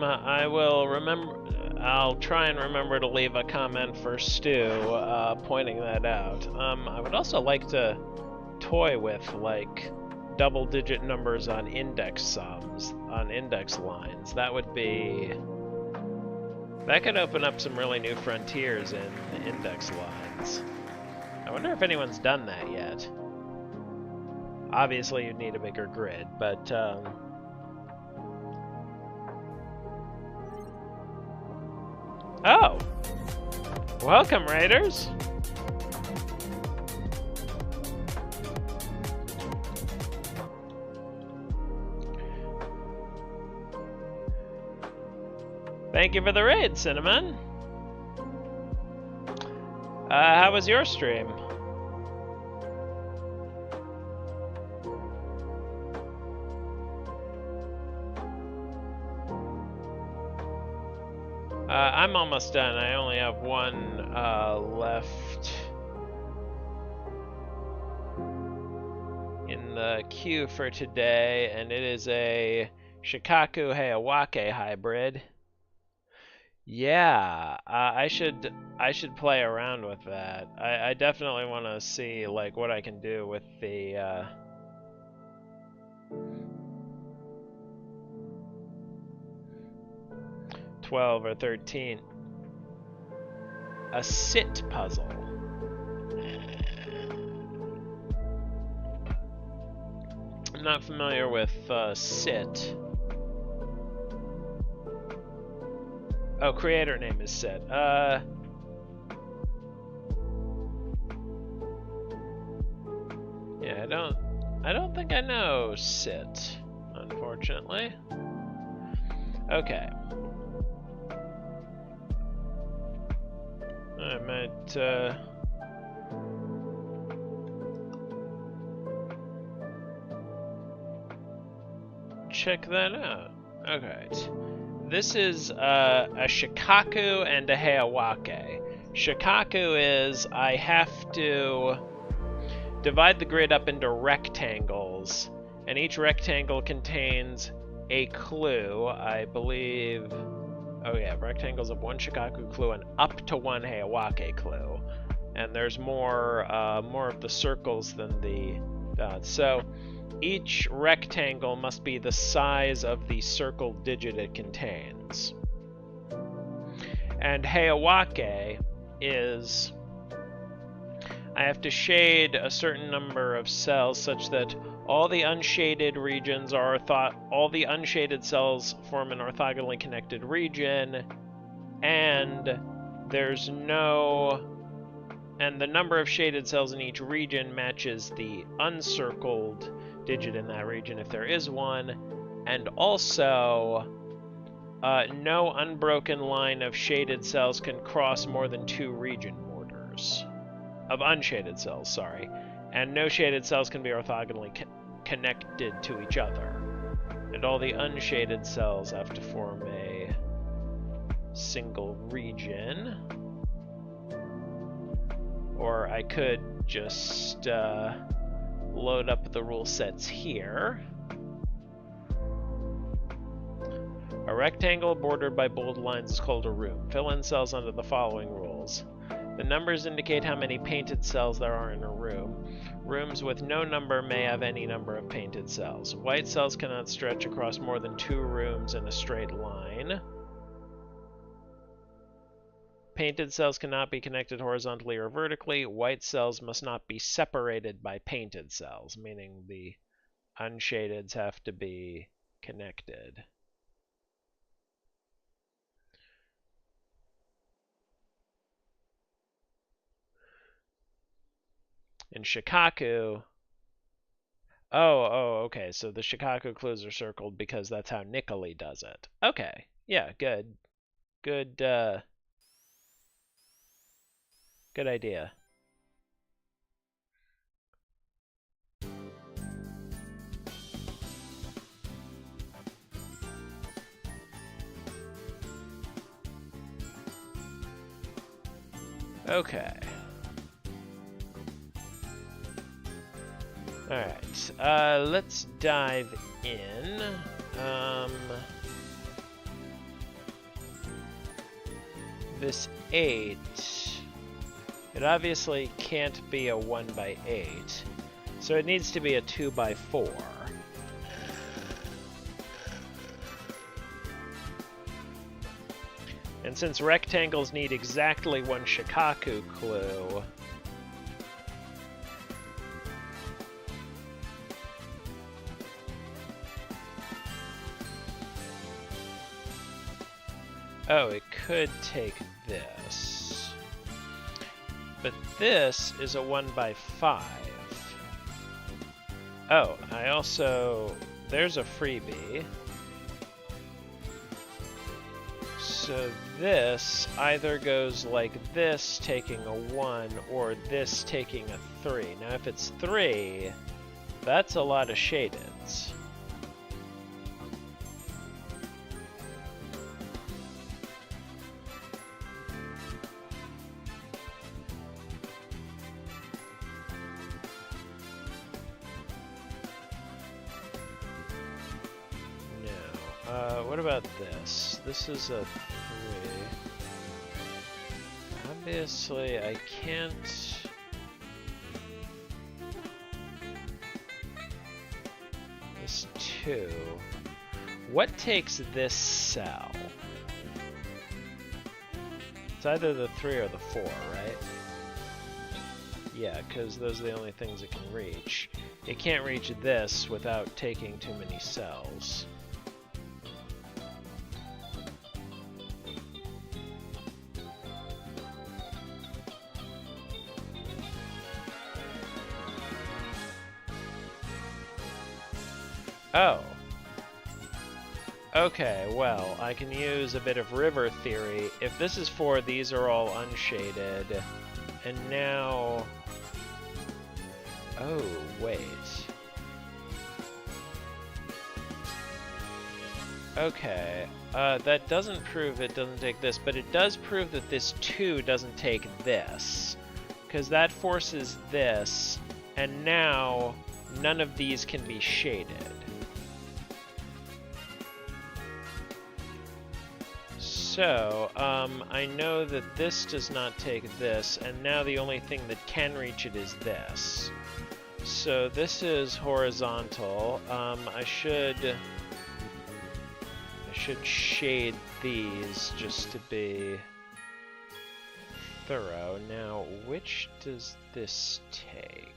I will remember. I'll try and remember to leave a comment for Stu, pointing that out. I would also like to toy with like double-digit numbers on index sums, on index lines. That would be. That could open up some really new frontiers in the index lines. I wonder if anyone's done that yet. Obviously, you'd need a bigger grid, but. Oh! Welcome, Raiders! Thank you for the raid, Cinnamon! How was your stream? I'm almost done. I only have one left in the queue for today, and it is a Shikaku Heiawake hybrid. Yeah, I should play around with that. I definitely want to see like what I can do with the 12 or 13. A sit puzzle. I'm not familiar with sit. Oh, creator name is sit. Yeah, I don't think I know sit, unfortunately. Okay. I might, check that out. Okay. This is a Shikaku and a Heiawake. Shikaku is I have to divide the grid up into rectangles, and each rectangle contains a clue, I believe. Oh yeah, rectangles of 1 Shikaku clue and up to 1 Heiawake clue. And there's more of the circles than the dots. So each rectangle must be the size of the circle digit it contains. And Heiawake is I have to shade a certain number of cells such that all the unshaded regions are all the unshaded cells form an orthogonally connected region, and there's no, and the number of shaded cells in each region matches the uncircled digit in that region if there is one, and also no unbroken line of shaded cells can cross more than 2 region borders. Of unshaded cells, sorry. And no shaded cells can be orthogonally connected to each other. And all the unshaded cells have to form a single region. Or I could just load up the rule sets here. A rectangle bordered by bold lines is called a room. Fill in cells under the following rules. The numbers indicate how many painted cells there are in a room. Rooms with no number may have any number of painted cells. White cells cannot stretch across more than 2 rooms in a straight line. Painted cells cannot be connected horizontally or vertically. White cells must not be separated by painted cells, meaning the unshadeds have to be connected. In Shikaku, okay, so the Shikaku clues are circled because that's how Niccoli does it. Okay, yeah, good. Good idea. Okay. Alright, let's dive in. This 8, it obviously can't be a 1 by 8, so it needs to be a 2 by 4. And since rectangles need exactly 1 Shikaku clue, oh, it could take this. But this is a 1 by 5. Oh, I also... there's a freebie. So this either goes like this, taking a 1, or this taking a 3. Now if it's 3, that's a lot of shadeds. What about this? This is a 3. Obviously, I can't... This 2. What takes this cell? It's either the 3 or the 4, right? Yeah, because those are the only things it can reach. It can't reach this without taking too many cells. Oh. Okay, well, I can use a bit of river theory. If this is 4, these are all unshaded. And now... oh, wait. Okay, that doesn't prove it doesn't take this, but it does prove that this 2 doesn't take this. Because that forces this, and now none of these can be shaded. So, I know that this does not take this, and now the only thing that can reach it is this. So this is horizontal. I should shade these just to be thorough. Now, which does this take?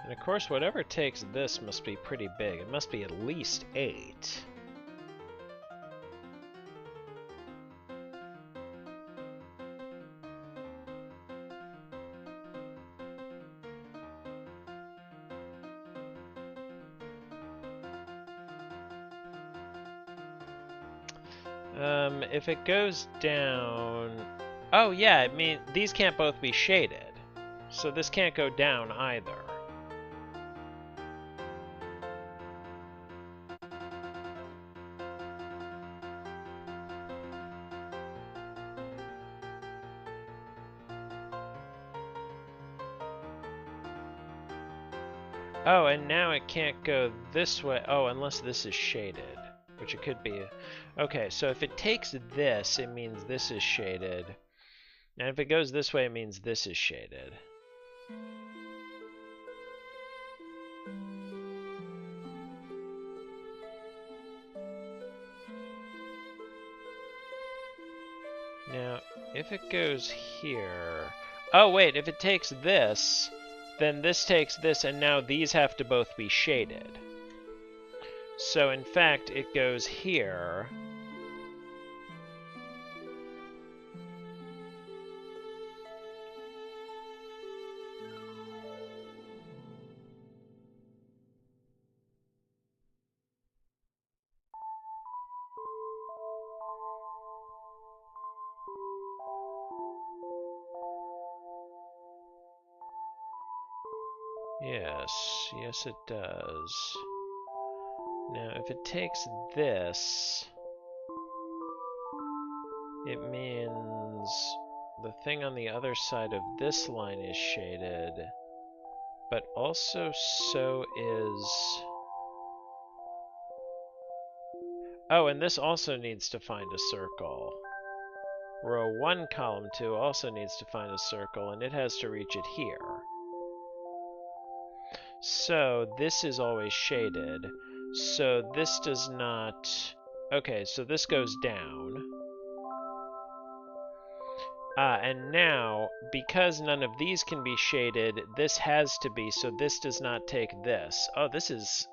And of course, whatever takes this must be pretty big. It must be at least 8. If it goes down... Oh yeah, I mean, these can't both be shaded. So this can't go down either. Oh, and now it can't go this way. Oh, unless this is shaded, which it could be. Okay, so if it takes this, it means this is shaded. And if it goes this way, it means this is shaded. Now, if it goes here... Oh, wait, if it takes this, then this takes this, and now these have to both be shaded. So, in fact, it goes here. Yes, it does. Now, if it takes this, it means the thing on the other side of this line is shaded, but also so is... Oh, and this also needs to find a circle. Row 1, column 2 also needs to find a circle, and it has to reach it here. So this is always shaded. So this does not... Okay, so this goes down. And now, because none of these can be shaded, this has to be, so this does not take this. Oh, this is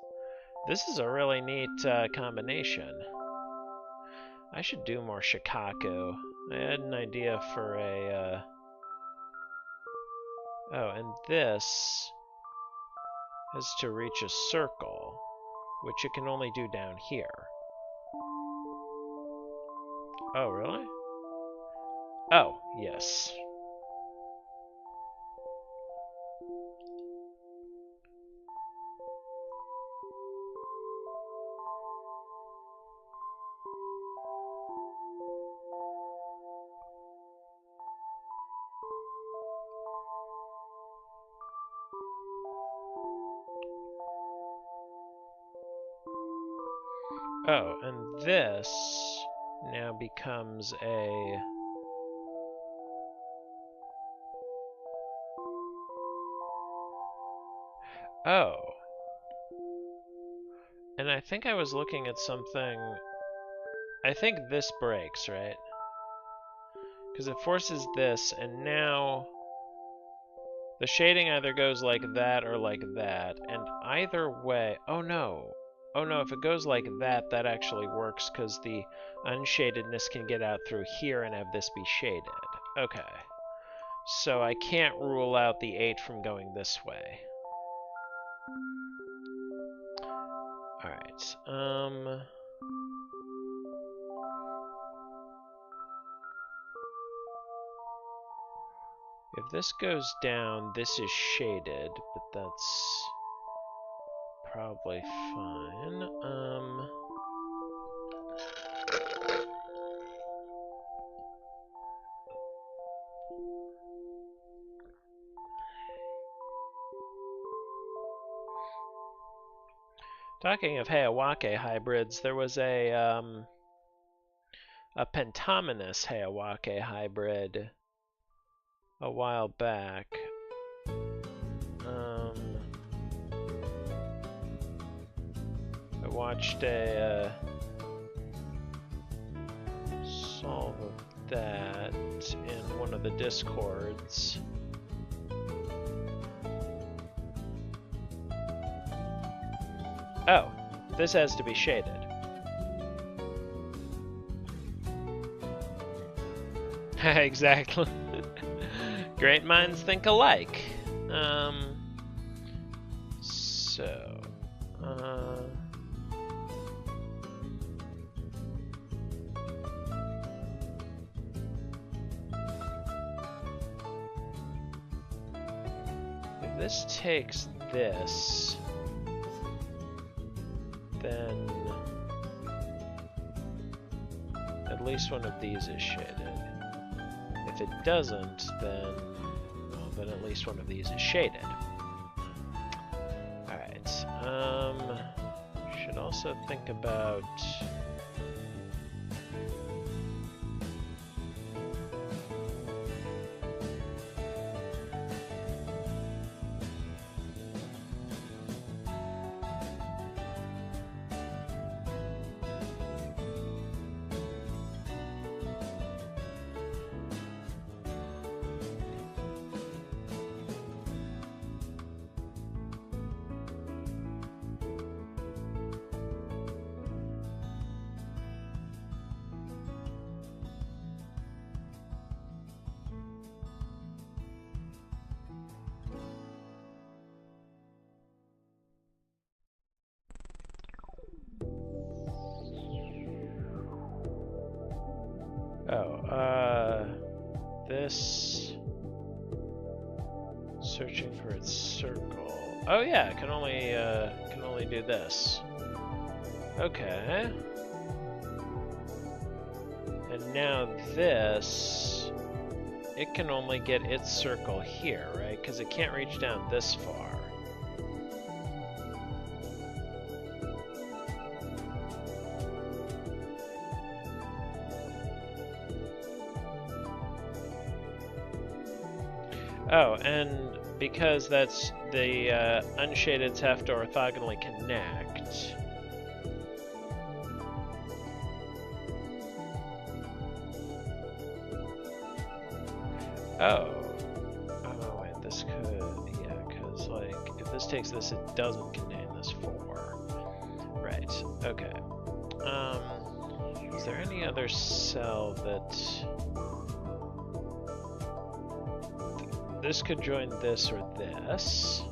a really neat combination. I should do more shikaku. I had an idea for a... Oh, and this has to reach a circle, which it can only do down here. Oh, really? Oh, yes. Oh, and this now becomes a... Oh. And I think I was looking at something... I think this breaks, right? Because it forces this, and now... The shading either goes like that or like that, and either way... Oh no! Oh no, if it goes like that, that actually works, because the unshadedness can get out through here and have this be shaded. Okay. So I can't rule out the 8 from going this way. Alright, if this goes down, this is shaded, but that's probably fine. Talking of Hayawake hybrids, there was a pentominous Hayawake hybrid a while back. I watched a solve of that in one of the discords. Oh, this has to be shaded. Exactly. Great minds think alike. If this takes this, then at least one of these is shaded. If it doesn't, then at least one of these is shaded. Alright, should also think about this searching for its circle. Oh yeah, can only do this. Okay. And now this, it can only get its circle here, right? Because it can't reach down this far. Oh, and because that's the unshadeds have to orthogonally connect. Oh, wait, this could, yeah, because like if this takes this, it doesn't contain this 4. Right. Okay. Is there any other cell that this could join this or this?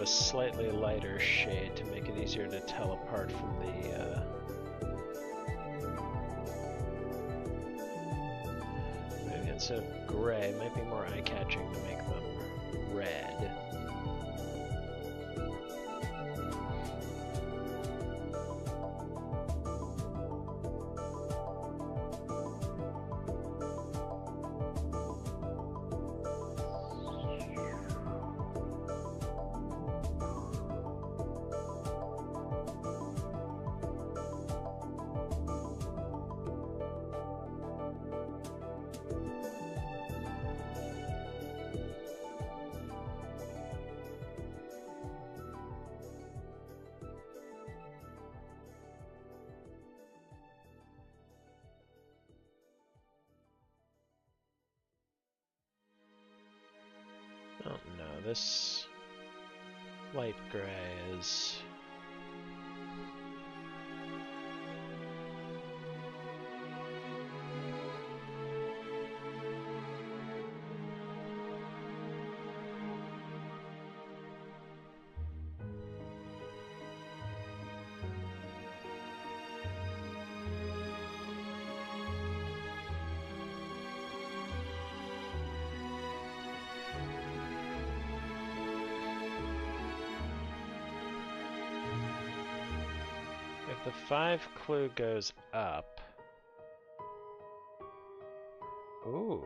Slightly lighter shade to make it easier to tell apart from the maybe instead of gray, it might be more eye-catching to make them red. this light gray is... If the 5 clue goes up... Ooh.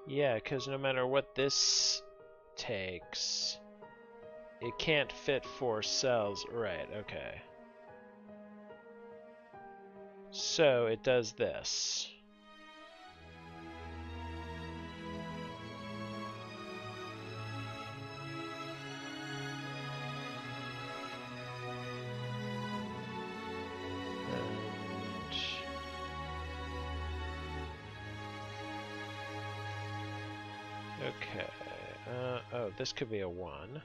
Yeah, because no matter what this takes, it can't fit 4 cells. Right, okay. So it does this. Okay. Oh, this could be a 1.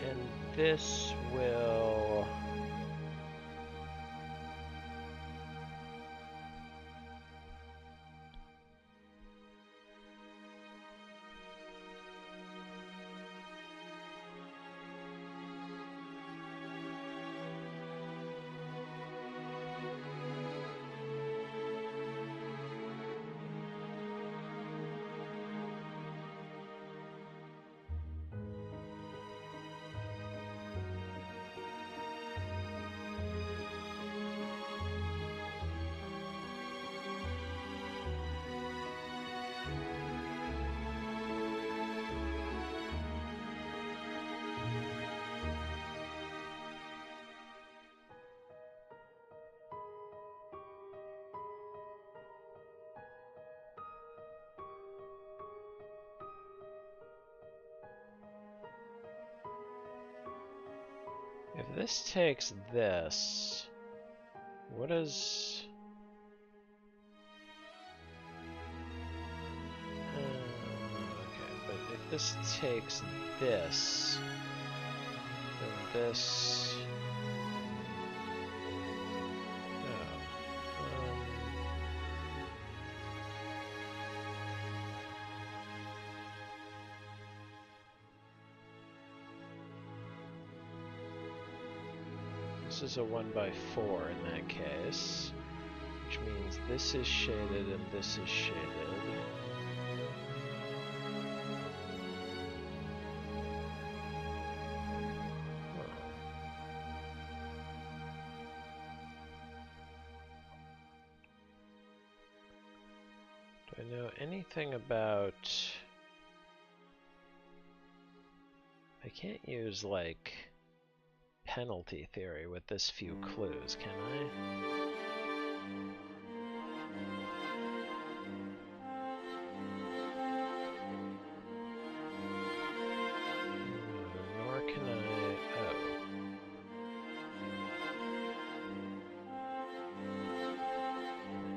And this will... If this takes this, what is... okay, but if this takes this, then this... This is a 1x4 in that case, which means this is shaded and this is shaded. Do I know anything about... I can't use, like, penalty theory with this few clues, can I? Nor can I... oh.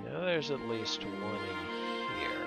Now there's at least one in here.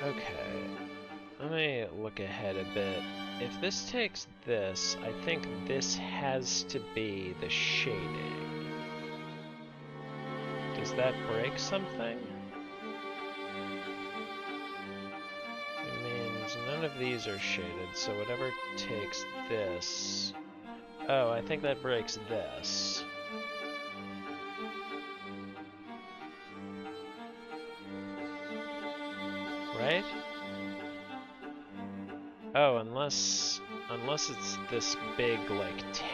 Okay. let me look ahead a bit. If this takes this, I think this has to be the shading. Does that break something? It means none of these are shaded, so whatever takes this... Oh, I think that breaks this. Right? Oh, unless it's this big, like, 10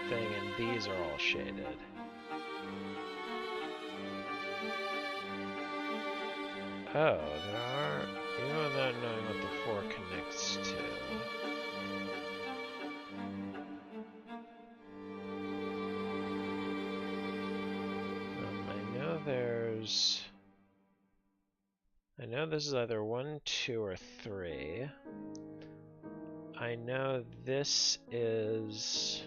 thing, and these are all shaded. Oh, there are, even without knowing what the 4 connects to. I know this is either 1, 2, or 3. I know this is...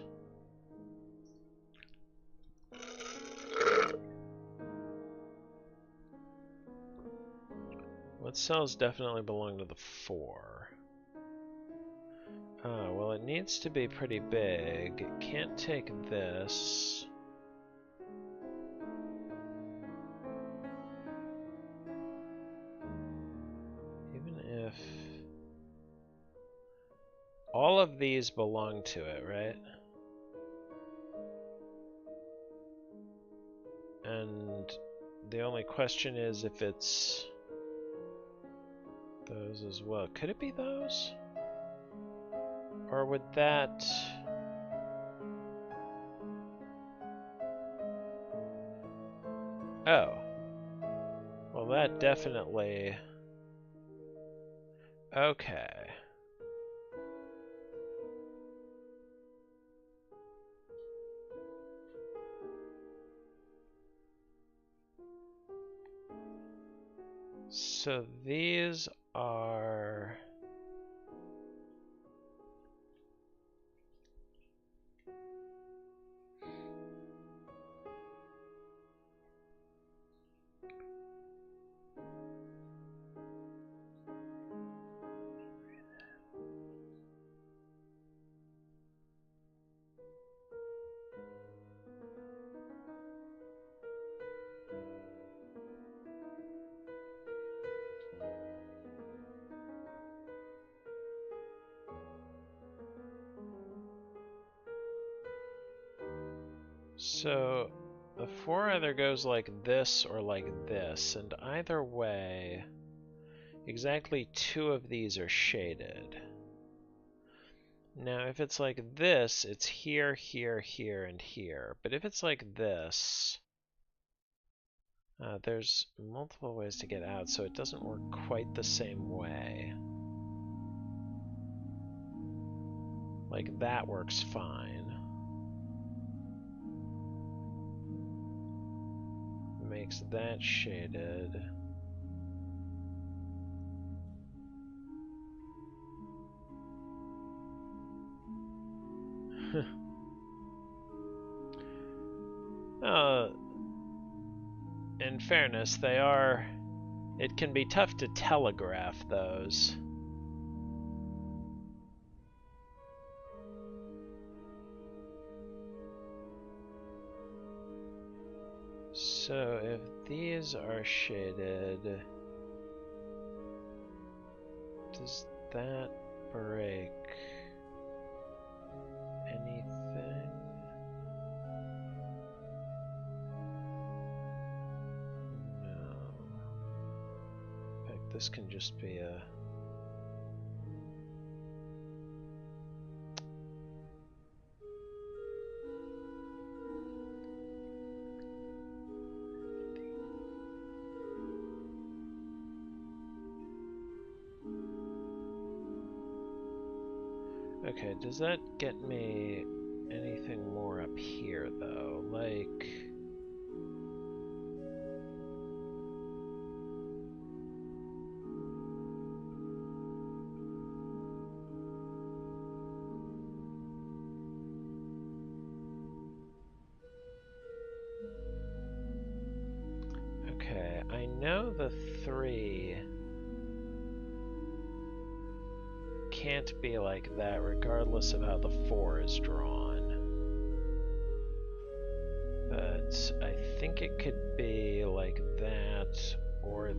What cells definitely belong to the 4? Oh, well, it needs to be pretty big. It can't take this. Even if... All of these belong to it, right? And the only question is if it's those as well. Could it be those? Or would that... Oh. Well, that definitely... Okay. So these are... So the 4 either goes like this or like this, and either way, exactly 2 of these are shaded. Now, if it's like this, it's here, here, here, and here. But if it's like this, there's multiple ways to get out, so it doesn't work quite the same way. Like, that works fine. Makes that shaded. In fairness, they are... It can be tough to telegraph those. So if these are shaded, does that break anything? No. In fact, this can just be a... Okay, does that get me anything more up here, though? Like... Okay, I know the 3 can't be like that regardless of how the 4 is drawn. But I think it could be like that, or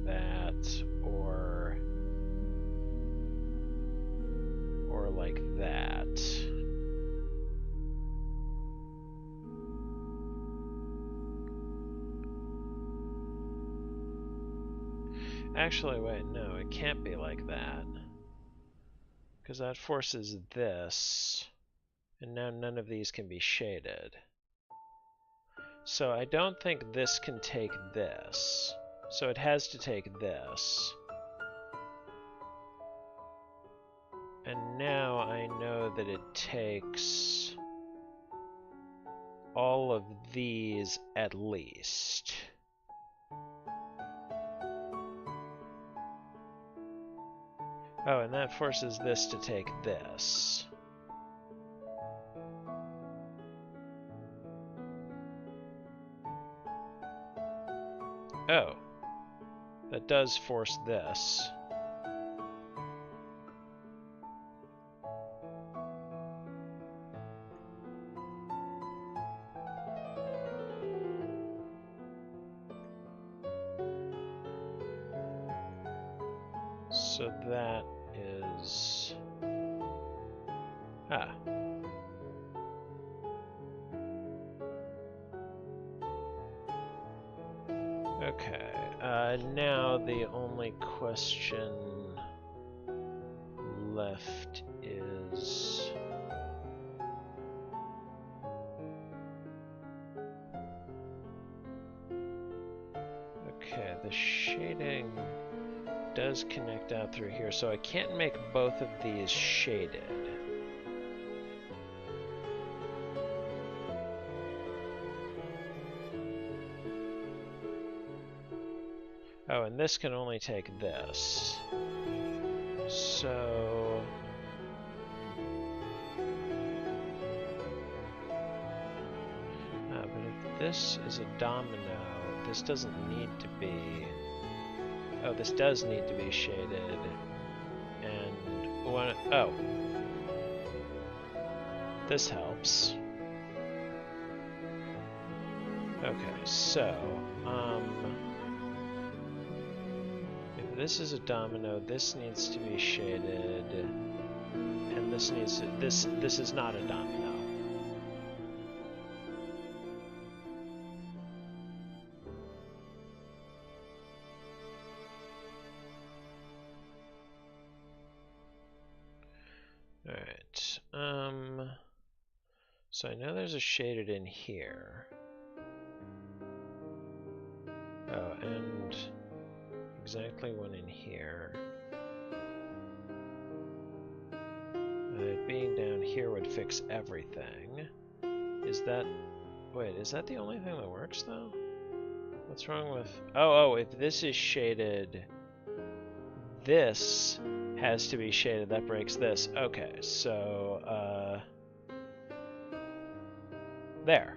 like that. Actually, wait, no, it can't be like that. Because that forces this, and now none of these can be shaded. So I don't think this can take this. So it has to take this. And now I know that it takes all of these at least. Oh, and that forces this to take this. Oh, that does force this. So that is... Ah. Okay, now the only question left is... Okay, the shading does connect out through here, so I can't make both of these shaded. Oh, and this can only take this. So... but if this is a domino, this doesn't need to be... Oh, this does need to be shaded. And one... Oh. This helps. Okay, so... if this is a domino, this needs to be shaded. And this needs to... This is not a domino. Alright, so I know there's a shaded in here. Oh, and exactly one in here. It being down here would fix everything. Is that... Wait, is that the only thing that works, though? What's wrong with... Oh, if this is shaded, this has to be shaded. That breaks this. Okay, so, there.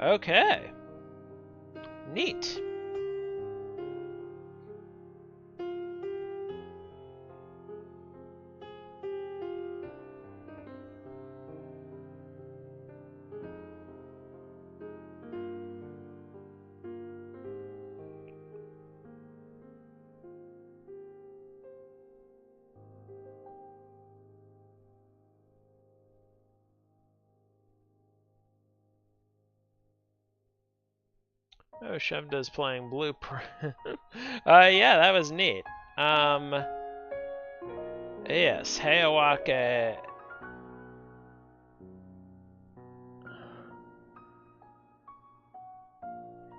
Okay. Neat. Oh, Shevda's playing Blueprint. Yeah, that was neat. Yes, Hayawake.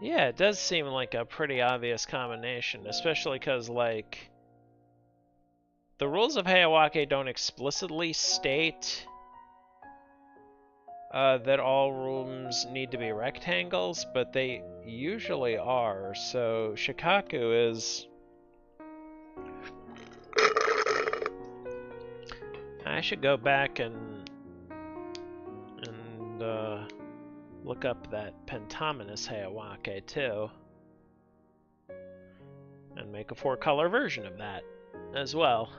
Yeah, it does seem like a pretty obvious combination, especially because, like, the rules of Hayawake don't explicitly state that all rooms need to be rectangles, but they usually are, so Shikaku is... I should go back and look up that pentaminous Hayawake too. And make a 4-color version of that as well.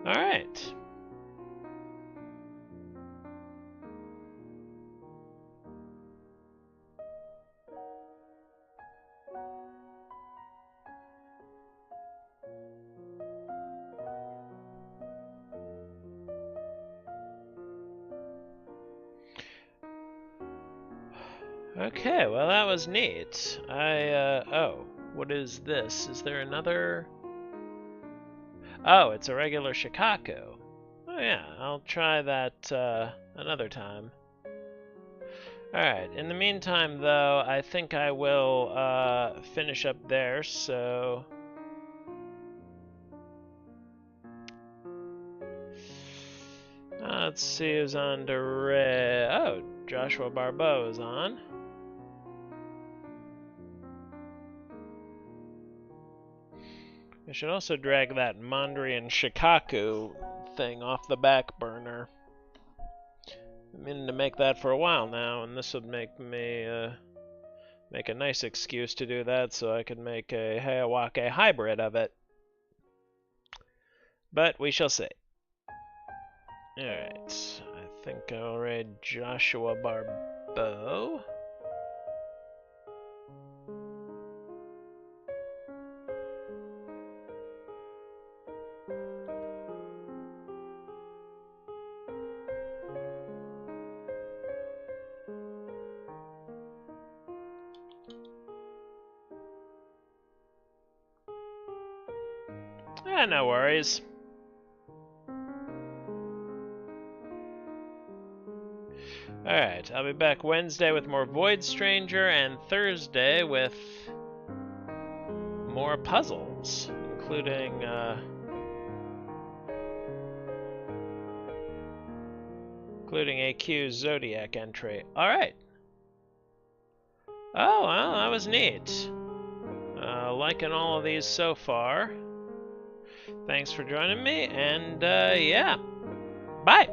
Alright. Okay, well that was neat. Oh, what is this? Is there another? Oh, it's a regular Shikaku. Oh yeah, I'll try that another time. Alright, in the meantime though, I think I will finish up there, so... let's see who's on Oh, Joshua Barbeau is on. I should also drag that Mondrian Shikaku thing off the back burner. I'm meaning to make that for a while now, and this would make me make a nice excuse to do that so I could make a Hayawake hybrid of it. But we shall see. Alright, I think I'll raid Joshua Barbeau. No worries. Alright, I'll be back Wednesday with more Void Stranger, and Thursday with more puzzles, including a Q Zodiac entry. Alright. Oh, well, that was neat. Liking all of these so far. Thanks for joining me, and yeah, bye!